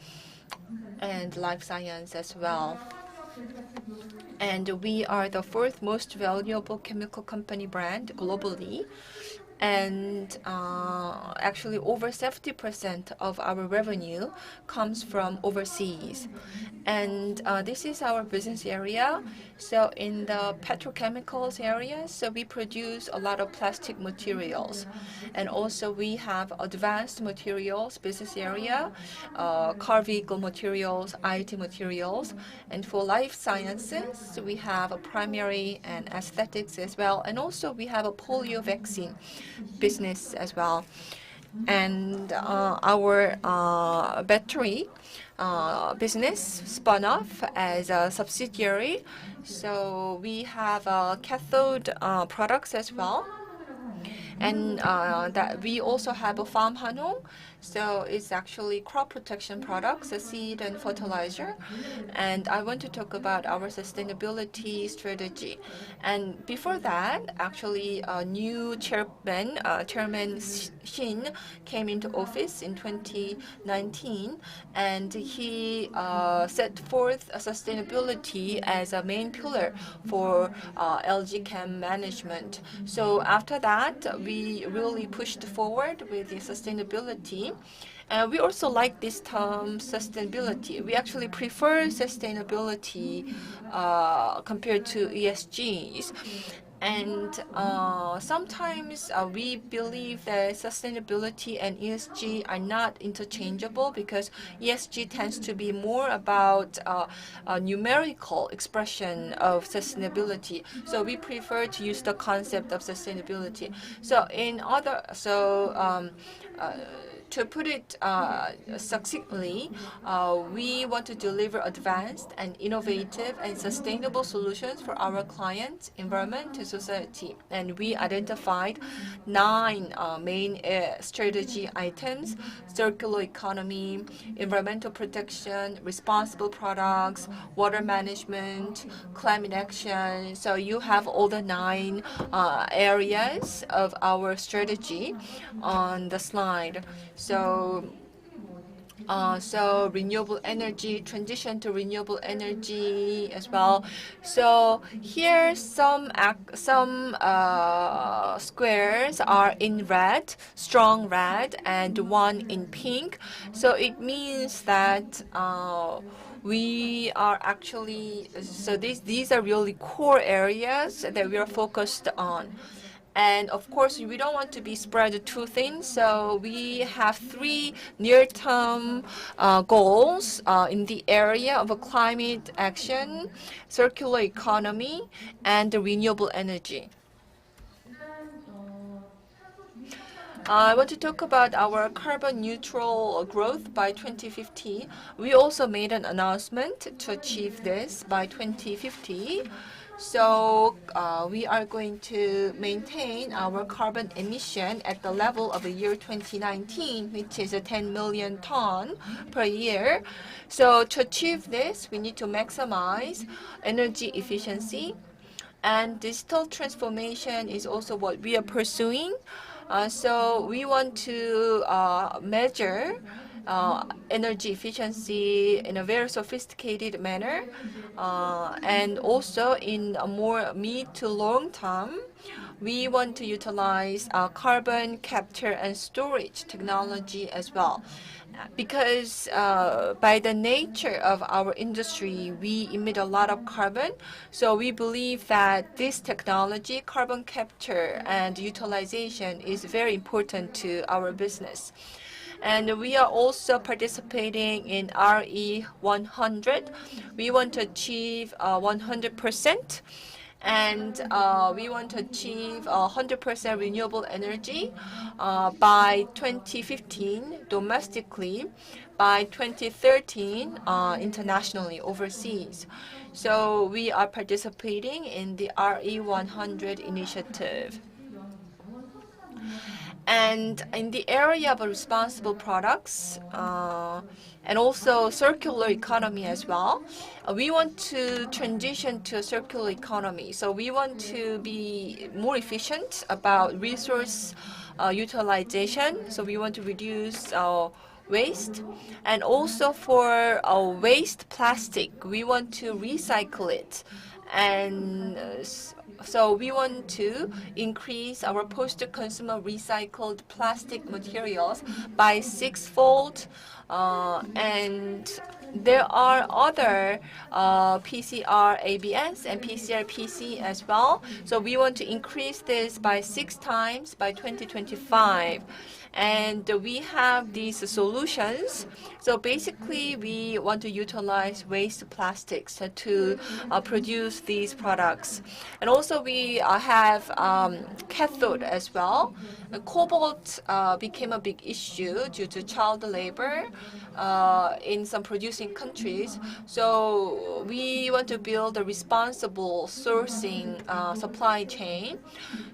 and life science as well. And we are the fourth most valuable chemical company brand globally. And actually over 70% of our revenue comes from overseas. And this is our business area. So in the petrochemicals area, so we produce a lot of plastic materials. And also we have advanced materials business area, car vehicle materials, IT materials. And for life sciences, we have a primary and aesthetics as well. And also we have a polio vaccine business as well. And our battery business spun off as a subsidiary. So we have cathode products as well. And that we also have a farm hanong. So it's actually crop protection products, a seed and fertilizer. And I want to talk about our sustainability strategy. And before that, actually, a new chairman, Chairman Shin, came into office in 2019, and he set forth sustainability as a main pillar for LG Chem management. So after that, we really pushed forward with the sustainability. We also like this term sustainability. We actually prefer sustainability compared to ESGs. And sometimes we believe that sustainability and ESG are not interchangeable because ESG tends to be more about a numerical expression of sustainability. So we prefer to use the concept of sustainability. So to put it succinctly, we want to deliver advanced and innovative and sustainable solutions for our clients, environment, and society. And we identified 9 main strategy items: circular economy, environmental protection, responsible products, water management, climate action. So you have all the 9 areas of our strategy on the slide. So renewable energy, transition to renewable energy as well. So here some squares are in red, strong red, and one in pink. So it means that we are actually, so these are really core areas that we are focused on. And of course, we don't want to be spread too thin, so we have 3 near-term goals in the area of climate action, circular economy, and renewable energy. I want to talk about our carbon neutral growth by 2050. We also made an announcement to achieve this by 2050. So we are going to maintain our carbon emission at the level of the year 2019, which is 10 million ton per year. So to achieve this, we need to maximize energy efficiency And digital transformation is also what we are pursuing. So we want to measure energy efficiency in a very sophisticated manner, and also in a more mid to long term, we want to utilize carbon capture and storage technology as well. Because by the nature of our industry, we emit a lot of carbon. So we believe that this technology, carbon capture and utilization, is very important to our business. And we are also participating in RE100. We want to achieve 100%. And we want to achieve 100% renewable energy by 2015 domestically, by 2013 internationally, overseas. So we are participating in the RE100 initiative. And in the area of responsible products and also circular economy as well, we want to transition to a circular economy. So we want to be more efficient about resource utilization. So we want to reduce waste. And also for waste plastic, we want to recycle it. And so we want to increase our post-consumer recycled plastic materials by 6-fold. And there are other PCR ABS and PCR PC as well. So we want to increase this by 6 times by 2025. And we have these solutions. So basically, we want to utilize waste plastics to produce these products. And also, we have cathode as well. Cobalt became a big issue due to child labor in some producing countries. So we want to build a responsible sourcing supply chain.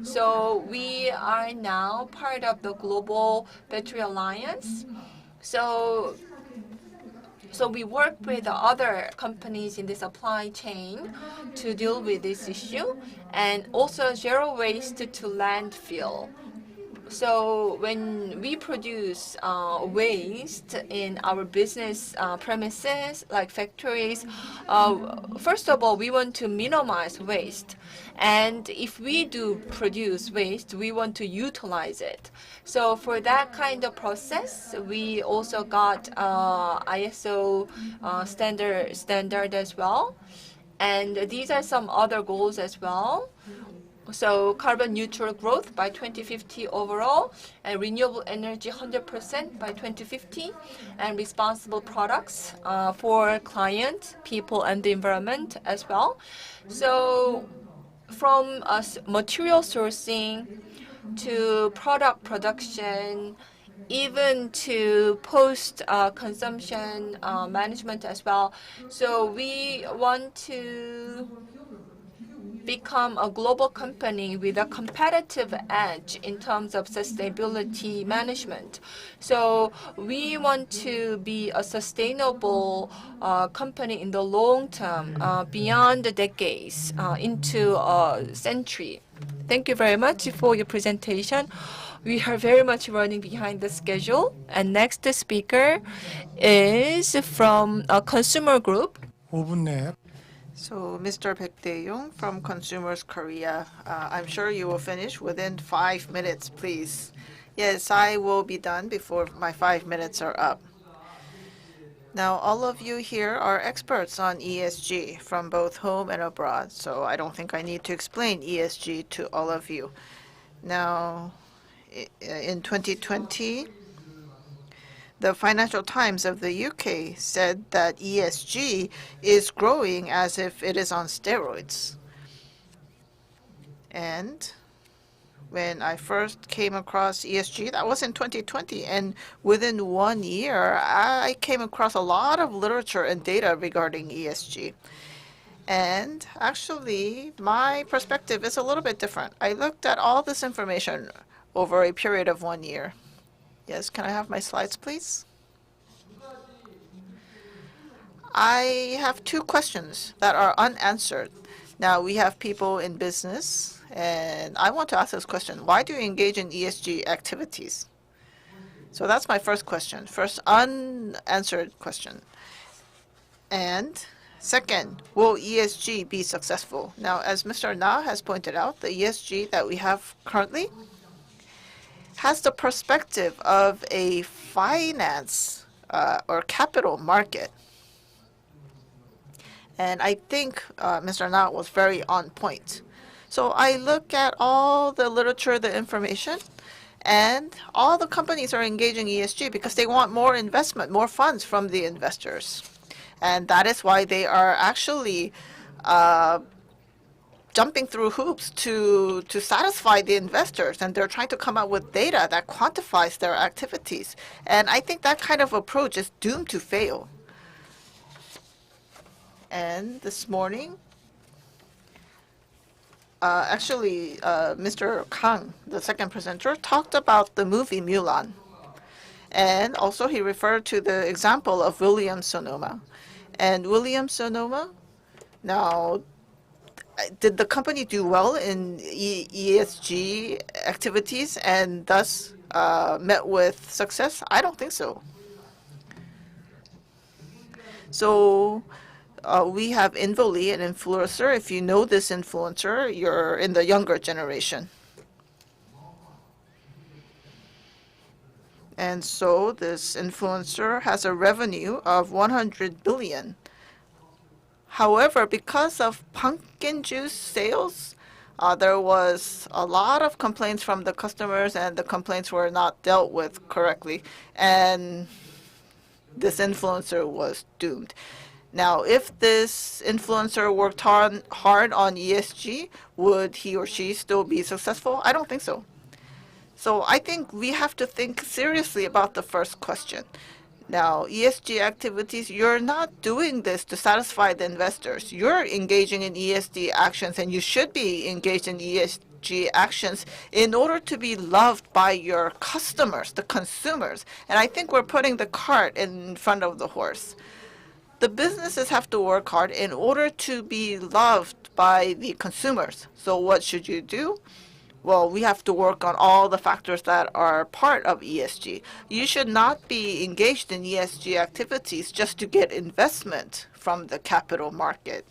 So we are now part of the Global Battery Alliance. So we work with other companies in the supply chain to deal with this issue, and also zero waste to landfill. So when we produce waste in our business premises, like factories, first of all, we want to minimize waste. And if we do produce waste, we want to utilize it. So for that kind of process, we also got ISO standard as well. And these are some other goals as well. So carbon neutral growth by 2050 overall, and renewable energy 100% by 2050, and responsible products for clients, people, and the environment as well. So from material sourcing to product production, even to post-consumption management as well. So we want to become a global company with a competitive edge in terms of sustainability management. So we want to be a sustainable company in the long term, beyond the decades, into a century. Thank you very much for your presentation. We are very much running behind the schedule. And next speaker is from a consumer group. 5분 내에 So, Mr. Baek Dae-yong from Consumers Korea, I'm sure you will finish within 5 minutes, please. Yes, I will be done before my 5 minutes are up. Now, all of you here are experts on ESG from both home and abroad, so I don't think I need to explain ESG to all of you. Now, in 2020, the Financial Times of the UK said that ESG is growing as if it is on steroids. And when I first came across ESG, that was in 2020, and within 1 year, I came across a lot of literature and data regarding ESG. And actually, my perspective is a little bit different. I looked at all this information over a period of 1 year. Yes, can I have my slides, please? I have 2 questions that are unanswered. Now, we have people in business, and I want to ask this question. Why do you engage in ESG activities? So that's my first question, first unanswered question. And second, will ESG be successful? Now, as Mr. Na has pointed out, the ESG that we have currently has the perspective of a finance or capital market. And I think Mr. Na was very on point. So I look at all the literature, the information, and all the companies are engaging ESG because they want more investment, more funds from the investors. And that is why they are actually jumping through hoops to satisfy the investors, and they're trying to come up with data that quantifies their activities. And I think that kind of approach is doomed to fail. And this morning, Mr. Kang, the second presenter, talked about the movie Mulan. And also he referred to the example of Williams-Sonoma. And Williams-Sonoma, now, did the company do well in ESG activities and thus met with success? I don't think so. So we have Involi, an influencer. If you know this influencer, you're in the younger generation. And so this influencer has a revenue of 100 billion. However, because of pumpkin juice sales, there was a lot of complaints from the customers, and the complaints were not dealt with correctly. And this influencer was doomed. Now, if this influencer worked hard on ESG, would he or she still be successful? I don't think so. So I think we have to think seriously about the first question. Now, ESG activities, you're not doing this to satisfy the investors. You're engaging in ESG actions, and you should be engaged in ESG actions in order to be loved by your customers, the consumers. And I think we're putting the cart in front of the horse. The businesses have to work hard in order to be loved by the consumers. So what should you do? Well, we have to work on all the factors that are part of ESG. You should not be engaged in ESG activities just to get investment from the capital market.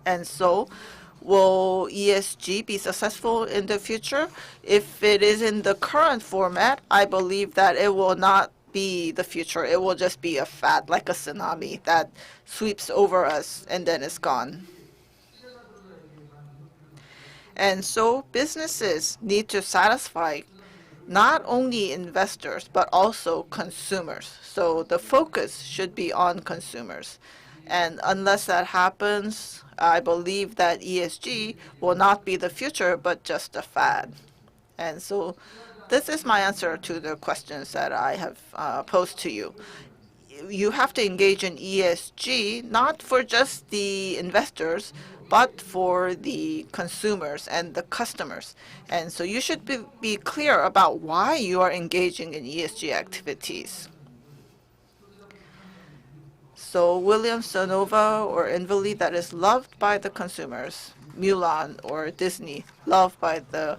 And so, will ESG be successful in the future? If it is in the current format, I believe that it will not be the future. It will just be a fad, like a tsunami that sweeps over us and then is gone. And so businesses need to satisfy not only investors, but also consumers. So the focus should be on consumers. And unless that happens, I believe that ESG will not be the future, but just a fad. And so this is my answer to the questions that I have posed to you. You have to engage in ESG, not for just the investors, but for the consumers and the customers. And so you should be clear about why you are engaging in ESG activities. So Williams-Sonoma or Involi that is loved by the consumers, Mulan or Disney loved by the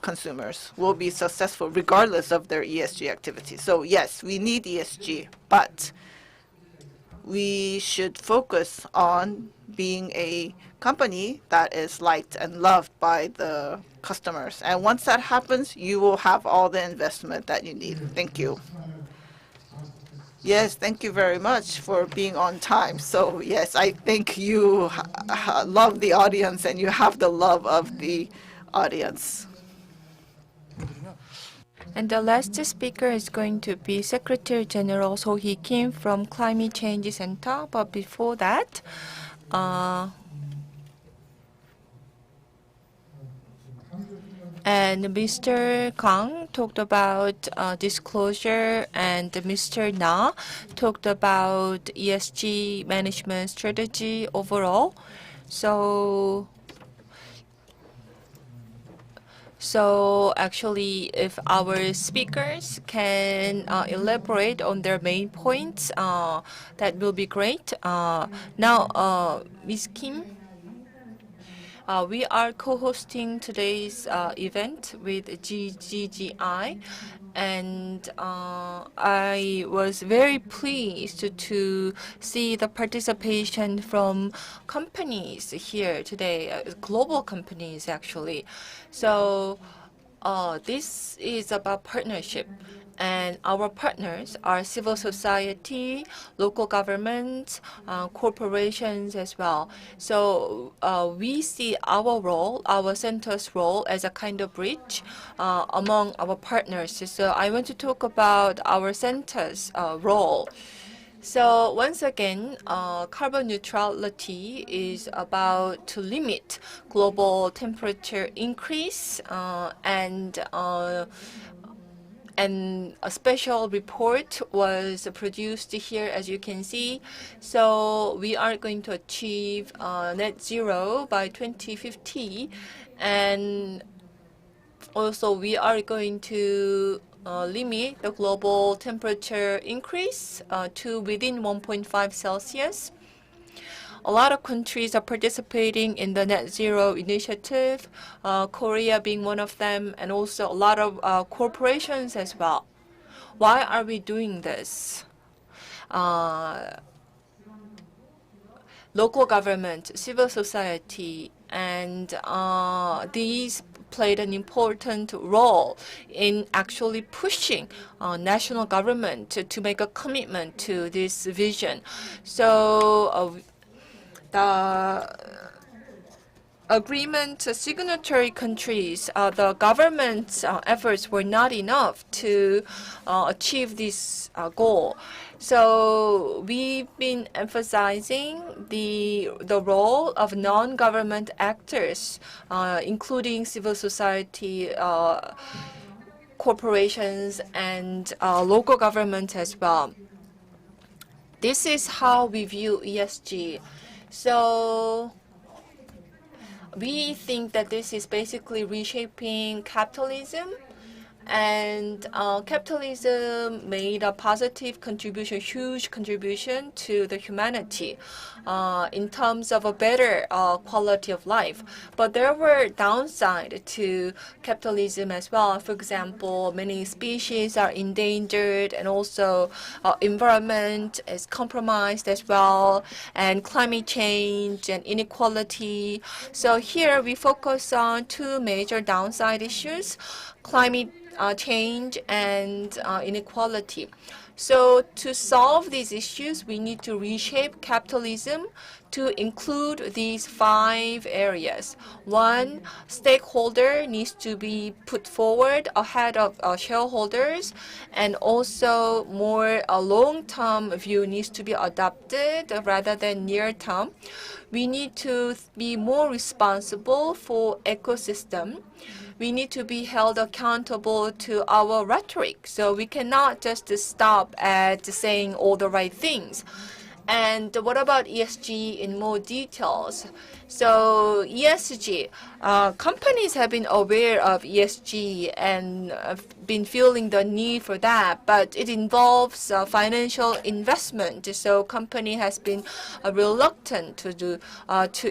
consumers, will be successful regardless of their ESG activities. So yes, we need ESG, but we should focus on being a company that is liked and loved by the customers. And once that happens, you will have all the investment that you need. Thank you. Yes, thank you very much for being on time. So yes, I think you love the audience and you have the love of the audience. And the last speaker is going to be Secretary General So Hee Kim from Climate Change Center. But before that, and Mr. Kang talked about disclosure, and Mr. Na talked about ESG management strategy overall. So So actually, if our speakers can elaborate on their main points, that will be great. Now, Ms. Kim, we are co-hosting today's event with GGGI, and I was very pleased to see the participation from companies here today, global companies actually. So this is about partnership, and our partners are civil society, local governments, corporations as well. So we see our role, our center's role, as a kind of bridge among our partners. So I want to talk about our center's role. So once again, carbon neutrality is about to limit global temperature increase, and a special report was produced here, as you can see. So we are going to achieve net zero by 2050, and also we are going to limit the global temperature increase to within 1.5 Celsius. A lot of countries are participating in the net zero initiative, Korea being one of them, and also a lot of corporations as well. Why are we doing this? Local government, civil society, and these played an important role in actually pushing national government to make a commitment to this vision. So the agreement signatory countries, the government's efforts were not enough to achieve this goal. So we've been emphasizing the role of non-government actors, including civil society, corporations, and local government as well. This is how we view ESG. So we think that this is basically reshaping capitalism, and capitalism made a positive contribution, huge contribution to the humanity in terms of a better quality of life. But there were downsides to capitalism as well. For example, many species are endangered, and also environment is compromised as well, and climate change and inequality. So here we focus on two major downside issues: climate change and inequality. So to solve these issues, we need to reshape capitalism to include these 5 areas. One, stakeholder needs to be put forward ahead of shareholders, and also more a long-term view needs to be adopted rather than near-term. We need to be more responsible for ecosystem. We need to be held accountable to our rhetoric. So we cannot just stop at saying all the right things. And what about ESG in more details? So ESG, companies have been aware of ESG and have been feeling the need for that, but it involves financial investment. So company has been reluctant to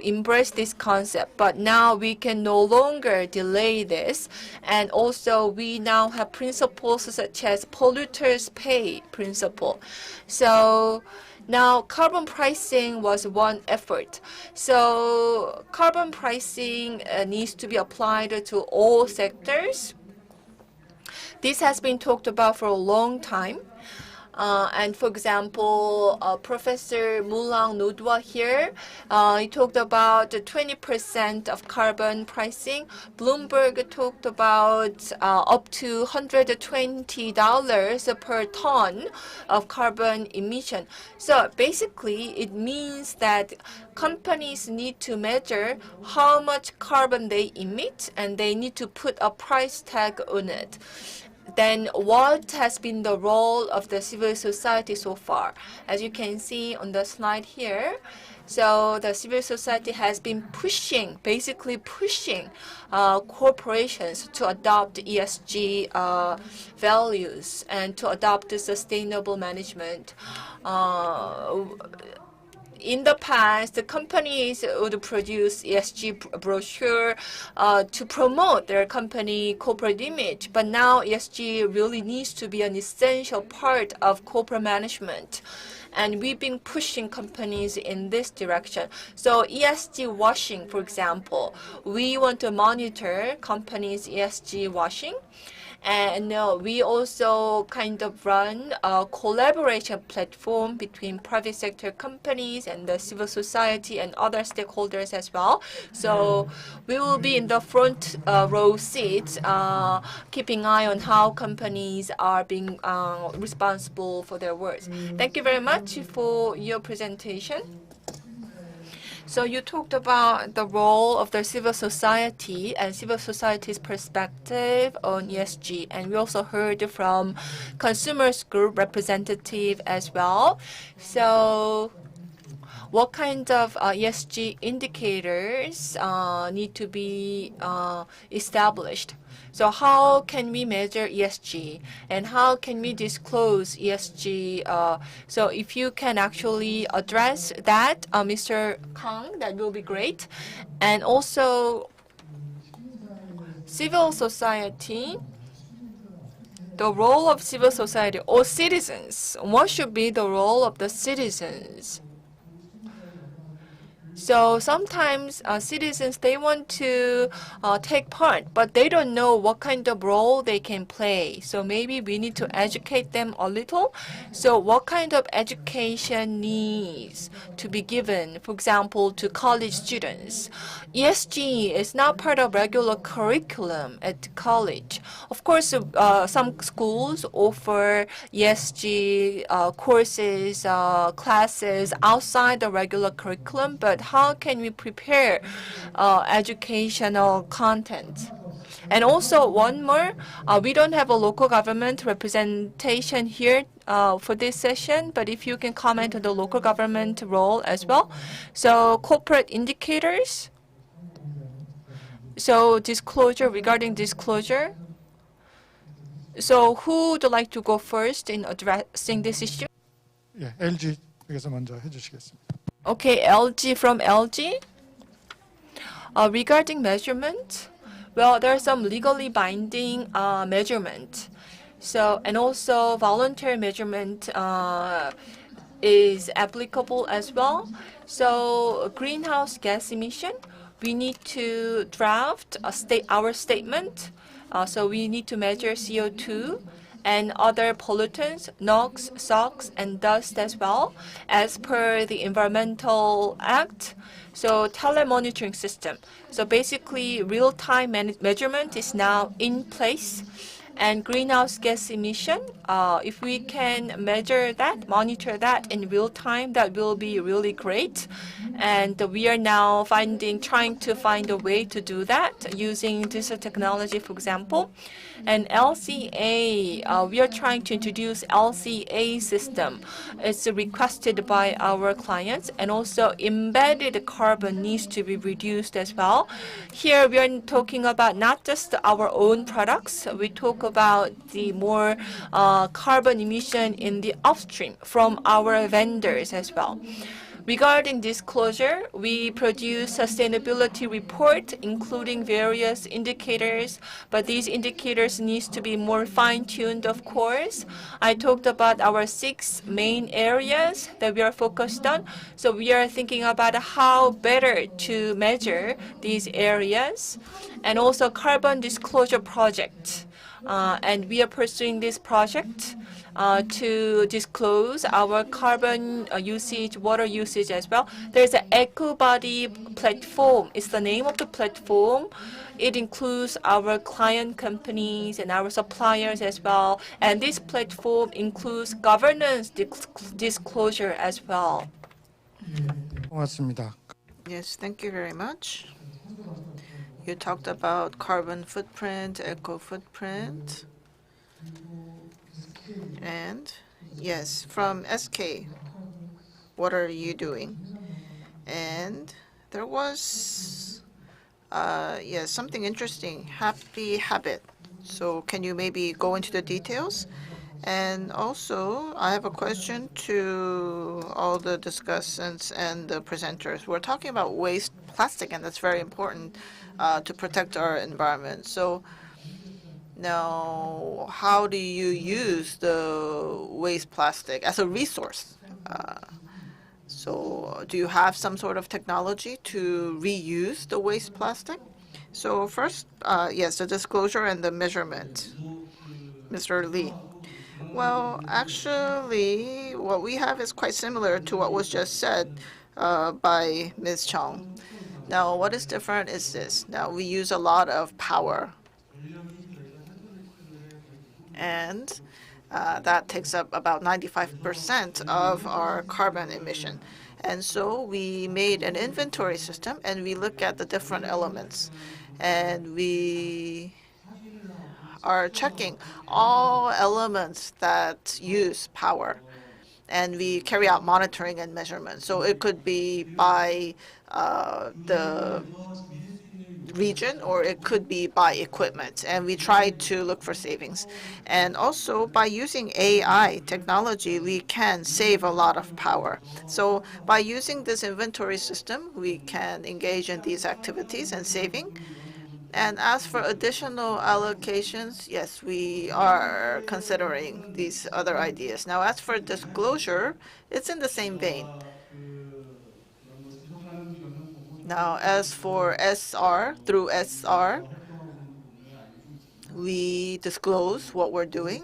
embrace this concept. But now we can no longer delay this, and also we now have principles such as polluters pay principle. So now, carbon pricing was one effort. So carbon pricing needs to be applied to all sectors. This has been talked about for a long time. And for example, Professor Mulang Nodwa here, he talked about 20% of carbon pricing. Bloomberg talked about up to $120 per ton of carbon emission. So basically, it means that companies need to measure how much carbon they emit, and they need to put a price tag on it. then what has been the role of the civil society so far? As you can see on the slide here, so the civil society has been pushing, basically pushing corporations to adopt ESG values and to adopt sustainable management. In the past, the companies would produce ESG brochure to promote their company corporate image, but now ESG really needs to be an essential part of corporate management. And we've been pushing companies in this direction. So ESG washing, for example, we want to monitor companies' ESG washing. And we also kind of run a collaboration platform between private sector companies and the civil society and other stakeholders as well. So we will be in the front row seat, keeping eye on how companies are being responsible for their words. Thank you very much for your presentation. So you talked about the role of the civil society and civil society's perspective on ESG, and we also heard from consumers group representative as well. So what kind of ESG indicators need to be established? So how can we measure ESG and how can we disclose ESG? So if you can actually address that, Mr. Kang, that will be great. And also civil society, the role of civil society or citizens. What should be the role of the citizens? So sometimes citizens, they want to take part, but they don't know what kind of role they can play. So maybe we need to educate them a little. So what kind of education needs to be given, for example, to college students? ESG is not part of regular curriculum at college. Of course, some schools offer ESG courses, classes outside the regular curriculum, but how can we prepare educational content? And also one more, we don't have a local government representation here for this session, but if you can comment on the local government role as well. So corporate indicators. So disclosure, regarding disclosure. So who would like to go first in addressing this issue? 예, LG 쪽에서 먼저 해주시겠습니다. Okay, LG from LG. Regarding measurement, well, there are some legally binding measurement. So, and also voluntary measurement is applicable as well. So, greenhouse gas emission, we need to draft our statement. So we need to measure CO2 and other pollutants, NOx, SOx, and dust as well, as per the Environmental Act. So telemonitoring system. So basically, real-time measurement is now in place. And greenhouse gas emission, if we can measure that, monitor that in real time, that will be really great. And we are now trying to find a way to do that using digital technology, for example. And LCA, we are trying to introduce LCA system. It's requested by our clients, and also embedded carbon needs to be reduced as well. Here we are talking about not just our own products. We talk about the more carbon emission in the upstream from our vendors as well. Regarding disclosure, we produce sustainability report, including various indicators, but these indicators need to be more fine-tuned, of course. I talked about our 6 main areas that we are focused on. So we are thinking about how better to measure these areas, and also carbon disclosure project. And we are pursuing this project to disclose our carbon usage, water usage as well. There's an EcoBody platform. It's the name of the platform. It includes our client companies and our suppliers as well. And this platform includes governance disclosure as well. 고맙습니다. Yes, thank you very much. You talked about carbon footprint, eco footprint. And yes, from SK, what are you doing? And there was, yes, something interesting, happy habit. So can you maybe go into the details? And also, I have a question to all the discussants and the presenters. We're talking about waste plastic, and that's very important to protect our environment. So now, how do you use the waste plastic as a resource? So do you have some sort of technology to reuse the waste plastic? So first, yes, the disclosure and the measurement. Mr. Lee. Well, actually, what we have is quite similar to what was just said by Ms. Chong. Now, what is different is this. Now, we use a lot of power, and that takes up about 95% of our carbon emission. And so we made an inventory system, and we look at the different elements. And we are checking all elements that use power. And we carry out monitoring and measurement. So it could be by the region, or it could be by equipment, and we try to look for savings. And also, by using AI technology, we can save a lot of power. So by using this inventory system, we can engage in these activities and saving. And as for additional allocations, yes, we are considering these other ideas. Now, as for disclosure, it's in the same vein. Now, as for SR, through SR, we disclose what we're doing,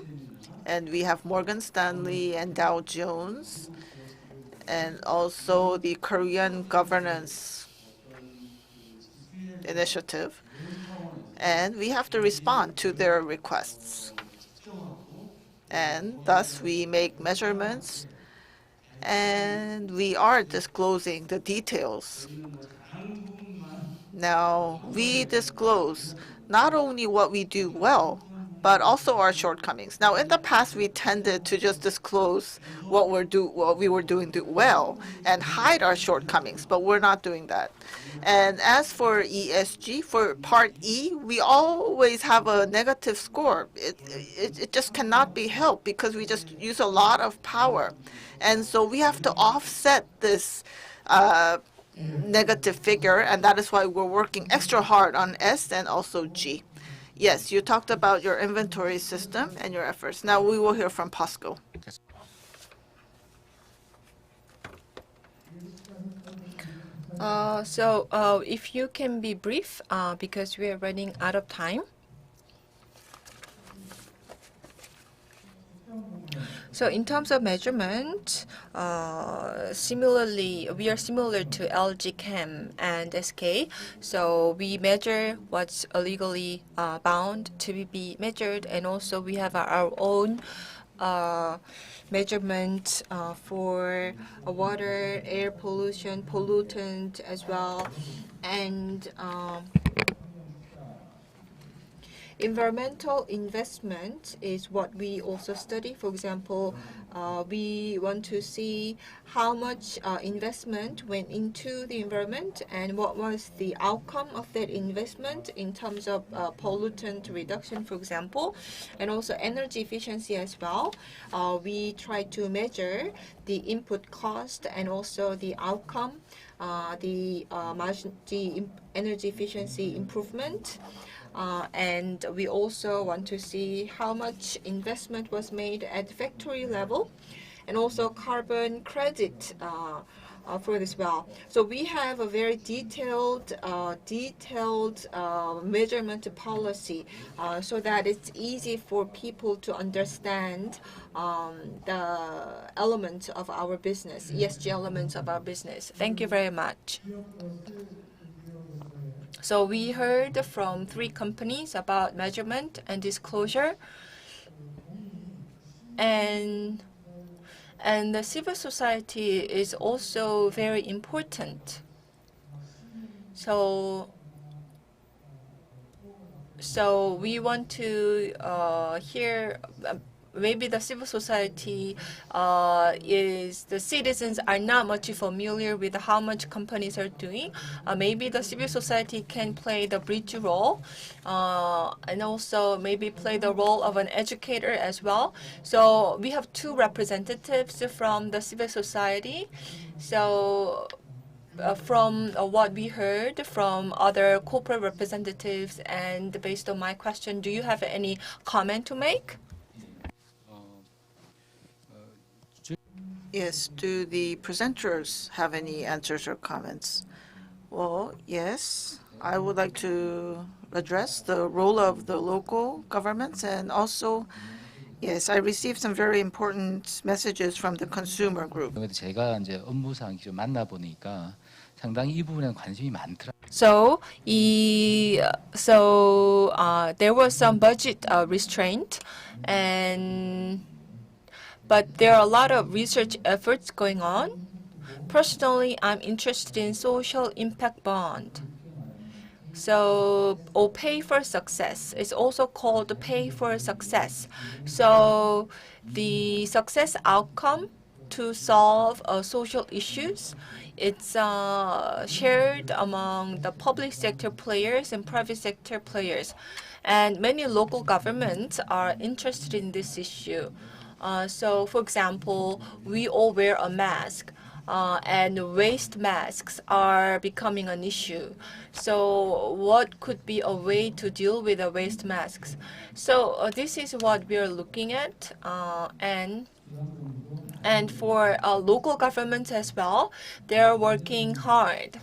and we have Morgan Stanley and Dow Jones, and also the Korean Governance Initiative, and we have to respond to their requests. And thus, we make measurements, and we are disclosing the details. Now, we disclose not only what we do well, but also our shortcomings. Now, in the past, we tended to just disclose what we were doing well and hide our shortcomings, but we're not doing that. And as for ESG, for Part E, we always have a negative score. It just cannot be helped because we just use a lot of power. And so we have to offset this negative figure, and that is why we're working extra hard on S and also G. Yes, you talked about your inventory system and your efforts. Now we will hear from POSCO. If you can be brief, because we are running out of time. So in terms of measurement, similarly, we are similar to LG Chem and SK. So we measure what's legally bound to be measured, and also we have our own measurement for water, air pollution, pollutant as well, and environmental investment is what we also study. For example, we want to see how much investment went into the environment and what was the outcome of that investment in terms of pollutant reduction, for example, and also energy efficiency as well. We try to measure the input cost and also the outcome, the energy efficiency improvement. And we also want to see how much investment was made at factory level, and also carbon credit for this well. So we have a very detailed measurement policy so that it's easy for people to understand the elements of our business, ESG elements of our business. Thank you very much. So we heard from 3 companies about measurement and disclosure, and the civil society is also very important. So So we want to hear. Maybe the civil society the citizens are not much familiar with how much companies are doing. Maybe the civil society can play the bridge role, and also maybe play the role of an educator as well. So we have two representatives from the civil society. So from what we heard from other corporate representatives and based on my question, do you have any comment to make? Yes, do the presenters have any answers or comments? Well, yes, I would like to address the role of the local governments, and also, yes, I received some very important messages from the consumer group. 제가 이제 업무상 좀 만나 보니까 상당히 이 부분에 관심이 많더라고요. So, there was some budget restraint, but there are a lot of research efforts going on. Personally, I'm interested in social impact bond. So, or pay for success. It's also called pay for success. So, the success outcome to solve social issues, it's shared among the public sector players and private sector players. And many local governments are interested in this issue. So, for example, we all wear a mask. And waste masks are becoming an issue. So what could be a way to deal with the waste masks? So this is what we are looking at. And for local governments as well, they are working hard.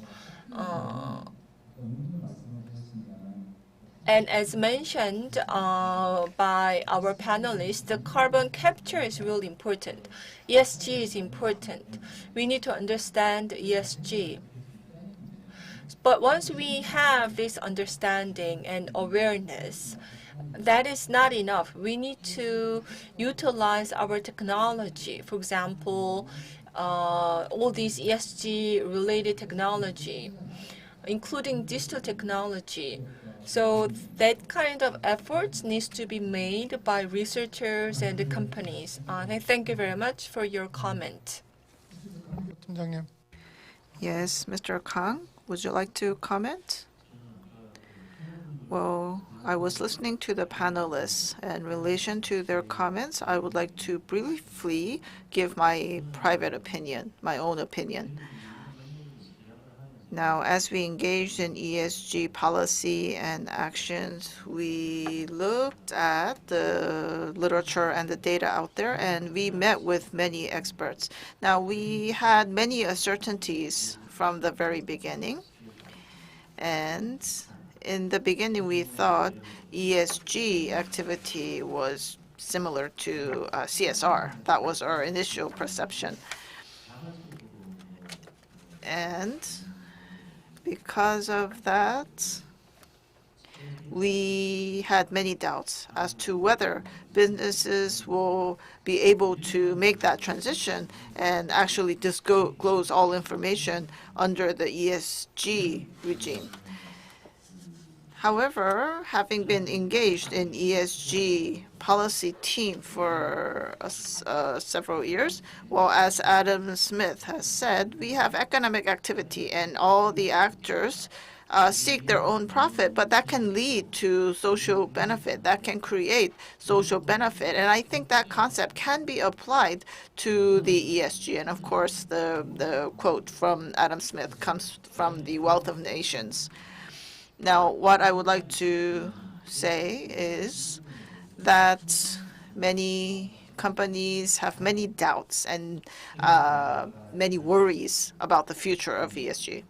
And as mentioned by our panelists, the carbon capture is really important. ESG is important. We need to understand ESG. But once we have this understanding and awareness, that is not enough. We need to utilize our technology. For example, all these ESG-related technology, including digital technology. So that kind of efforts needs to be made by researchers and the companies. Thank you very much for your comment. 팀장님. Yes, Mr. Kang, would you like to comment? Well, I was listening to the panelists. In relation to their comments, I would like to briefly give my private opinion, my own opinion. Now, as we engaged in ESG policy and actions, we looked at the literature and the data out there, and we met with many experts. Now, we had many uncertainties from the very beginning, and in the beginning, we thought ESG activity was similar to CSR. That was our initial perception. And because of that, we had many doubts as to whether businesses will be able to make that transition and actually disclose all information under the ESG regime. However, having been engaged in ESG policy team for several years, well, as Adam Smith has said, we have economic activity and all the actors seek their own profit, but that can lead to social benefit. That can create social benefit. And I think that concept can be applied to the ESG. And of course, the quote from Adam Smith comes from The Wealth of Nations. Now, what I would like to say is that many companies have many doubts and many worries about the future of ESG.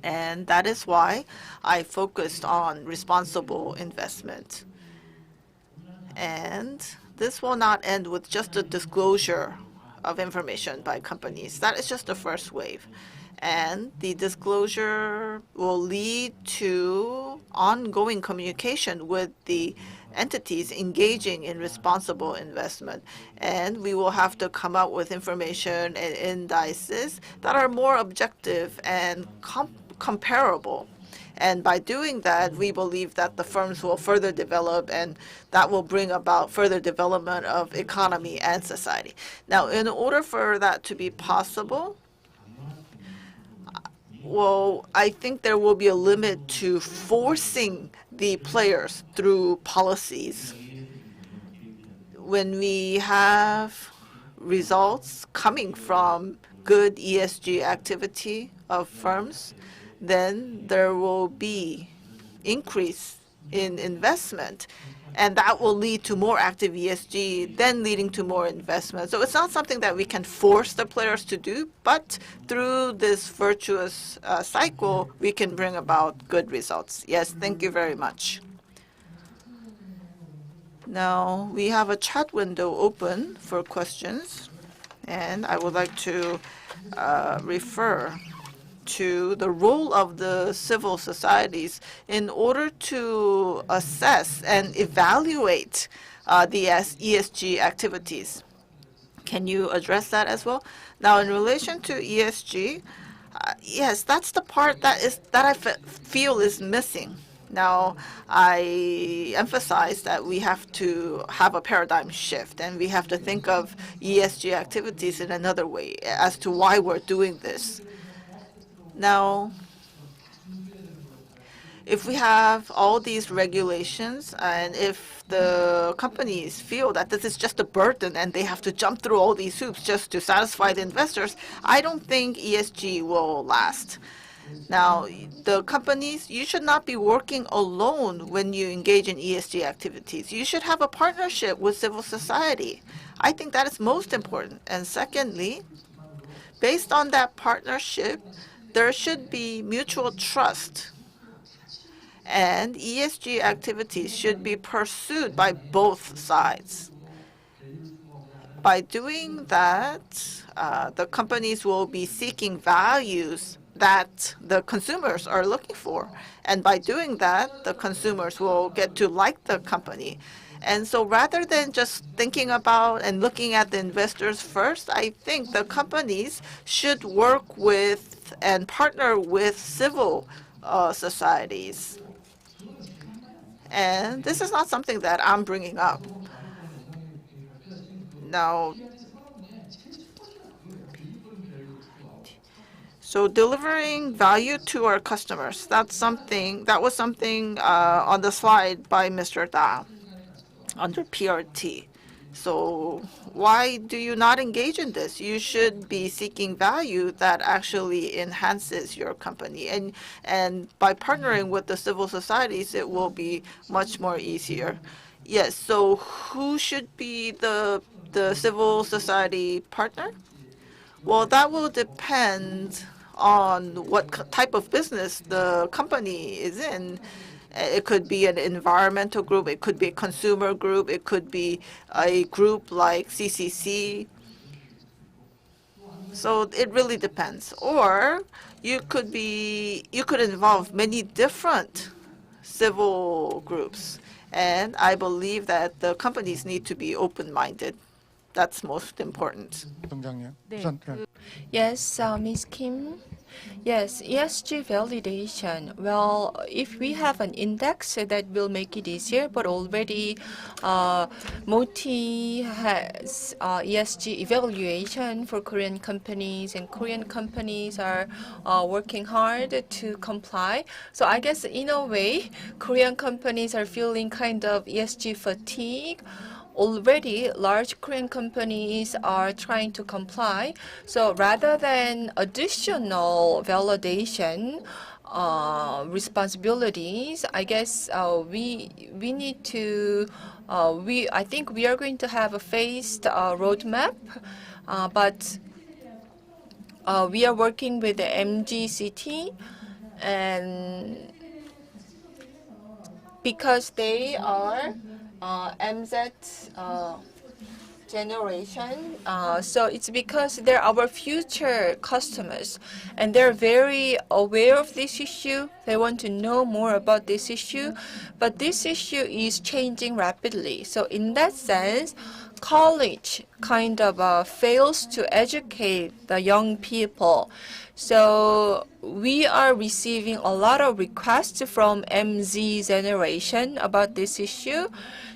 And that is why I focused on responsible investment. And this will not end with just a disclosure of information by companies. That is just the first wave. And the disclosure will lead to ongoing communication with the entities engaging in responsible investment. And we will have to come out with information and indices that are more objective and comparable. And by doing that, we believe that the firms will further develop, and that will bring about further development of economy and society. Now, in order for that to be possible, well, I think there will be a limit to forcing the players through policies. When we have results coming from good ESG activity of firms, then there will be increase in investment, and that will lead to more active ESG, then leading to more investment. So it's not something that we can force the players to do, but through this virtuous cycle, we can bring about good results. Yes, thank you very much. Now, we have a chat window open for questions, and I would like to refer to the role of the civil societies in order to assess and evaluate the ESG activities. Can you address that as well? Now, in relation to ESG, yes, that's the part that I feel is missing. Now, I emphasize that we have to have a paradigm shift, and we have to think of ESG activities in another way as to why we're doing this. Now, if we have all these regulations, and if the companies feel that this is just a burden and they have to jump through all these hoops just to satisfy the investors, I don't think ESG will last. Now, the companies, you should not be working alone when you engage in ESG activities. You should have a partnership with civil society. I think that is most important. And secondly, based on that partnership, there should be mutual trust, and ESG activities should be pursued by both sides. By doing that, the companies will be seeking values that the consumers are looking for. And by doing that, the consumers will get to like the company. And so rather than just thinking about and looking at the investors first, I think the companies should work with and partner with civil societies. And this is not something that I'm bringing up. Now, so delivering value to our customers, that was something on the slide by Mr. Da under PRT. So why do you not engage in this? You should be seeking value that actually enhances your company. And by partnering with the civil societies, it will be much more easier. Yes, so who should be the civil society partner? Well, that will depend on what type of business the company is in. It could be an environmental group, it could be a consumer group, it could be a group like CCC. So it really depends. Or you could involve many different civil groups. And I believe that the companies need to be open-minded. That's most important. Yes, Ms. Kim. Yes, ESG validation. Well, if we have an index, that will make it easier, but already MOTI has ESG evaluation for Korean companies, and Korean companies are working hard to comply. So I guess in a way, Korean companies are feeling kind of ESG fatigue. Already, large Korean companies are trying to comply. So rather than additional validation responsibilities, I guess we need to. I think we are going to have a phased roadmap, but we are working with the MGCT, and because they are MZ generation. So it's because they're our future customers, and they're very aware of this issue. They want to know more about this issue, but this issue is changing rapidly. So in that sense, college kind of fails to educate the young people. So we are receiving a lot of requests from MZ generation about this issue.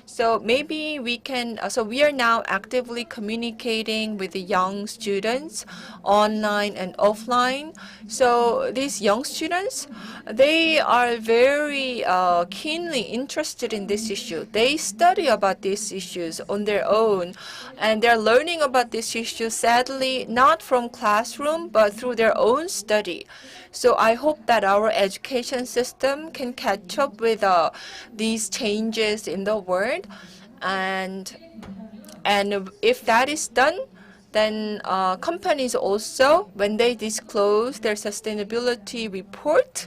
So maybe we can, so we are now actively communicating with the young students online and offline. So these young students, they are very keenly interested in this issue. They study about these issues on their own, and they're learning about this issue, sadly, not from classroom, but through their own study. So I hope that our education system can catch up with these changes in the world. And if that is done, then companies also, when they disclose their sustainability report,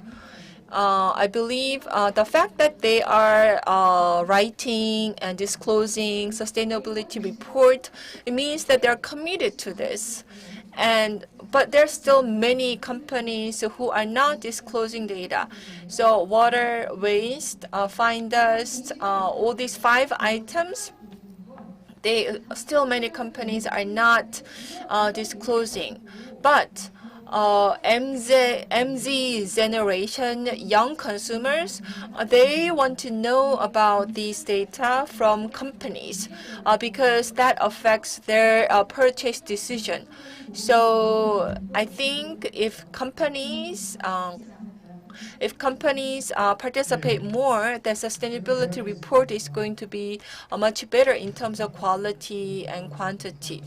I believe the fact that they are writing and disclosing sustainability report, it means that they're committed to this. But there's still many companies who are not disclosing data. So water, waste, fine dust, all these 5 items, still many companies are not disclosing. But MZ generation, young consumers, they want to know about these data from companies because that affects their purchase decision. So I think if companies participate more, the sustainability report is going to be much better in terms of quality and quantity.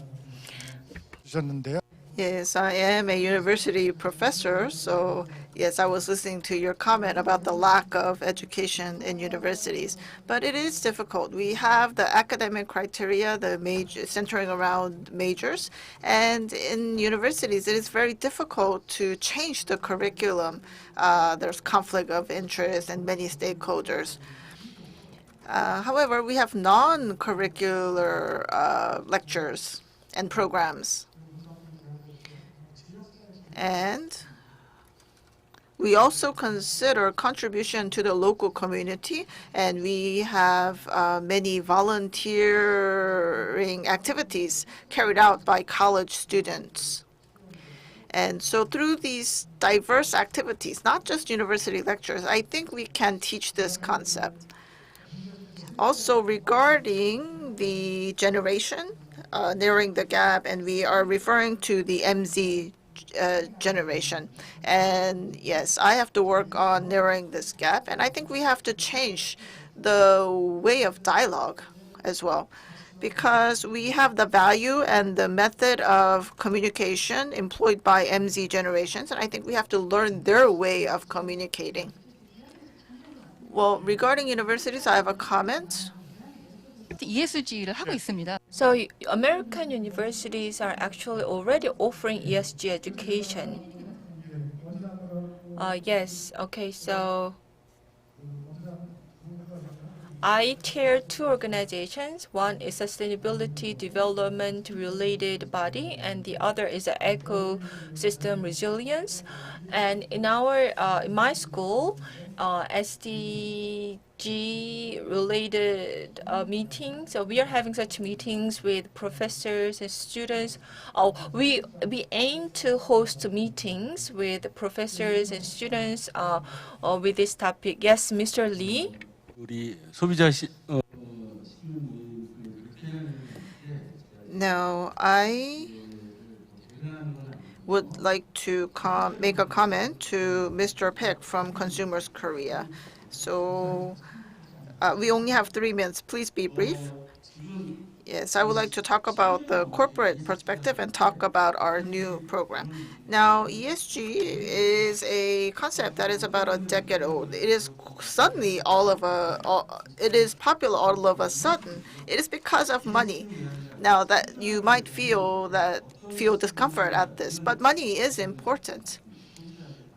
Yes, I am a university professor, so yes, I was listening to your comment about the lack of education in universities. But it is difficult. We have the academic criteria, the major centering around majors, and in universities, it is very difficult to change the curriculum. There's conflict of interest and many stakeholders. However, we have non-curricular lectures and programs. And we also consider contribution to the local community, and we have many volunteering activities carried out by college students. And so through these diverse activities, not just university lectures, I think we can teach this concept. Also regarding the generation, narrowing the gap, and we are referring to the MZ generation. And yes, I have to work on narrowing this gap, and I think we have to change the way of dialogue as well, because we have the value and the method of communication employed by MZ generations, and I think we have to learn their way of communicating. Well, regarding universities, I have a comment. ESG를 하고 있습니다. So American universities are actually already offering ESG education. Yes, okay, so I chair 2 organizations. One is sustainability development related body, and the other is ecosystem resilience. And in my school, SDG related meetings. So we are having such meetings with professors and students. We aim to host meetings with professors and students with this topic. Yes, Mr. Lee. Now, I would like to make a comment to Mr. Peck from Consumers Korea. So we only have 3 minutes. Please be brief. Yes, I would like to talk about the corporate perspective and talk about our new program. Now, ESG is a concept that is about a decade old. It is suddenly it is popular all of a sudden. It is because of money. Now that you might feel discomfort at this, but money is important.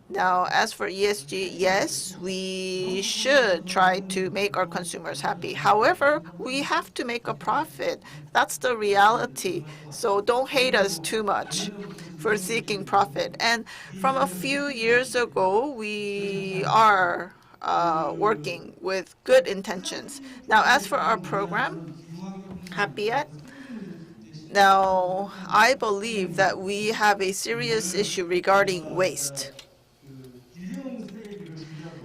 Now, as for ESG, yes, we should try to make our consumers happy. However, we have to make a profit. That's the reality. So don't hate us too much for seeking profit. And from a few years ago, we are working with good intentions. Now, as for our program, Happy Yet? Now, I believe that we have a serious issue regarding waste.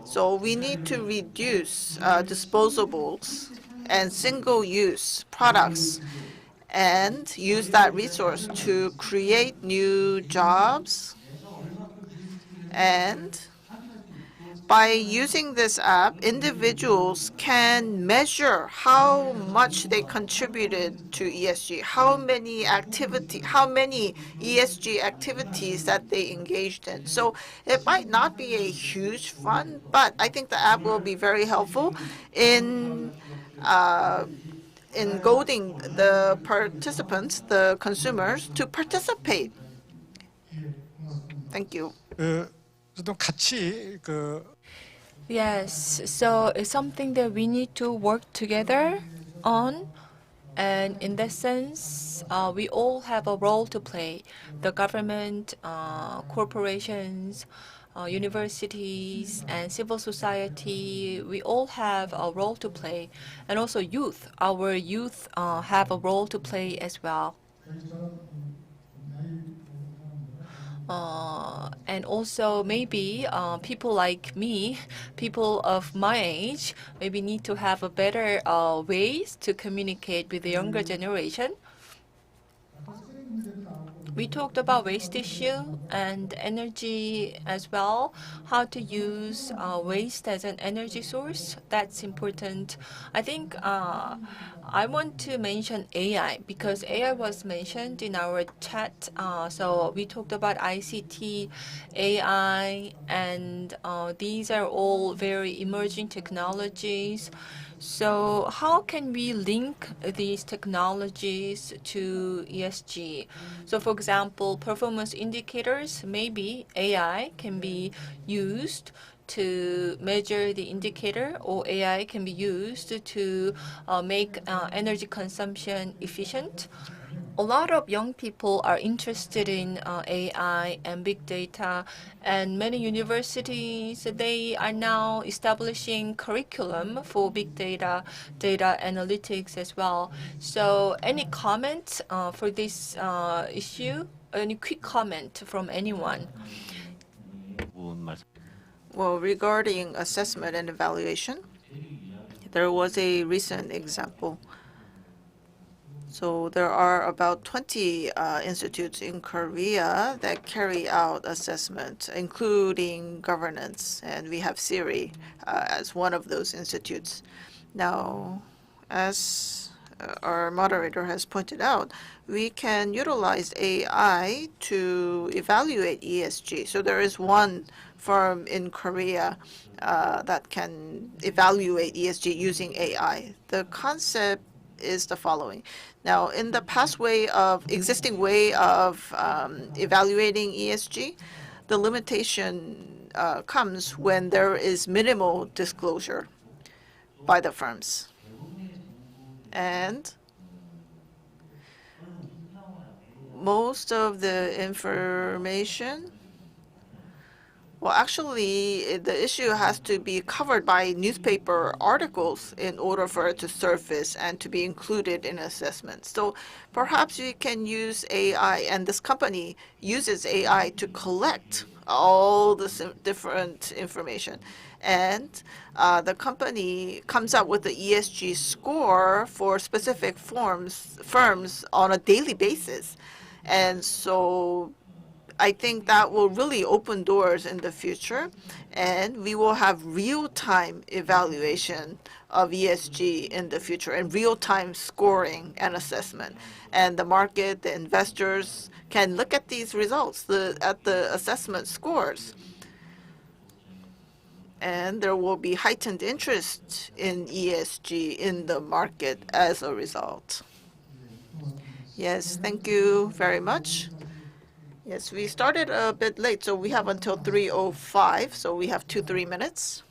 So we need to reduce disposables and single-use products and use that resource to create new jobs. And by using this app, individuals can measure how much they contributed to ESG, how many ESG activities that they engaged in. So it might not be a huge fund, but I think the app will be very helpful in goading the participants, the consumers, to participate. Thank you. 좀 같이 Yes, so it's something that we need to work together on. And in that sense, we all have a role to play. The government, corporations, universities, and civil society, we all have a role to play. And also youth, our youth have a role to play as well. And also maybe people like me, people of my age, maybe need to have a better ways to communicate with the younger generation. We talked about waste issue and energy as well, how to use waste as an energy source. That's important. I think I want to mention AI because AI was mentioned in our chat. So we talked about ICT, AI, and these are all very emerging technologies. So how can we link these technologies to ESG? So for example, performance indicators, maybe AI can be used to measure the indicator, or AI can be used to make energy consumption efficient. A lot of young people are interested in AI and big data, and many universities, they are now establishing curriculum for big data, data analytics as well. So any comment for this issue? Any quick comment from anyone? Well, regarding assessment and evaluation, there was a recent example. So there are about 20 institutes in Korea that carry out assessment, including governance, and we have Siri as one of those institutes. Now, as our moderator has pointed out, we can utilize AI to evaluate ESG. So there is one firm in Korea that can evaluate ESG using AI. The concept is the following. Now, in the past existing way of evaluating ESG, the limitation comes when there is minimal disclosure by the firms. And most of the information, well, actually, the issue has to be covered by newspaper articles in order for it to surface and to be included in assessments. So perhaps we can use AI, and this company uses AI to collect all this different information. And the company comes up with the ESG score for specific firms on a daily basis. And so I think that will really open doors in the future, and we will have real-time evaluation of ESG in the future and real-time scoring and assessment. And the market, the investors can look at these results, at the assessment scores. And there will be heightened interest in ESG in the market as a result. Yes, thank you very much. Yes, we started a bit late, so we have until 3:05, so we have 3 minutes.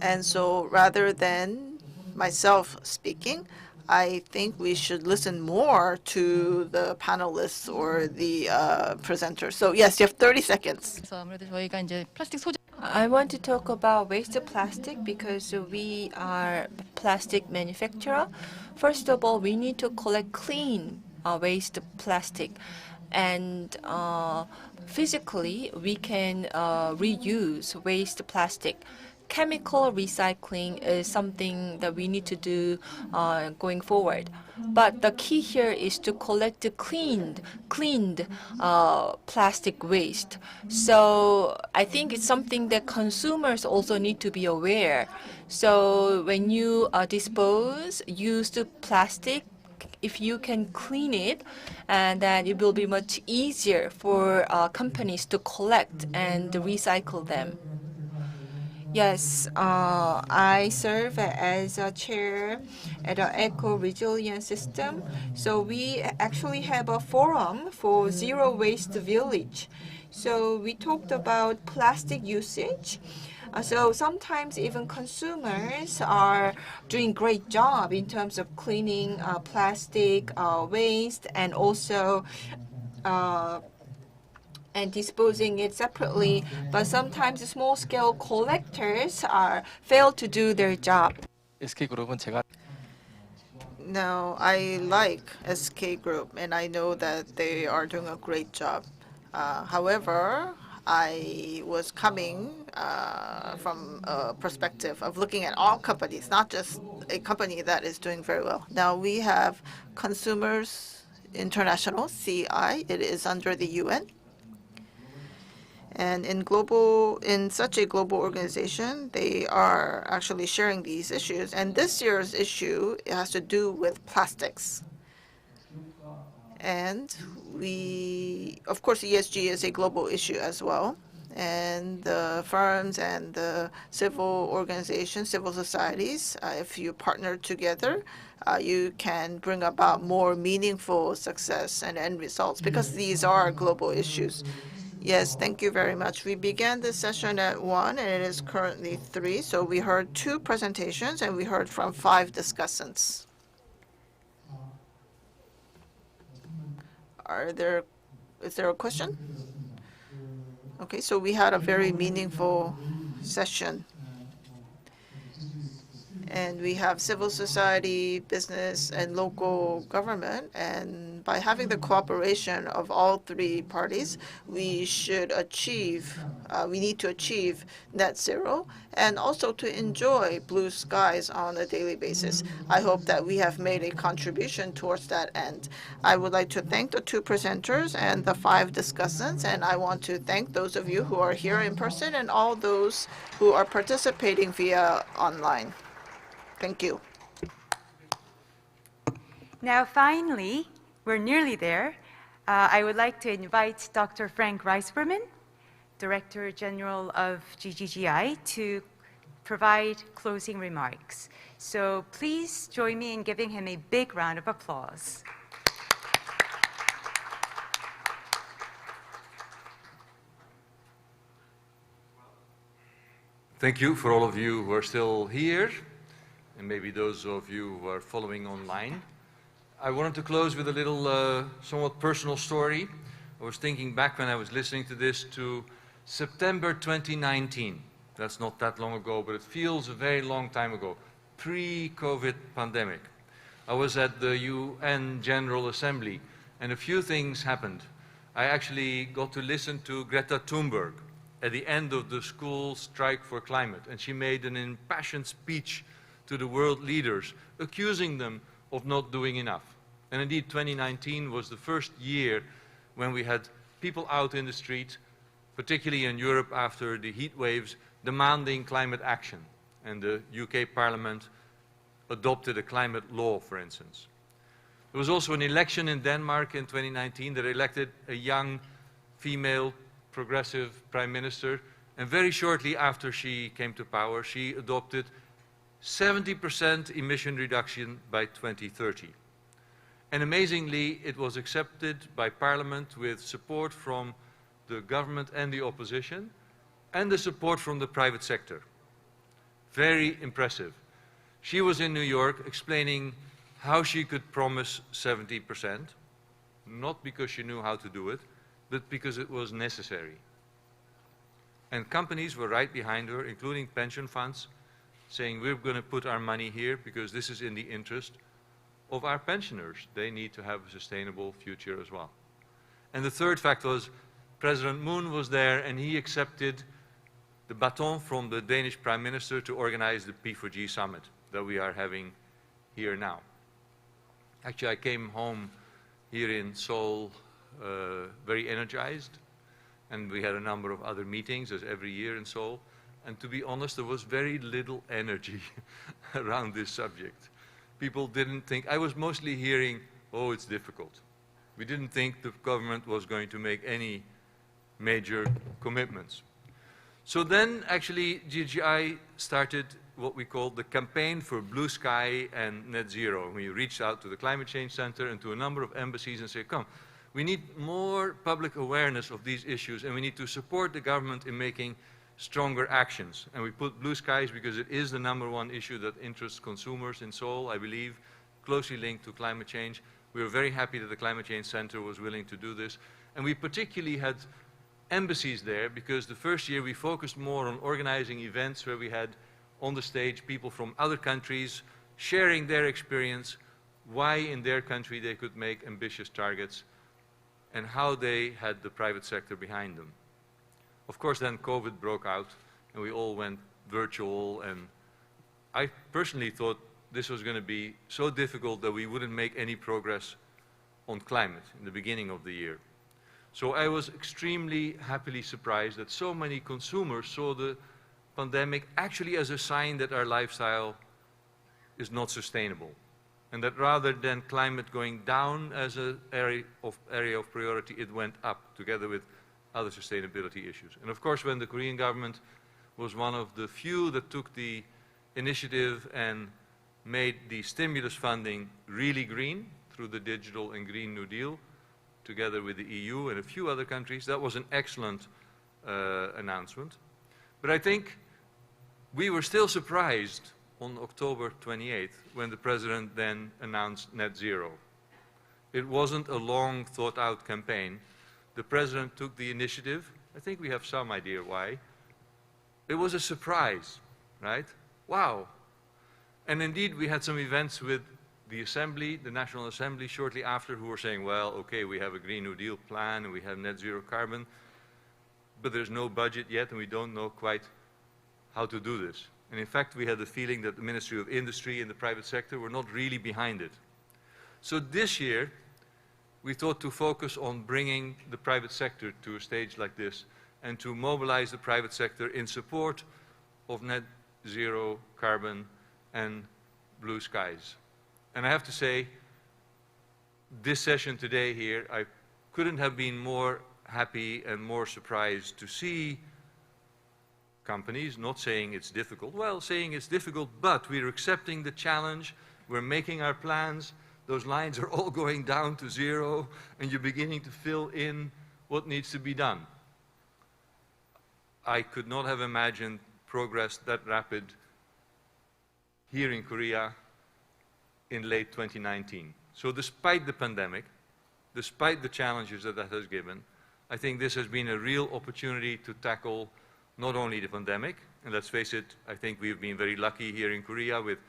And so rather than myself speaking, I think we should listen more to the panelists or the presenters. So yes, you have 30 seconds. 그래서 아무래도 저희가 이제 플라스틱 소재 I want to talk about waste plastic because we are plastic manufacturer. First of all, we need to collect clean waste plastic, and physically we can reuse waste plastic. Chemical recycling is something that we need to do going forward. But the key here is to collect the cleaned plastic waste. So I think it's something that consumers also need to be aware. So when you dispose used plastic, if you can clean it, and then it will be much easier for companies to collect and recycle them. Yes, I serve as a chair at an eco-resilience system. So we actually have a forum for zero waste village. So we talked about plastic usage. So sometimes even consumers are doing great job in terms of cleaning plastic waste and also and disposing it separately, but sometimes small-scale collectors fail to do their job. SK그룹은 제가 Now, I like SK Group, and I know that they are doing a great job. However, I was coming from a perspective of looking at all companies, not just a company that is doing very well. Now, we have Consumers International, CI. It is under the UN. And in such a global organization, they are actually sharing these issues. And this year's issue has to do with plastics. And of course, ESG is a global issue as well. And the firms and the civil organizations, civil societies, if you partner together, you can bring about more meaningful success and end results because these are global issues. Yes, thank you very much. We began this session at 1, and it is currently 3. So we heard 2 presentations, and we heard from 5 discussants. Is there a question? Okay, so we had a very meaningful session. And we have civil society, business, and local government. And by having the cooperation of all 3 parties, we need to achieve net zero and also to enjoy blue skies on a daily basis. I hope that we have made a contribution towards that end. I would like to thank the 2 presenters and the 5 discussants, and I want to thank those of you who are here in person and all those who are participating via online. Thank you. Now, finally, we're nearly there. I would like to invite Dr. Frank Reisberman, Director General of GGGI, to provide closing remarks. So please join me in giving him a big round of applause. Thank you for all of you who are still here, and maybe those of you who are following online. I wanted to close with a little somewhat personal story. I was thinking back when I was listening to this to September 2019. That's not that long ago, but it feels a very long time ago, pre-COVID pandemic. I was at the UN General Assembly, and a few things happened. I actually got to listen to Greta Thunberg at the end of the school strike for climate, and she made an impassioned speech to the world leaders, accusing them of not doing enough. And indeed, 2019 was the first year when we had people out in the street, particularly in Europe after the heat waves, demanding climate action. And the UK Parliament adopted a climate law, for instance. There was also an election in Denmark in 2019 that elected a young female progressive prime minister, and very shortly after she came to power, she adopted 70% emission reduction by 2030. And amazingly, it was accepted by Parliament with support from the government and the opposition, and the support from the private sector. Very impressive. She was in New York explaining how she could promise 70%, not because she knew how to do it, but because it was necessary. And companies were right behind her, including pension funds, saying we're going to put our money here because this is in the interest of our pensioners. They need to have a sustainable future as well. And the third fact was President Moon was there and he accepted the baton from the Danish Prime Minister to organize the P4G summit that we are having here now. Actually, I came home here in Seoul very energized, and we had a number of other meetings as every year in Seoul. And to be honest, there was very little energy around this subject. People didn't think, I was mostly hearing, oh, it's difficult. We didn't think the government was going to make any major commitments. So then actually GGGI started what we called the campaign for blue sky and net zero. We reached out to the Climate Change Center and to a number of embassies and said, come, we need more public awareness of these issues and we need to support the government in making stronger actions. And we put blue skies because it is the #1 issue that interests consumers in Seoul, I believe, closely linked to climate change. We were very happy that the Climate Change Center was willing to do this. And we particularly had embassies there because the first year we focused more on organizing events where we had on the stage people from other countries sharing their experience, why in their country they could make ambitious targets and how they had the private sector behind them. Of course, then COVID broke out and we all went virtual, and I personally thought this was going to be so difficult that we wouldn't make any progress on climate in the beginning of the year. So I was extremely happily surprised that so many consumers saw the pandemic actually as a sign that our lifestyle is not sustainable, and that rather than climate going down as an area of priority, it went up together with other sustainability issues. And of course, when the Korean government was one of the few that took the initiative and made the stimulus funding really green through the Digital and Green New Deal, together with the EU and a few other countries, that was an excellent announcement. But I think we were still surprised on October 28th when the President then announced net zero. It wasn't a long thought out campaign. The President took the initiative. I think we have some idea why. It was a surprise, right? Wow. And indeed, we had some events with the Assembly, the National Assembly, shortly after, who were saying, well, okay, we have a Green New Deal plan and we have net zero carbon, but there's no budget yet and we don't know quite how to do this. And in fact, we had the feeling that the Ministry of Industry and the private sector were not really behind it. So this year, we thought to focus on bringing the private sector to a stage like this and to mobilize the private sector in support of net zero carbon and blue skies. And I have to say, this session today here, I couldn't have been more happy and more surprised to see companies not saying it's difficult, well, saying it's difficult, but we're accepting the challenge, we're making our plans, those lines are all going down to zero, and you're beginning to fill in what needs to be done. I could not have imagined progress that rapid here in Korea in late 2019. So despite the pandemic, despite the challenges that that has given, I think this has been a real opportunity to tackle not only the pandemic, and let's face it, I think we've been very lucky here in Korea with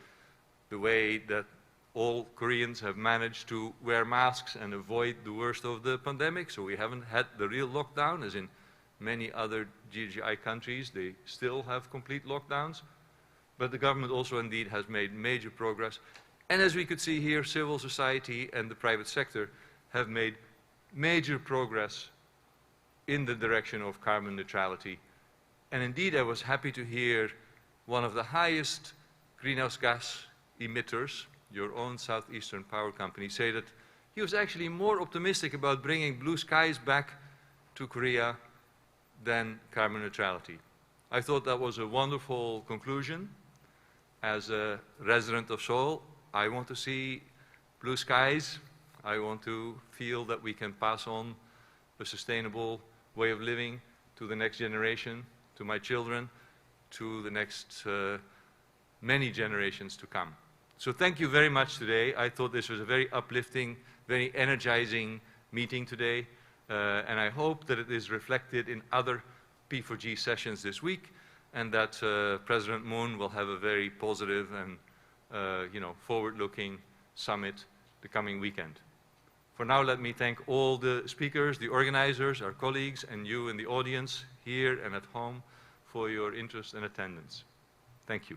the way that all Koreans have managed to wear masks and avoid the worst of the pandemic, so we haven't had the real lockdown, as in many other GGGI countries, they still have complete lockdowns. But the government also indeed has made major progress. And as we could see here, civil society and the private sector have made major progress in the direction of carbon neutrality. And indeed, I was happy to hear one of the highest greenhouse gas emitters, your own Southeastern Power Company, say that he was actually more optimistic about bringing blue skies back to Korea than carbon neutrality. I thought that was a wonderful conclusion. As a resident of Seoul, I want to see blue skies. I want to feel that we can pass on a sustainable way of living to the next generation, to my children, to the next many generations to come. So thank you very much today. I thought this was a very uplifting, very energizing meeting today, and I hope that it is reflected in other P4G sessions this week, and that President Moon will have a very positive and forward-looking summit the coming weekend. For now, let me thank all the speakers, the organizers, our colleagues, and you in the audience here and at home for your interest and attendance. Thank you.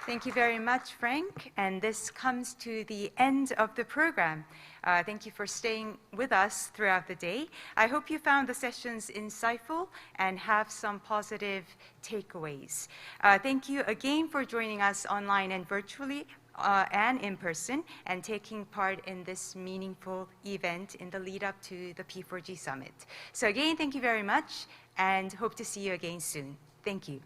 Thank you very much, Frank. And this comes to the end of the program. Thank you for staying with us throughout the day. I hope you found the sessions insightful and have some positive takeaways. Thank you again for joining us online and virtually and in person and taking part in this meaningful event in the lead up to the P4G Summit. So again, thank you very much and hope to see you again soon. Thank you.